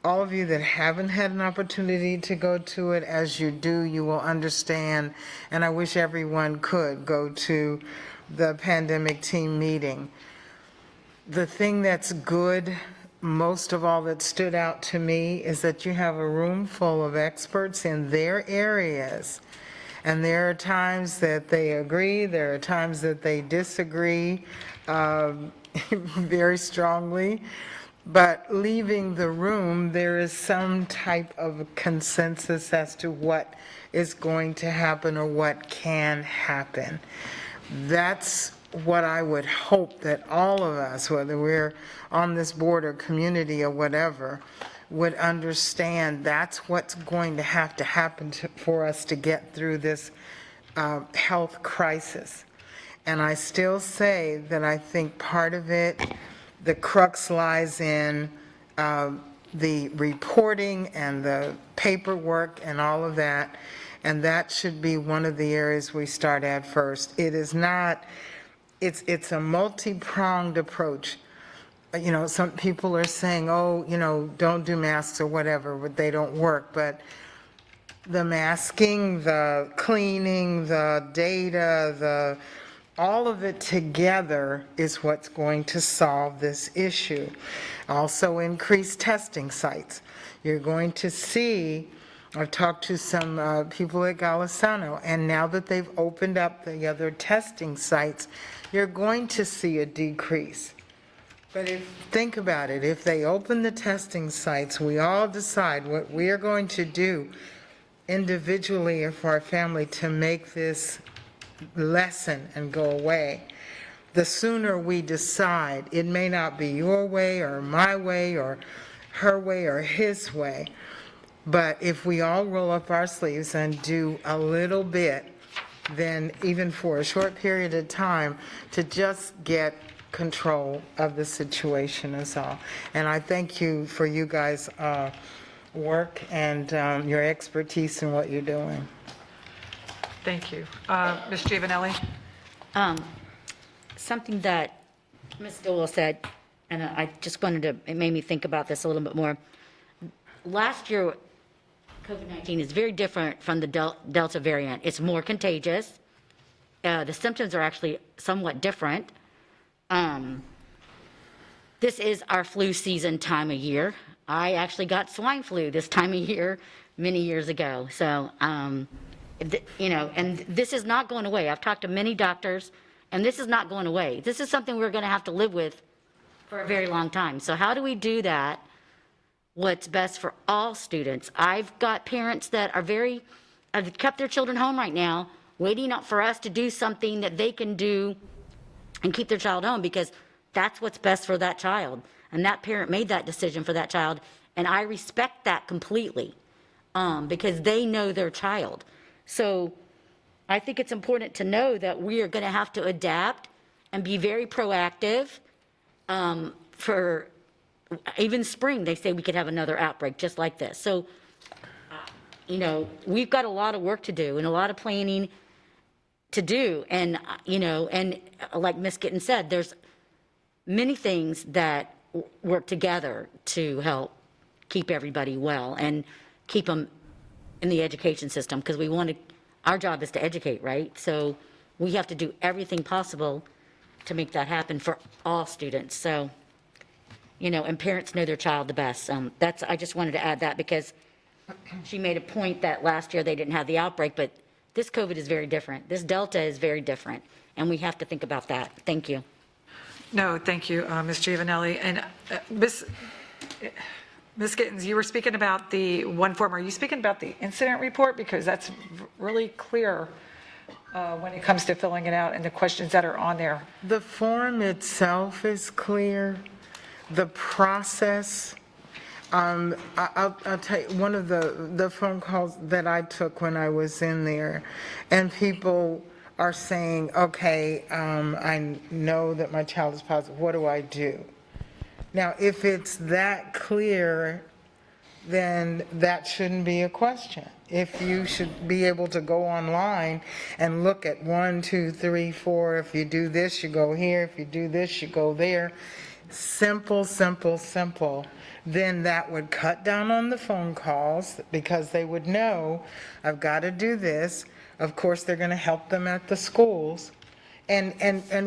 all of you that haven't had an opportunity to go to it, as you do, you will understand, and I wish everyone could go to the pandemic team meeting. The thing that's good, most of all that stood out to me, is that you have a room full of experts in their areas. And there are times that they agree, there are times that they disagree very strongly. But leaving the room, there is some type of consensus as to what is going to happen or what can happen. That's what I would hope that all of us, whether we're on this board or community or whatever, would understand that's what's going to happen for us to get through this health crisis. And I still say that I think part of it, the crux lies in the reporting and the paperwork and all of that, and that should be one of the areas we start at first. It is not, it's a multi-pronged approach. You know, some people are saying, oh, you know, don't do masks or whatever, but they don't work. But the masking, the cleaning, the data, all of it together is what's going to solve this issue. Also, increased testing sites. You're going to see, I've talked to some people at Golisano, and now that they've opened up the other testing sites, you're going to see a decrease. But think about it, if they open the testing sites, we all decide what we are going to do individually or for our family to make this lessen and go away, the sooner we decide, it may not be your way or my way or her way or his way, but if we all roll up our sleeves and do a little bit, then even for a short period of time, to just get control of the situation is all. And I thank you for you guys' work and your expertise in what you're doing. Thank you. Ms. Giovanelli? Something that Ms. Dole said, and I just wanted to, it made me think about this a little bit more. Last year, COVID-19 is very different from the Delta variant. It's more contagious. The symptoms are actually somewhat different. This is our flu season time of year. I actually got swine flu this time of year many years ago. So, you know, and this is not going away. I've talked to many doctors, and this is not going away. This is something we're going to have to live with for a very long time. So how do we do that? What's best for all students? I've got parents that are have kept their children home right now, waiting up for us to do something that they can do and keep their child home because that's what's best for that child. And that parent made that decision for that child. And I respect that completely because they know their child. So I think it's important to know that we are going to have to adapt and be very proactive for even spring. They say we could have another outbreak just like this. So, you know, we've got a lot of work to do and a lot of planning to do. And, you know, and like Ms. Gittens said, there's many things that work together to help keep everybody well and keep them in the education system because we want to, our job is to educate, right? So we have to do everything possible to make that happen for all students. So, you know, and parents know their child the best. I just wanted to add that because she made a point that last year they didn't have the outbreak, but this COVID is very different. This Delta is very different, and we have to think about that. Thank you. No, thank you, Ms. Giovanelli. And Ms. Gittens, you were speaking about the one form. Are you speaking about the incident report? Because that's really clear when it comes to filling it out and the questions that are on there. The form itself is clear. The process, I'll tell you, one of the phone calls that I took when I was in there, and people are saying, okay, I know that my child is positive, what do I do? Now, if it's that clear, then that shouldn't be a question. If you should be able to go online and look at 1, 2, 3, 4, if you do this, you go here, if you do this, you go there. Simple, simple, simple. Then that would cut down on the phone calls because they would know, I've got to do this. Of course, they're going to help them at the schools. And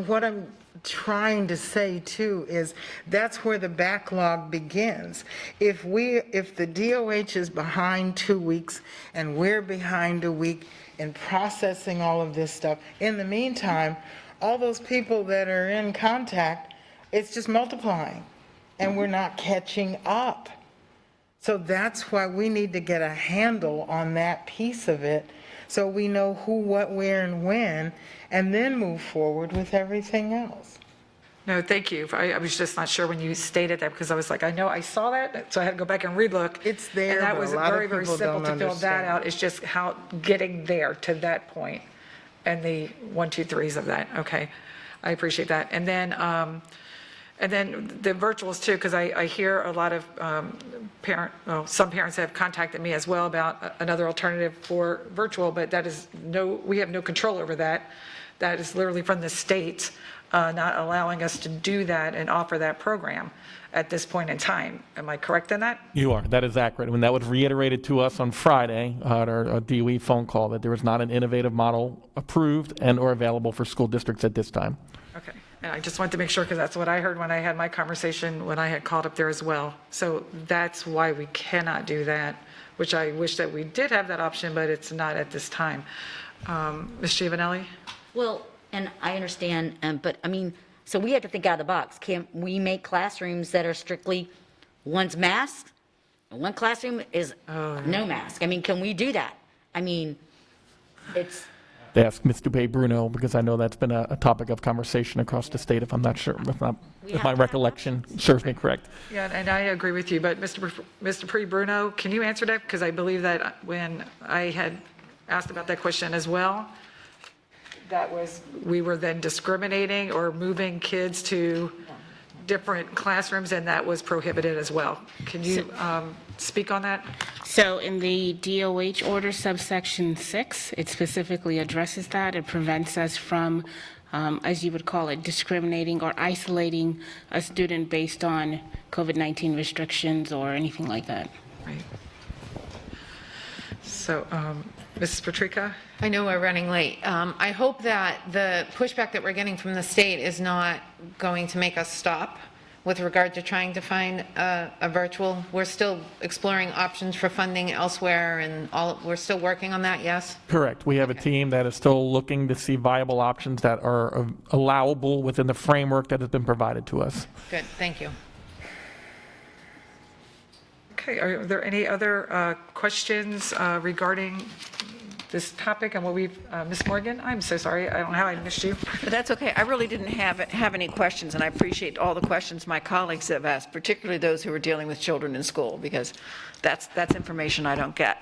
what I'm trying to say too is that's where the backlog begins. If the DOH is behind 2 weeks and we're behind a week in processing all of this stuff, in the meantime, all those people that are in contact, it's just multiplying and we're not catching up. So that's why we need to get a handle on that piece of it so we know who, what, where, and when, and then move forward with everything else. No, thank you. I was just not sure when you stated that because I was like, I know I saw that, so I had to go back and relook. It's there, and that but was a lot of very, very people simple don't to fill that understand. out. It's just how getting there to that point and the 1, 2, 3s of that. Okay, I appreciate that. And then the virtuals too, because I hear a lot of some parents have contacted me as well about another alternative for virtual, but that is we have no control over that. That is literally from the state not allowing us to do that and offer that program at this point in time. Am I correct in that? You are. That is accurate. When that was reiterated to us on Friday at our DOE phone call, that there was not an innovative model approved and or available for school districts at this time. Okay. And I just wanted to make sure because that's what I heard when I had my conversation when I had called up there as well. So that's why we cannot do that, which I wish that we did have that option, but it's not at this time. Ms. Giovanelli? Well, and I understand, but I mean, so we have to think out of the box. Can we make classrooms that are strictly one's masked, and one classroom is no mask? I mean, can we do that? I mean, it's to ask Ms. Dupé-Bruno, because I know that's been a topic of conversation across the state, if I'm not sure, if my recollection serves me correct. Yeah, and I agree with you, but Mr. Pre-Bruno, can you answer that? Because I believe that when I had asked about that question as well, that was, we were then discriminating or moving kids to different classrooms, and that was prohibited as well. Can you speak on that? So in the DOH order subsection 6, it specifically addresses that. It prevents us from, as you would call it, discriminating or isolating a student based on COVID-19 restrictions or anything like that. Right. So, Mrs. Patrica? I know we're running late. I hope that the pushback that we're getting from the state is not going to make us stop with regard to trying to find a virtual. We're still exploring options for funding elsewhere, and we're still working on that, yes? Correct. We have a team that is still looking to see viable options that are allowable within the framework that has been provided to us. Good, thank you. Okay, are there any other questions regarding this topic and what we've, Ms. Morgan? I'm so sorry, I don't know how I missed you. But that's okay. I really didn't have any questions, and I appreciate all the questions my colleagues have asked, particularly those who are dealing with children in school, because that's information I don't get.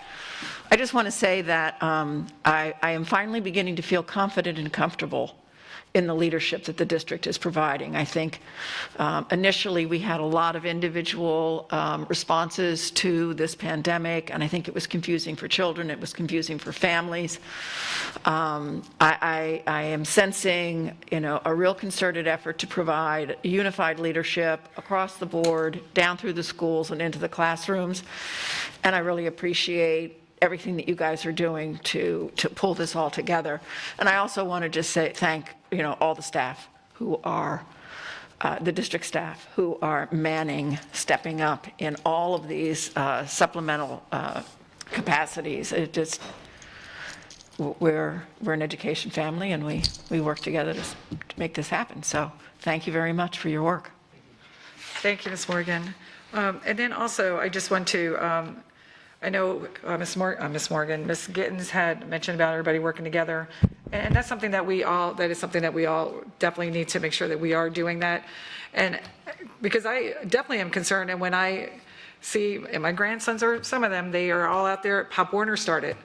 I just want to say that I am finally beginning to feel confident and comfortable in the leadership that the district is providing. I think initially we had a lot of individual responses to this pandemic, and I think it was confusing for children, it was confusing for families. I am sensing, a real concerted effort to provide unified leadership across the board, down through the schools and into the classrooms, and I really appreciate everything that you guys are doing to pull this all together. And I also want to just say thank all the staff who are the district staff who are manning, stepping up in all of these supplemental capacities. It just, we're an education family, and we work together to make this happen. So thank you very much for your work. Thank you, Ms. Morgan. And then also, I just want to, I know Ms. Gittens had mentioned about everybody working together, and that's something that that is something that we all definitely need to make sure that we are doing that. And because I definitely am concerned, and when I see, and my grandsons are, some of them, they are all out there, Pop Warner started.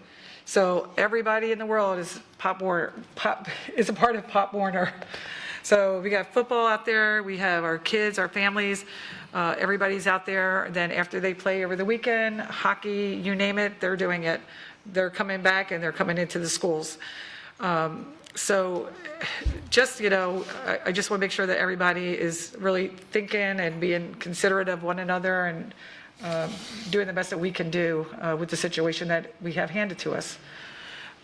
So everybody in the world is is a part of Pop Warner. So we got football out there, we have our kids, our families, everybody's out there. Then after they play over the weekend, hockey, you name it, they're doing it. They're coming back and they're coming into the schools. So just, I just want to make sure that everybody is really thinking and being considerate of one another and doing the best that we can do with the situation that we have handed to us.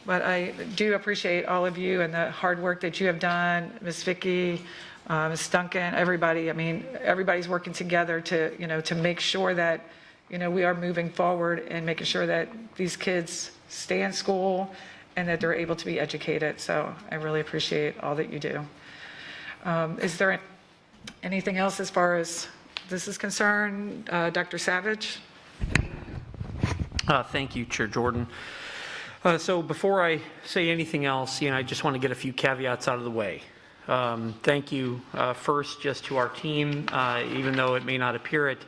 But I do appreciate all of you and the hard work that you have done, Ms. Vicki, Ms. Duncan, everybody. I mean, everybody's working together to make sure that, we are moving forward and making sure that these kids stay in school and that they're able to be educated. So I really appreciate all that you do. Is there anything else as far as this is concerned? Dr. Savage? Thank you, Chair Jordan. So before I say anything else, I just want to get a few caveats out of the way. Thank you first just to our team, even though it may not appear it,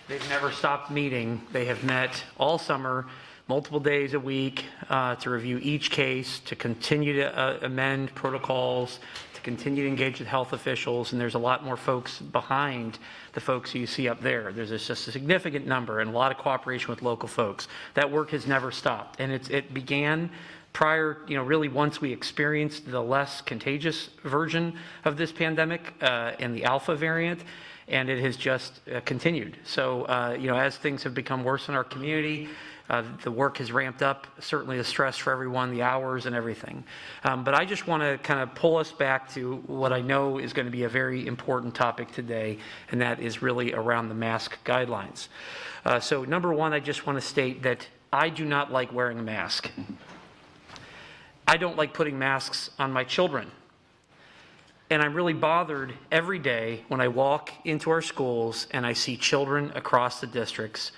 they've never stopped meeting. They have met all summer, multiple days a week, to review each case, to continue to amend protocols, to continue to engage with health officials, and there's a lot more folks behind the folks you see up there. There's just a significant number and a lot of cooperation with local folks. That work has never stopped, and it began prior, really once we experienced the less contagious version of this pandemic and the Alpha variant, and it has just continued. So, as things have become worse in our community, the work has ramped up, certainly the stress for everyone, the hours and everything. But I just want to kind of pull us back to what I know is going to be a very important topic today, and that is really around the mask guidelines. So number one, I just want to state that I do not like wearing a mask. I don't like putting masks on my children. And I'm really bothered every day when I walk into our schools and I see children across the districts,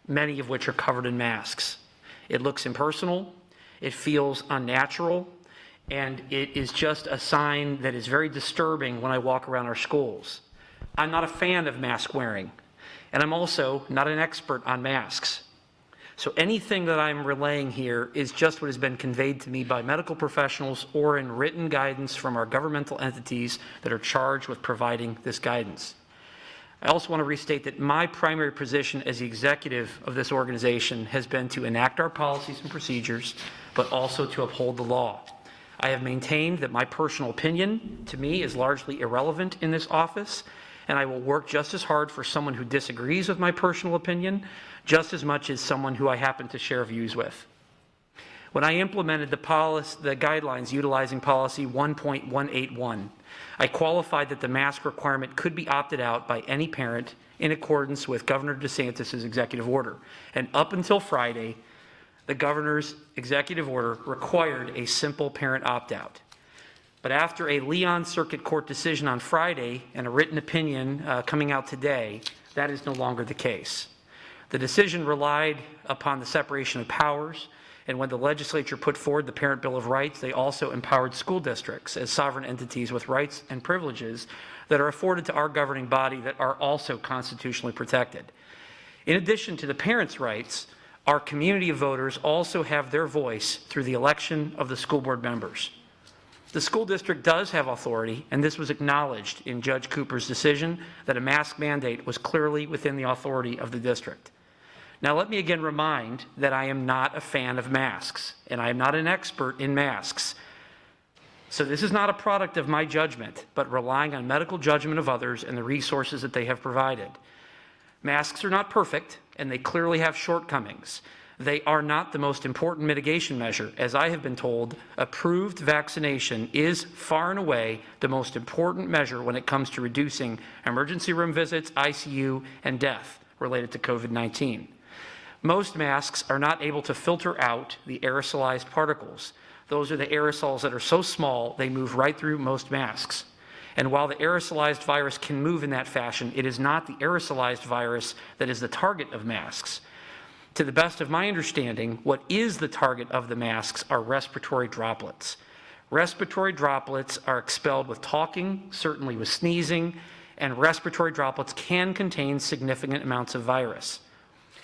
many of which are covered in masks. It looks impersonal, it feels unnatural, and it is just a sign that is very disturbing when I walk around our schools. I'm not a fan of mask wearing, and I'm also not an expert on masks. So anything that I'm relaying here is just what has been conveyed to me by medical professionals or in written guidance from our governmental entities that are charged with providing this guidance. I also want to restate that my primary position as the executive of this organization has been to enact our policies and procedures, but also to uphold the law. I have maintained that my personal opinion, to me, is largely irrelevant in this office, and I will work just as hard for someone who disagrees with my personal opinion, just as much as someone who I happen to share views with. When I implemented the guidelines utilizing policy 1.181, I qualified that the mask requirement could be opted out by any parent in accordance with Governor DeSantis' executive order. And up until Friday, the governor's executive order required a simple parent opt-out. But after a Leon Circuit Court decision on Friday and a written opinion coming out today, that is no longer the case. The decision relied upon the separation of powers, and when the legislature put forward the Parent Bill of Rights, they also empowered school districts as sovereign entities with rights and privileges that are afforded to our governing body that are also constitutionally protected. In addition to the parents' rights, our community of voters also have their voice through the election of the school board members. The school district does have authority, and this was acknowledged in Judge Cooper's decision that a mask mandate was clearly within the authority of the district. Now, let me again remind that I am not a fan of masks, and I am not an expert in masks. So this is not a product of my judgment, but relying on medical judgment of others and the resources that they have provided. Masks are not perfect, and they clearly have shortcomings. They are not the most important mitigation measure. As I have been told, approved vaccination is far and away the most important measure when it comes to reducing emergency room visits, ICU, and death related to COVID-19. Most masks are not able to filter out the aerosolized particles. Those are the aerosols that are so small they move right through most masks. And while the aerosolized virus can move in that fashion, it is not the aerosolized virus that is the target of masks. To the best of my understanding, what is the target of the masks are respiratory droplets. Respiratory droplets are expelled with talking, certainly with sneezing, and respiratory droplets can contain significant amounts of virus.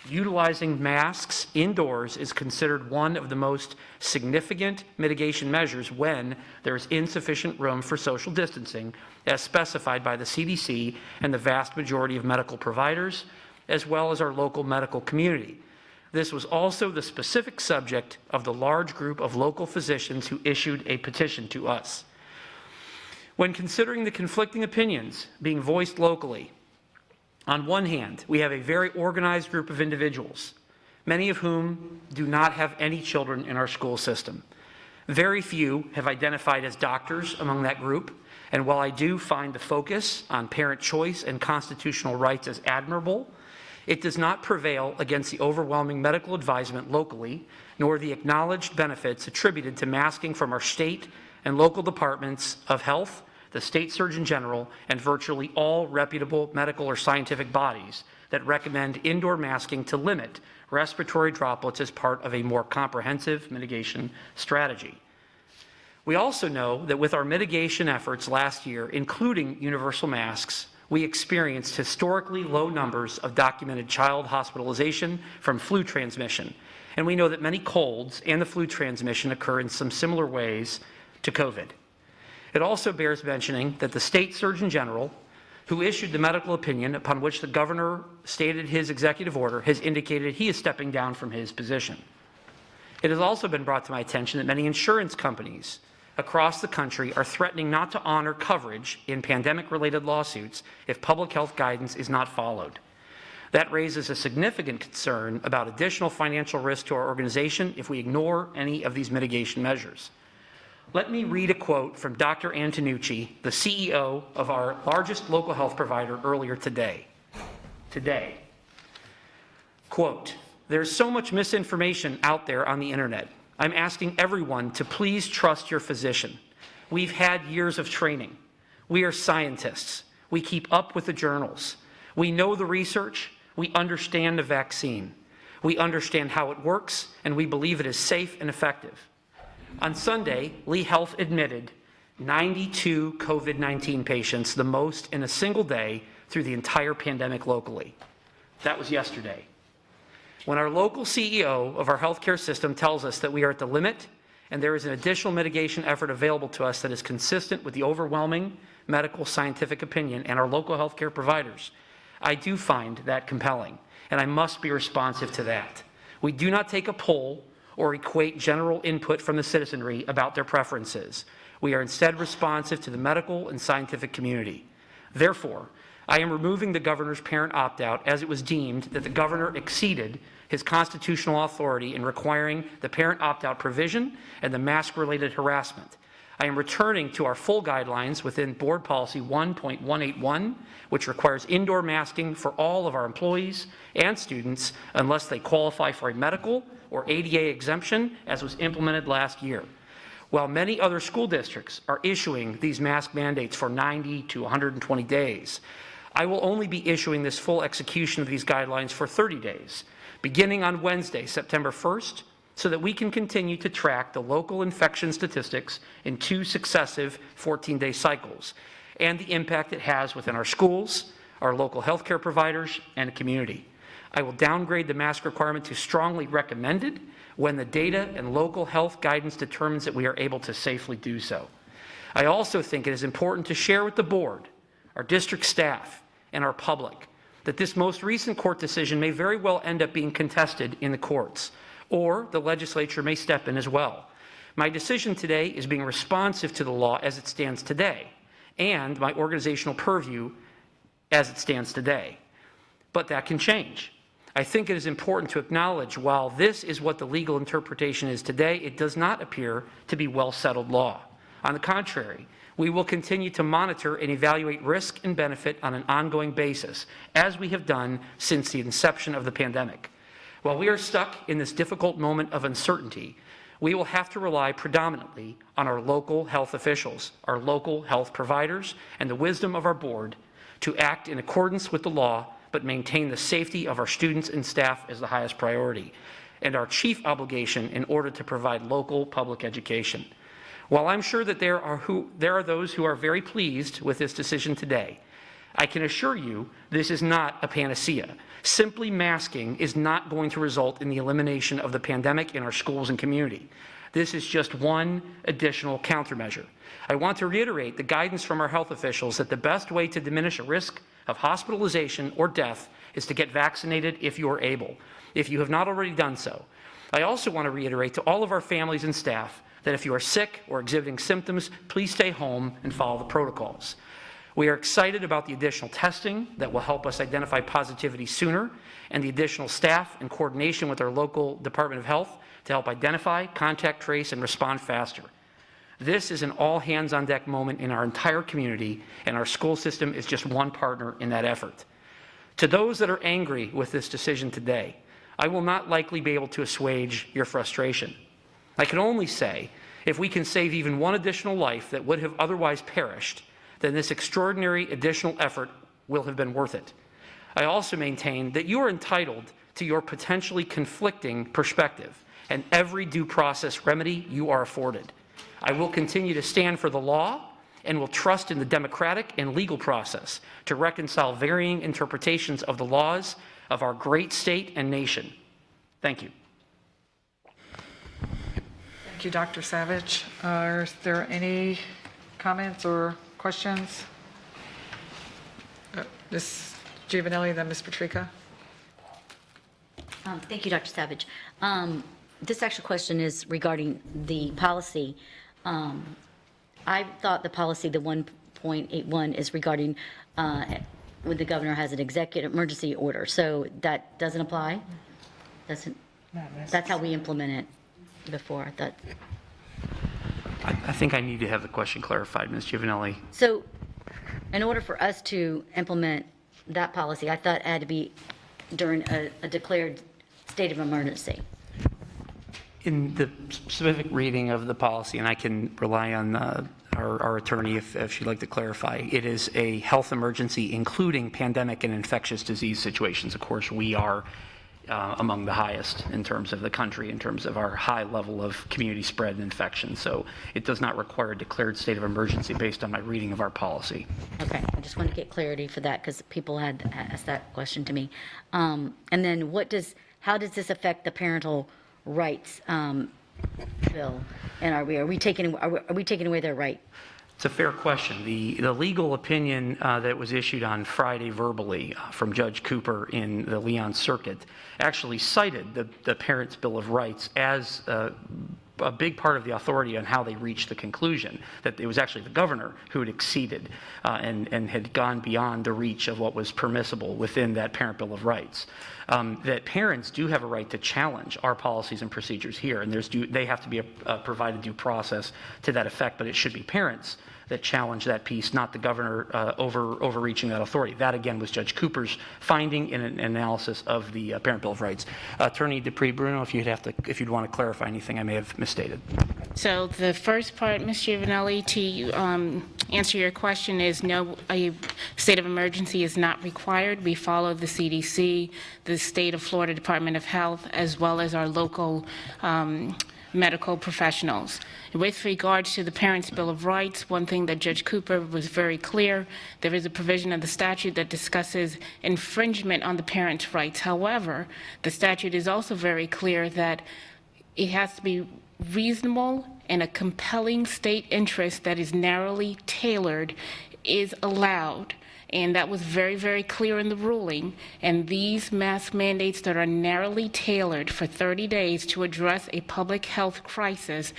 Utilizing masks indoors is considered one of the most significant mitigation measures when there is insufficient room for social distancing, as specified by the CDC and the vast majority of medical providers, as well as our local medical community. This was also the specific subject of the large group of local physicians who issued a petition to us. When considering the conflicting opinions being voiced locally, on one hand, we have a very organized group of individuals, many of whom do not have any children in our school system. Very few have identified as doctors among that group, and while I do find the focus on parent choice and constitutional rights as admirable, it does not prevail against the overwhelming medical advisement locally, nor the acknowledged benefits attributed to masking from our state and local departments of health, the state surgeon general, and virtually all reputable medical or scientific bodies that recommend indoor masking to limit respiratory droplets as part of a more comprehensive mitigation strategy. We also know that with our mitigation efforts last year, including universal masks, we experienced historically low numbers of documented child hospitalization from flu transmission. And we know that many colds and the flu transmission occur in some similar ways to COVID. It also bears mentioning that the state surgeon general, who issued the medical opinion upon which the governor stated his executive order, has indicated he is stepping down from his position. It has also been brought to my attention that many insurance companies across the country are threatening not to honor coverage in pandemic-related lawsuits if public health guidance is not followed. That raises a significant concern about additional financial risk to our organization if we ignore any of these mitigation measures. Let me read a quote from Dr. Antonucci, the CEO of our largest local health provider, earlier today. Quote, "There's so much misinformation out there on the internet. I'm asking everyone to please trust your physician. We've had years of training. We are scientists. We keep up with the journals. We know the research. We understand the vaccine. We understand how it works, and we believe it is safe and effective. On Sunday, Lee Health admitted 92 COVID-19 patients, the most in a single day through the entire pandemic locally. That was yesterday. When our local CEO of our healthcare system tells us that we are at the limit and there is an additional mitigation effort available to us that is consistent with the overwhelming medical scientific opinion and our local healthcare providers, I do find that compelling, and I must be responsive to that. We do not take a poll or equate general input from the citizenry about their preferences. We are instead responsive to the medical and scientific community. Therefore, I am removing the governor's parent opt-out as it was deemed that the governor exceeded his constitutional authority in requiring the parent opt-out provision and the mask-related harassment. I am returning to our full guidelines within Board Policy 1.181, which requires indoor masking for all of our employees and students unless they qualify for a medical or ADA exemption, as was implemented last year. While many other school districts are issuing these mask mandates for 90 to 120 days, I will only be issuing this full execution of these guidelines for 30 days, beginning on Wednesday, September 1st, so that we can continue to track the local infection statistics in 2 successive 14-day cycles and the impact it has within our schools, our local healthcare providers, and the community. I will downgrade the mask requirement to strongly recommended when the data and local health guidance determines that we are able to safely do so. I also think it is important to share with the board, our district staff, and our public that this most recent court decision may very well end up being contested in the courts, or the legislature may step in as well. My decision today is being responsive to the law as it stands today, and my organizational purview as it stands today. But that can change. I think it is important to acknowledge while this is what the legal interpretation is today, it does not appear to be well-settled law. On the contrary, we will continue to monitor and evaluate risk and benefit on an ongoing basis, as we have done since the inception of the pandemic. While we are stuck in this difficult moment of uncertainty, we will have to rely predominantly on our local health officials, our local health providers, and the wisdom of our board to act in accordance with the law but maintain the safety of our students and staff as the highest priority, and our chief obligation in order to provide local public education. While I'm sure that there are those who are very pleased with this decision today, I can assure you this is not a panacea. Simply masking is not going to result in the elimination of the pandemic in our schools and community. This is just one additional countermeasure. I want to reiterate the guidance from our health officials that the best way to diminish a risk of hospitalization or death is to get vaccinated if you are able, if you have not already done so. I also want to reiterate to all of our families and staff that if you are sick or exhibiting symptoms, please stay home and follow the protocols. We are excited about the additional testing that will help us identify positivity sooner and the additional staff and coordination with our local Department of Health to help identify, contact trace, and respond faster. This is an all-hands-on-deck moment in our entire community, and our school system is just one partner in that effort. To those that are angry with this decision today, I will not likely be able to assuage your frustration. I can only say, if we can save even one additional life that would have otherwise perished, then this extraordinary additional effort will have been worth it. I also maintain that you are entitled to your potentially conflicting perspective and every due process remedy you are afforded. I will continue to stand for the law and will trust in the democratic and legal process to reconcile varying interpretations of the laws of our great state and nation. Thank you. Thank you, Dr. Savage. Are there any comments or questions? Ms. Giovanelli, then Ms. Patrica. Thank you, Dr. Savage. This actual question is regarding the policy. I thought the policy, the 1.81, is regarding when the governor has an executive emergency order. So that doesn't apply? That's how we implement it before. I think I need to have the question clarified, Ms. Giovanelli. So in order for us to implement that policy, I thought it had to be during a declared state of emergency. In the specific reading of the policy, and I can rely on our attorney if she'd like to clarify, it is a health emergency including pandemic and infectious disease situations. Of course, we are among the highest in terms of the country, in terms of our high level of community spread and infection. So it does not require a declared state of emergency based on my reading of our policy. Okay, I just want to get clarity for that because people had asked that question to me. And then how does this affect the parental rights bill? And are we taking away their right? It's a fair question. The legal opinion that was issued on Friday verbally from Judge Cooper in the Leon Circuit actually cited the Parents' Bill of Rights as a big part of the authority on how they reached the conclusion that it was actually the governor who had exceeded and had gone beyond the reach of what was permissible within that Parent Bill of Rights. That parents do have a right to challenge our policies and procedures here, and they have to be provided due process to that effect, but it should be parents that challenge that piece, not the governor overreaching that authority. That, again, was Judge Cooper's finding in an analysis of the Parent Bill of Rights. Attorney Dupree-Bruno, if you'd want to clarify anything I may have misstated. So the first part, Ms. Giovanelli, to answer your question is no, a state of emergency is not required. We follow the CDC, the State of Florida Department of Health, as well as our local medical professionals. With regards to the Parents' Bill of Rights, one thing that Judge Cooper was very clear, there is a provision of the statute that discusses infringement on the parents' rights. However, the statute is also very clear that it has to be reasonable and a compelling state interest that is narrowly tailored is allowed. And that was very, very clear in the ruling. And these mask mandates that are narrowly tailored for 30 days to address a public health crisis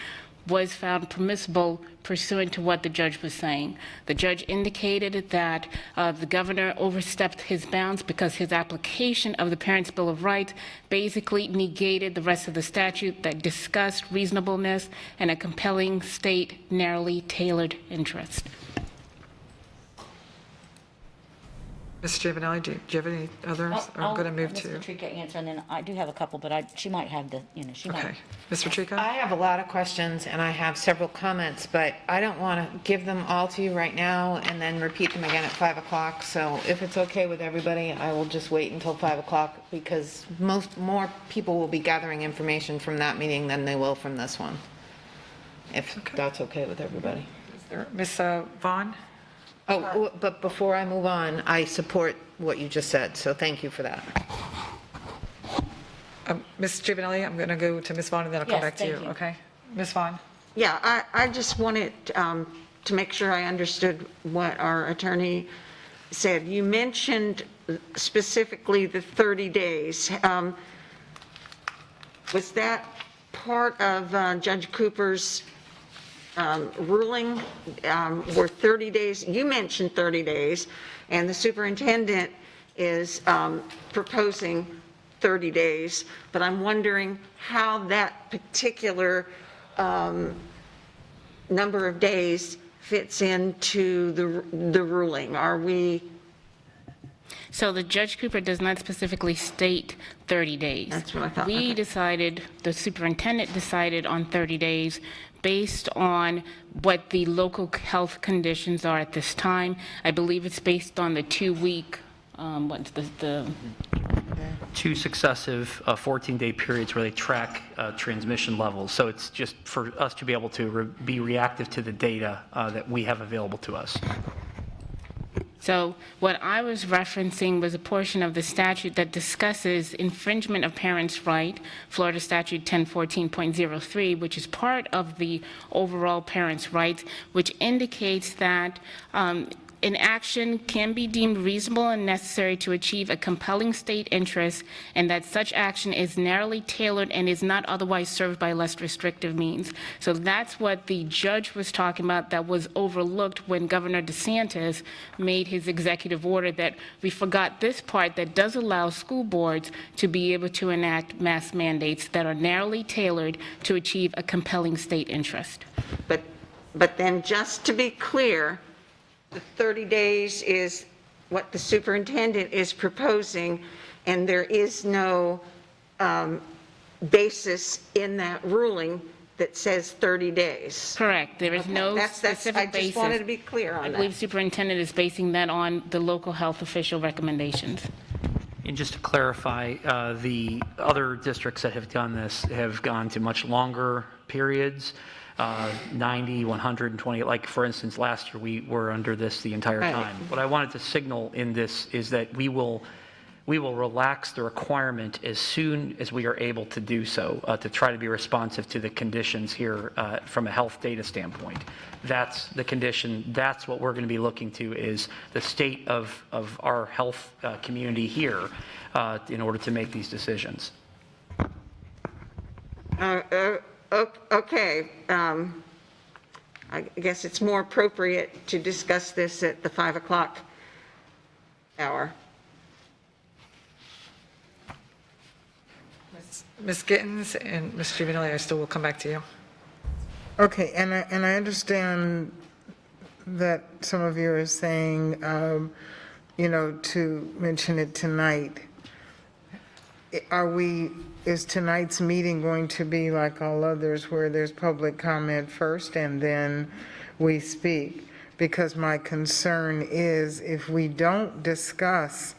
was found permissible pursuant to what the judge was saying. The judge indicated that the governor overstepped his bounds because his application of the Parents' Bill of Rights basically negated the rest of the statute that discussed reasonableness and a compelling state narrowly tailored interest. Ms. Giovanelli, do you have any others? I'm going to move to. Ms. Patrica answer, and then I do have a couple, but she might have she might. Okay. Ms. Patrica? I have a lot of questions and I have several comments, but I don't want to give them all to you right now and then repeat them again at 5 o'clock. So if it's okay with everybody, I will just wait until 5 o'clock because more people will be gathering information from that meeting than they will from this one. If that's okay with everybody. Ms. Vaughn? Oh, but before I move on, I support what you just said, so thank you for that. Ms. Giovanelli, I'm going to go to Ms. Vaughn and then I'll come back to you. Okay? Ms. Vaughn? Yeah, I just wanted to make sure I understood what our attorney said. You mentioned specifically the 30 days. Was that part of Judge Cooper's ruling? Were 30 days, you mentioned 30 days, and the superintendent is proposing 30 days, but I'm wondering how that particular number of days fits into the ruling. Are we? So the Judge Cooper does not specifically state 30 days. That's what I thought. We decided, the superintendent decided on 30 days based on what the local health conditions are at this time. I believe it's based on the 2-week, what's the Two successive 14-day periods where they track transmission levels. So it's just for us to be able to be reactive to the data that we have available to us. So what I was referencing was a portion of the statute that discusses infringement of parents' right, Florida Statute 1014.03, which is part of the overall parents' rights, which indicates that an action can be deemed reasonable and necessary to achieve a compelling state interest, and that such action is narrowly tailored and is not otherwise served by less restrictive means. So that's what the judge was talking about that was overlooked when Governor DeSantis made his executive order, that we forgot this part that does allow school boards to be able to enact mask mandates that are narrowly tailored to achieve a compelling state interest. But then just to be clear, the 30 days is what the superintendent is proposing, and there is no basis in that ruling that says 30 days. Correct. There is no specific basis. I just wanted to be clear on that. I believe superintendent is basing that on the local health official recommendations. And just to clarify, the other districts that have done this have gone to much longer periods, 90, 120. Like, for instance, last year we were under this the entire time. What I wanted to signal in this is that we will relax the requirement as soon as we are able to do so, to try to be responsive to the conditions here from a health data standpoint. That's the condition. That's what we're going to be looking to, is the state of our health community here in order to make these decisions. Okay. I guess it's more appropriate to discuss this at the 5 o'clock hour. Ms. Gittens and Ms. Giovanelli, I still will come back to you. Okay, and I understand that some of you are saying, to mention it tonight. Is tonight's meeting going to be like all others where there's public comment first and then we speak? Because my concern is if we don't discuss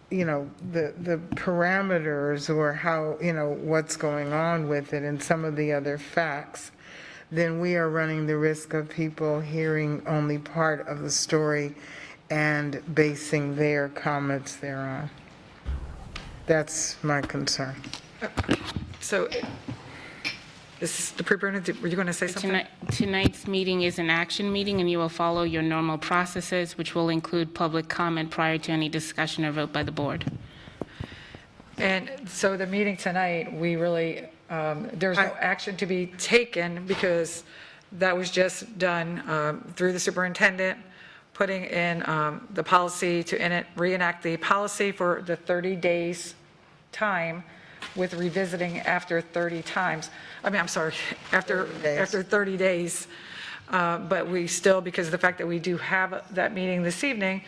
the parameters or how, what's going on with it and some of the other facts, then we are running the risk of people hearing only part of the story and basing their comments thereon. That's my concern. So, is the pre-Bruno, were you going to say something? Tonight's meeting is an action meeting, and you will follow your normal processes, which will include public comment prior to any discussion or vote by the board. And so the meeting tonight, we really, there's no action to be taken because that was just done through the superintendent, putting in the policy to reenact the policy for the 30 days time with revisiting after 30 times. After 30 days. But we still, because of the fact that we do have that meeting this evening,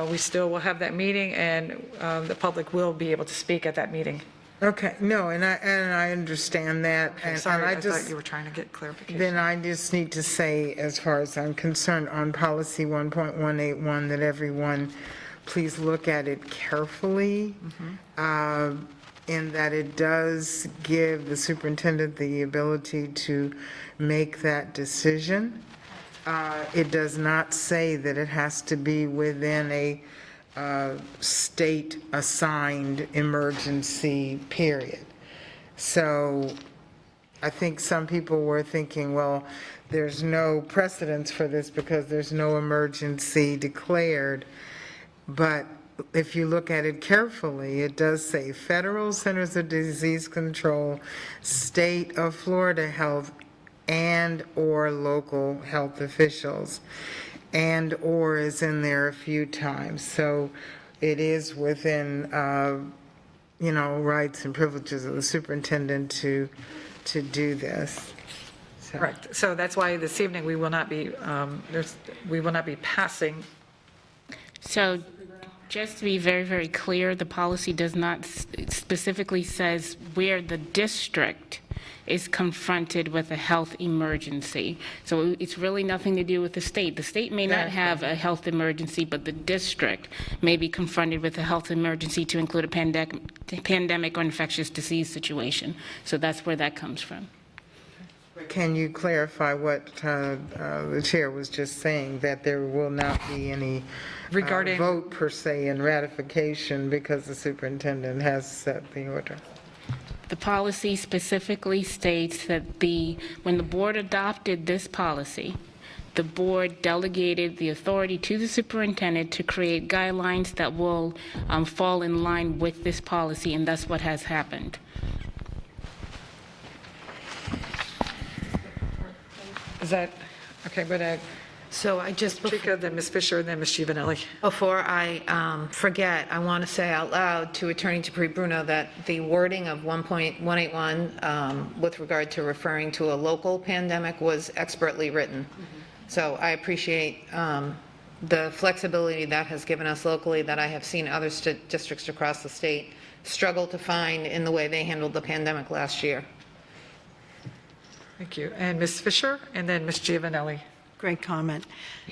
we still will have that meeting and the public will be able to speak at that meeting. Okay, no, and I understand that. Okay, and sorry, I I thought you were trying to get clarification. Then I just need to say, as far as I'm concerned, on policy 1.181, that everyone please look at it carefully, in that it does give the superintendent the ability to make that decision. It does not say that it has to be within a state-assigned emergency period. So I think some people were thinking, well, there's no precedence for this because there's no emergency declared. But if you look at it carefully, it does say Federal Centers of Disease Control, State of Florida Health, and or local health officials, and or is in there a few times. So it is within, rights and privileges of the superintendent to do this. So. Correct. So that's why this evening we will not be, passing. So just to be very, very clear, the policy does not specifically says where the district is confronted with a health emergency. So it's really nothing to do with the state. The state may not have a health emergency, but the district may be confronted with a health emergency to include a pandemic or infectious disease situation. So that's where that comes from. Can you clarify what the chair was just saying, that there will not be any regarding vote per se in ratification because the superintendent has set the order? The policy specifically states that when the board adopted this policy, the board delegated the authority to the superintendent to create guidelines that will fall in line with this policy, and that's what has happened. Is that, okay, but so I just, Chica, then Ms. Fisher, and then Ms. Giovanelli. before I forget, I want to say out loud to Attorney Bruno that the wording of 1.181 with regard to referring to a local pandemic was expertly written. So I appreciate the flexibility that has given us locally that I have seen other districts across the state struggle to find in the way they handled the pandemic last year. Thank you. And Ms. Fisher, and then Ms. Giovanelli. Great comment.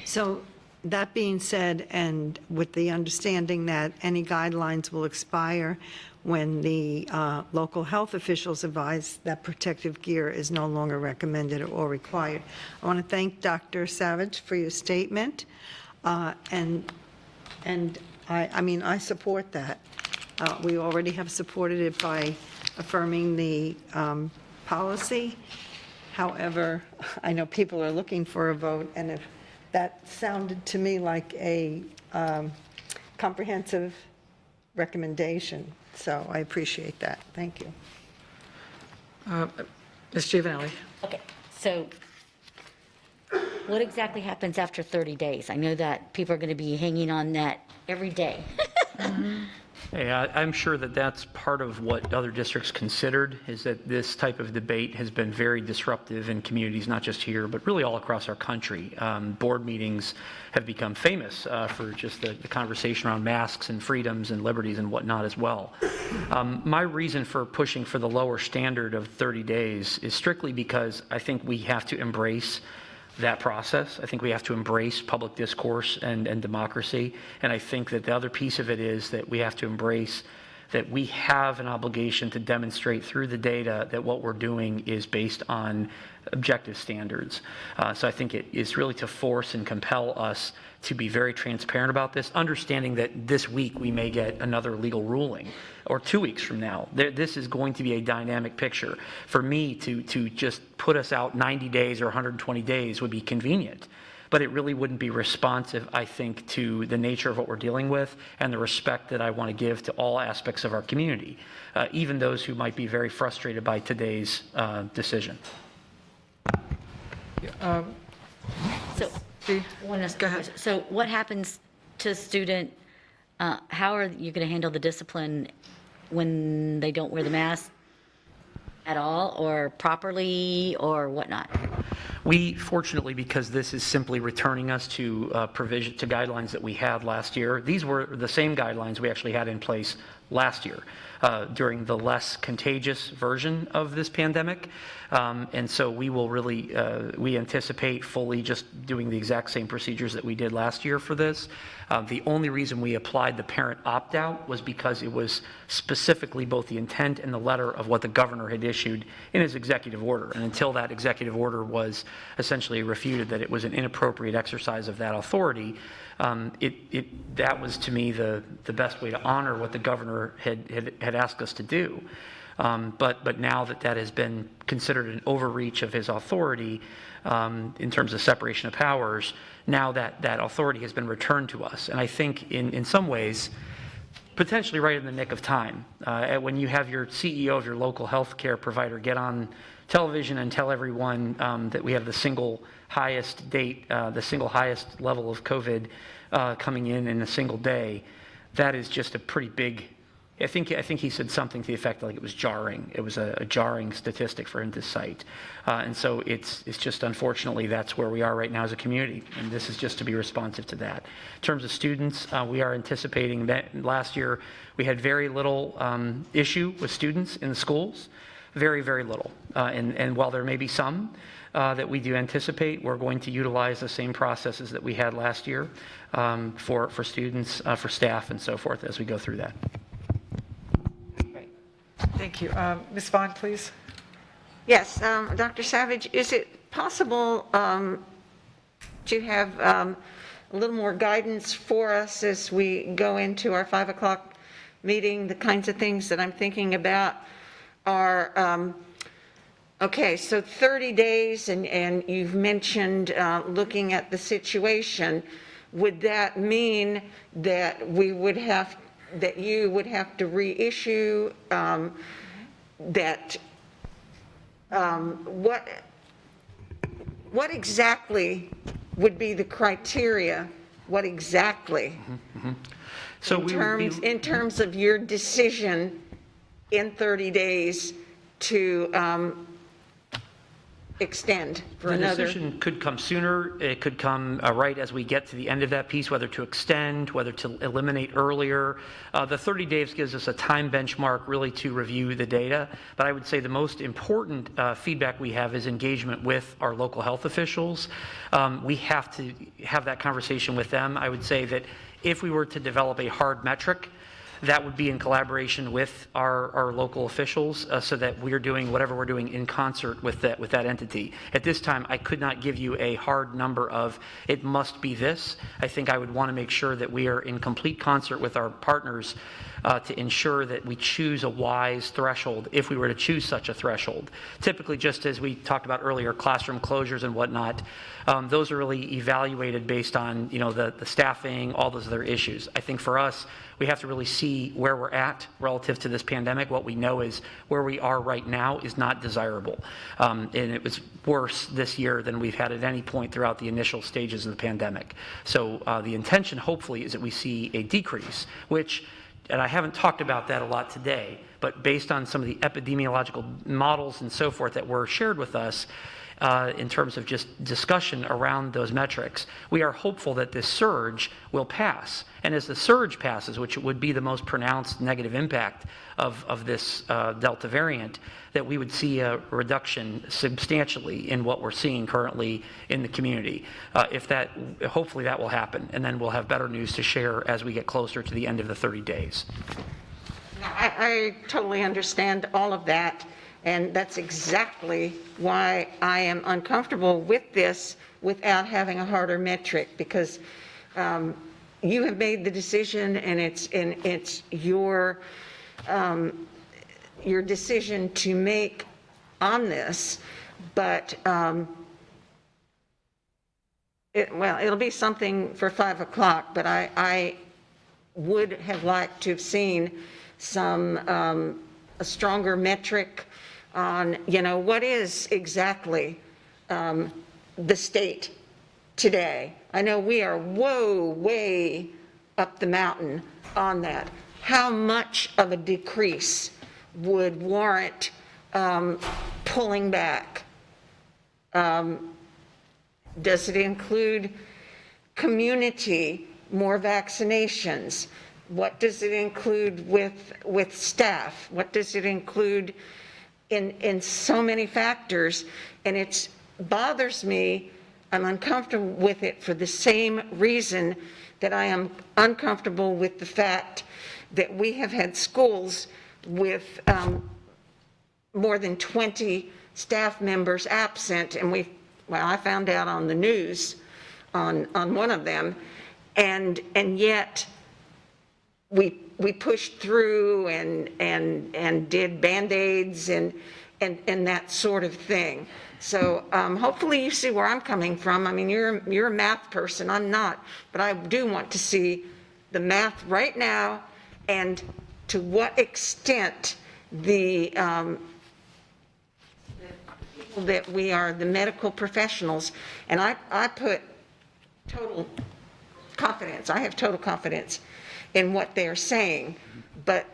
So That being said, and with the understanding that any guidelines will expire when the local health officials advise that protective gear is no longer recommended or required. I want to thank Dr. Savage for your statement, and I mean, I support that. We already have supported it by affirming the policy. However, I know people are looking for a vote, and if that sounded to me like a comprehensive recommendation, so I appreciate that. Thank you. Ms. Giovanelli? Okay, so what exactly happens after 30 days? I know that people are going to be hanging on that every day. Hey, I'm sure that that's part of what other districts considered, is that this type of debate has been very disruptive in communities, not just here, but really all across our country. Board meetings have become famous for just the conversation around masks and freedoms and liberties and whatnot as well. My reason for pushing for the lower standard of 30 days is strictly because I think we have to embrace that process. I think we have to embrace public discourse and democracy. And I think that the other piece of it is that we have to embrace that we have an obligation to demonstrate through the data that what we're doing is based on objective standards. So I think it is really to force and compel us to be very transparent about this, understanding that this week we may get another legal ruling, or 2 weeks from now. This is going to be a dynamic picture. For me to just put us out 90 days or 120 days would be convenient, but it really wouldn't be responsive, I think, to the nature of what we're dealing with and the respect that I want to give to all aspects of our community, even those who might be very frustrated by today's decision. So what happens to a student, how are you going to handle the discipline when they don't wear the mask at all or properly or whatnot? We, fortunately, because this is simply returning us to guidelines that we had last year, these were the same guidelines we actually had in place last year during the less contagious version of this pandemic. And so we will really, we anticipate fully just doing the exact same procedures that we did last year for this. The only reason we applied the parent opt-out was because it was specifically both the intent and the letter of what the governor had issued in his executive order. And until that executive order was essentially refuted that it was an inappropriate exercise of that authority, that was to me the best way to honor what the governor had asked us to do. But now that has been considered an overreach of his authority in terms of separation of powers, now that authority has been returned to us. And I think in some ways, potentially right in the nick of time, when you have your CEO of your local health care provider get on television and tell everyone that we have the single highest the single highest level of COVID coming in a single day, that is just a pretty big, I think he said something to the effect like it was jarring. It was a jarring statistic for him to cite. And so it's just, unfortunately, that's where we are right now as a community. And this is just to be responsive to that. In terms of students, we are anticipating that last year we had very little issue with students in the schools. Very, very little. And while there may be some that we do anticipate, we're going to utilize the same processes that we had last year for students, for staff, and so forth as we go through that. Thank you. Ms. Vaughn, please. Yes, Dr. Savage, is it possible to have a little more guidance for us as we go into our 5 o'clock meeting? The kinds of things that I'm thinking about are, okay, so 30 days, and you've mentioned looking at the situation. Would that mean that we would have, that you would have to reissue that? What exactly would be the criteria? What exactly? So in terms of your decision in 30 days to extend for The another? decision could come sooner. It could come right as we get to the end of that piece, whether to extend, whether to eliminate earlier. The 30 days gives us a time benchmark really to review the data. But I would say the most important feedback we have is engagement with our local health officials. We have to have that conversation with them. I would say that if we were to develop a hard metric, that would be in collaboration with our local officials so that we're doing whatever we're doing in concert with that entity. At this time, I could not give you a hard number of it must be this. I think I would want to make sure that we are in complete concert with our partners to ensure that we choose a wise threshold if we were to choose such a threshold. Typically, just as we talked about earlier, classroom closures and whatnot, those are really evaluated based on the staffing, all those other issues. I think for us, we have to really see where we're at relative to this pandemic. What we know is where we are right now is not desirable. And it was worse this year than we've had at any point throughout the initial stages of the pandemic. So the intention, hopefully, is that we see a decrease, which, and I haven't talked about that a lot today, but based on some of the epidemiological models and so forth that were shared with us, in terms of just discussion around those metrics, we are hopeful that this surge will pass. And as the surge passes, which would be the most pronounced negative impact of this Delta variant, that we would see a reduction substantially in what we're seeing currently in the community. Hopefully that will happen, and then we'll have better news to share as we get closer to the end of the 30 days. I totally understand all of that. And that's exactly why I am uncomfortable with this without having a harder metric, because you have made the decision, and it's your decision to make on this. But it'll be something for 5 o'clock. But I would have liked to have seen a stronger metric on, what is exactly the state today. I know we are way up the mountain on that. How much of a decrease would warrant pulling back? Does it include community, more vaccinations? What does it include with staff? What does it include in so many factors? And it bothers me. I'm uncomfortable with it for the same reason that I am uncomfortable with the fact that we have had schools with more than 20 staff members absent, and I found out on the news on one of them, and yet we pushed through and did Band-Aids and that sort of thing. So hopefully you see where I'm coming from. I mean, you're a math person, I'm not, but I do want to see the math right now, and to what extent the people that we are, the medical professionals, and I put total confidence, I have total confidence in what they're saying, but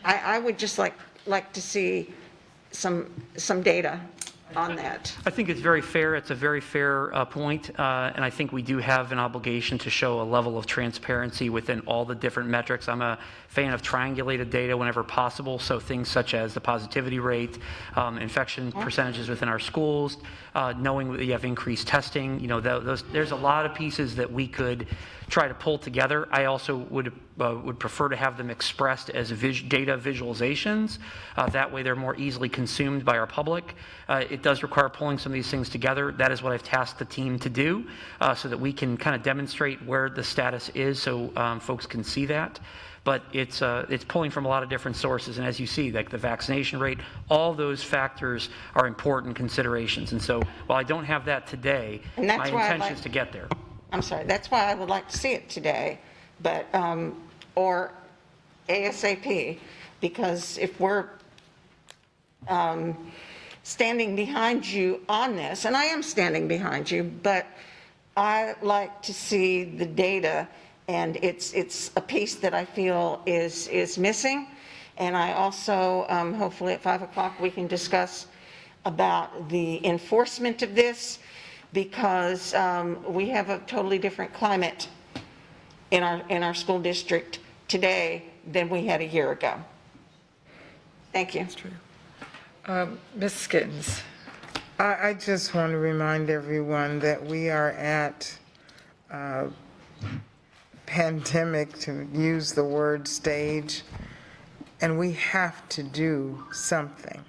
I would just like to see some data on that. I think it's very fair. It's a very fair point, and I think we do have an obligation to show a level of transparency within all the different metrics. I'm a fan of triangulated data whenever possible, so things such as the positivity rate, infection percentages within our schools, knowing that you have increased testing. There's a lot of pieces that we could try to pull together. I also would prefer to have them expressed as data visualizations. That way they're more easily consumed by our public. It does require pulling some of these things together. That is what I've tasked the team to do, so that we can kind of demonstrate where the status is, so folks can see that. But it's pulling from a lot of different sources, and as you see, like the vaccination rate, all those factors are important considerations. And so while I don't have that today, my intention is to get there. I'm sorry, that's why I would like to see it today, but, or ASAP, because if we're standing behind you on this, and I am standing behind you, but I like to see the data, and it's a piece that I feel is missing. And I also, hopefully at 5 o'clock, we can discuss about the enforcement of this, because we have a totally different climate in our school district today than we had a year ago. Thank you. Ms. Skittens. I just want to remind everyone that we are at pandemic, to use the word stage, and we have to do something.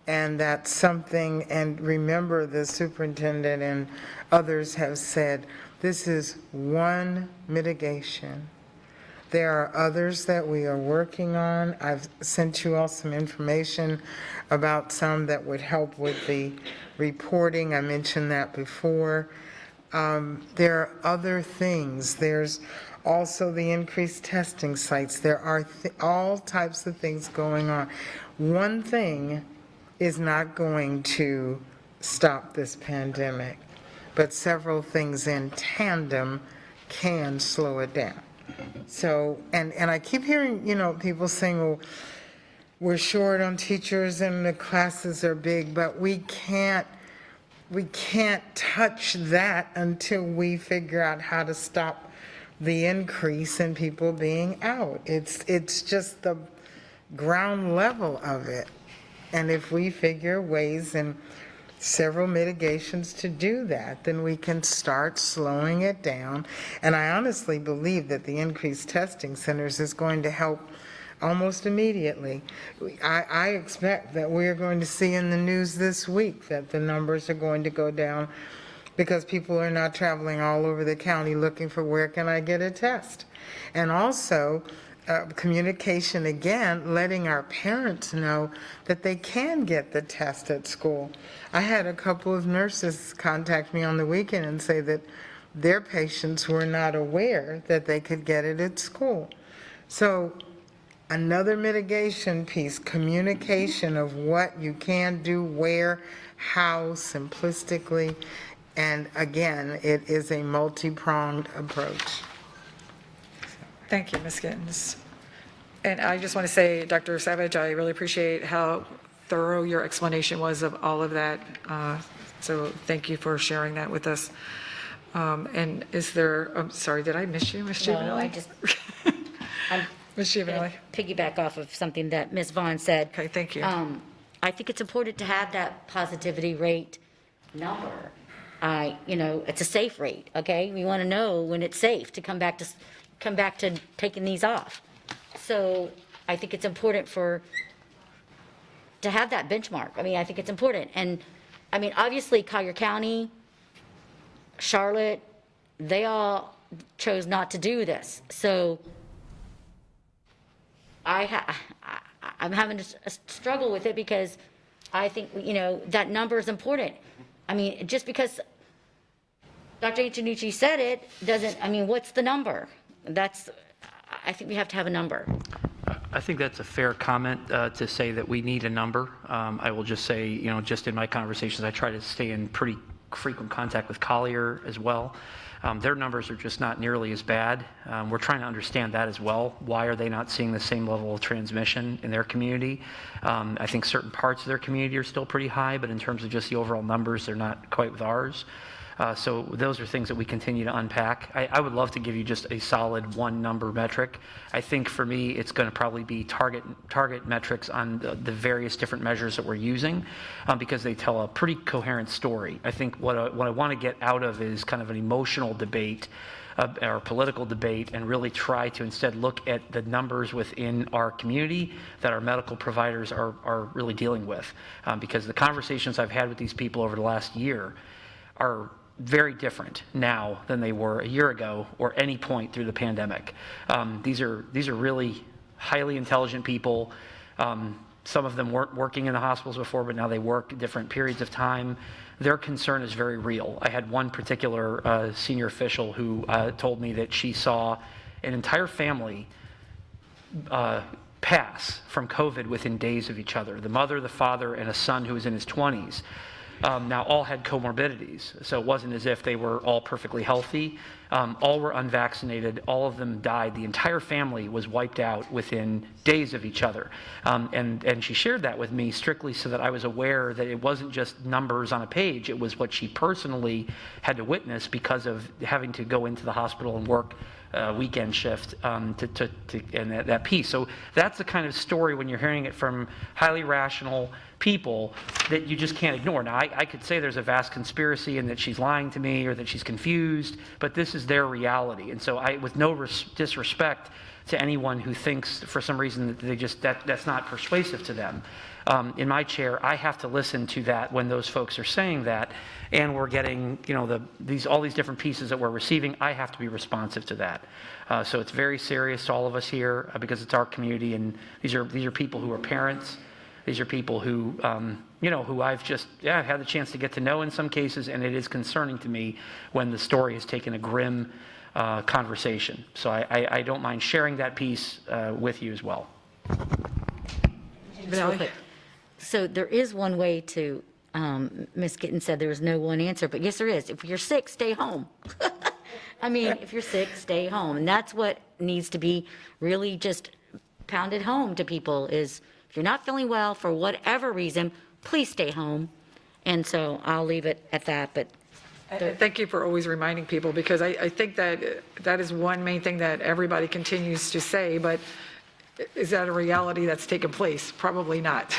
And that's something, and remember, the superintendent and others have said, this is one mitigation. There are others that we are working on. I've sent you all some information about some that would help with the reporting. I mentioned that before. There are other things. There's also the increased testing sites. There are all types of things going on. One thing is not going to stop this pandemic, but several things in tandem can slow it down. So, and I keep hearing, people saying, well, we're short on teachers and the classes are big, but we can't touch that until we figure out how to stop the increase in people being out. It's just the ground level of it. And if we figure ways and several mitigations to do that, then we can start slowing it down. And I honestly believe that the increased testing centers is going to help almost immediately. I expect that we're going to see in the news this week that the numbers are going to go down because people are not traveling all over the county looking for where can I get a test. And also, communication again, letting our parents know that they can get the test at school. I had a couple of nurses contact me on the weekend and say that their patients were not aware that they could get it at school. So another mitigation piece, communication of what you can do, where, how, simplistically, and again, it is a multi-pronged approach. Thank you, Ms. Gittens. And I just want to say, Dr. Savage, I really appreciate how thorough your explanation was of all of that. So thank you for sharing that with us. And is there, I'm sorry, did I miss you, Ms. Giovanelli? No, I just, I'm Ms. Giovanelli. piggyback off of something that Ms. Vaughn said. Okay, thank you. I think it's important to have that positivity rate number. It's a safe rate, okay? We want to know when it's safe to come back to taking these off. So I think it's important to have that benchmark. I think it's important. And obviously Collier County, Charlotte, they all chose not to do this. So I'm having a struggle with it because I think, that number is important. Just because Dr. Antonucci said it doesn't, what's the number? I think we have to have a number. I think that's a fair comment to say that we need a number. I will just say, just in my conversations, I try to stay in pretty frequent contact with Collier as well. Their numbers are just not nearly as bad. We're trying to understand that as well. Why are they not seeing the same level of transmission in their community? I think certain parts of their community are still pretty high, but in terms of just the overall numbers, they're not quite with ours. So those are things that we continue to unpack. I would love to give you just a solid one number metric. I think for me, it's going to probably be target metrics on the various different measures that we're using because they tell a pretty coherent story. I think what I want to get out of is kind of an emotional debate or political debate and really try to instead look at the numbers within our community that our medical providers are really dealing with. Because the conversations I've had with these people over the last year are very different now than they were a year ago or any point through the pandemic. These are really highly intelligent people. Some of them weren't working in the hospitals before, but now they work different periods of time. Their concern is very real. I had one particular senior official who told me that she saw an entire family pass from COVID within days of each other. The mother, the father, and a son who was in his 20s. Now, all had comorbidities, so it wasn't as if they were all perfectly healthy. All were unvaccinated. All of them died. The entire family was wiped out within days of each other. And she shared that with me strictly so that I was aware that it wasn't just numbers on a page. It was what she personally had to witness because of having to go into the hospital and work weekend shift and that piece. So that's the kind of story when you're hearing it from highly rational people that you just can't ignore. Now, I could say there's a vast conspiracy and that she's lying to me or that she's confused, but this is their reality. And so with no disrespect to anyone who thinks for some reason that that's not persuasive to them, in my chair, I have to listen to that when those folks are saying that, and we're getting, all these different pieces that we're receiving. I have to be responsive to that. So it's very serious to all of us here because it's our community, and these are people who are parents. These are people who, who I've just had the chance to get to know in some cases, and it is concerning to me when the story has taken a grim conversation. So I don't mind sharing that piece with you as well. Just real quick. So there is one way to, Ms. Kitten said there was no one answer, but yes, there is. If you're sick, stay home. I mean, if you're sick, stay home. And that's what needs to be really just pounded home to people is, if you're not feeling well for whatever reason, please stay home. And so I'll leave it at that. But thank you for always reminding people, because I think that is one main thing that everybody continues to say, but is that a reality that's taken place? Probably not.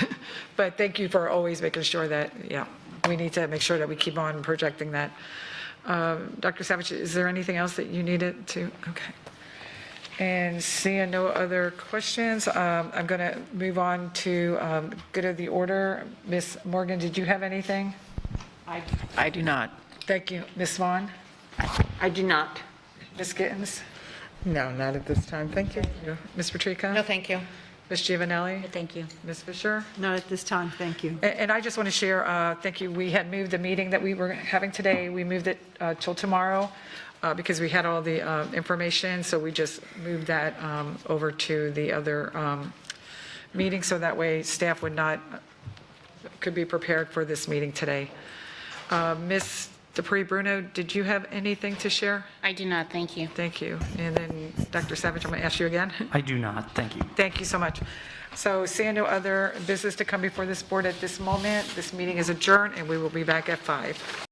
But thank you for always making sure that, we need to make sure that we keep on projecting that. Dr. Savage, is there anything else that you needed to? Okay. And seeing no other questions, I'm going to move on to good of the order. Ms. Morgan, did you have anything? I do not. Thank you. Ms. Vaughn? I do not. Ms. Gittens? No, not at this time. Thank you. Ms. Patrica? No, thank you. Ms. Giovanelli? thank you. Ms. Fisher? Not at this time, thank you. And I just want to share, thank you, we had moved the meeting that we were having today, we moved it till tomorrow because we had all the information, so we just moved that over to the other meeting, so that way staff could be prepared for this meeting today. Ms. Dupree Bruno, did you have anything to share? I do not, thank you. Thank you. And then Dr. Savage, I'm going to ask you again. I do not. Thank you. Thank you so much. So seeing no other business to come before this board at this moment, this meeting is adjourned, and we will be back at 5.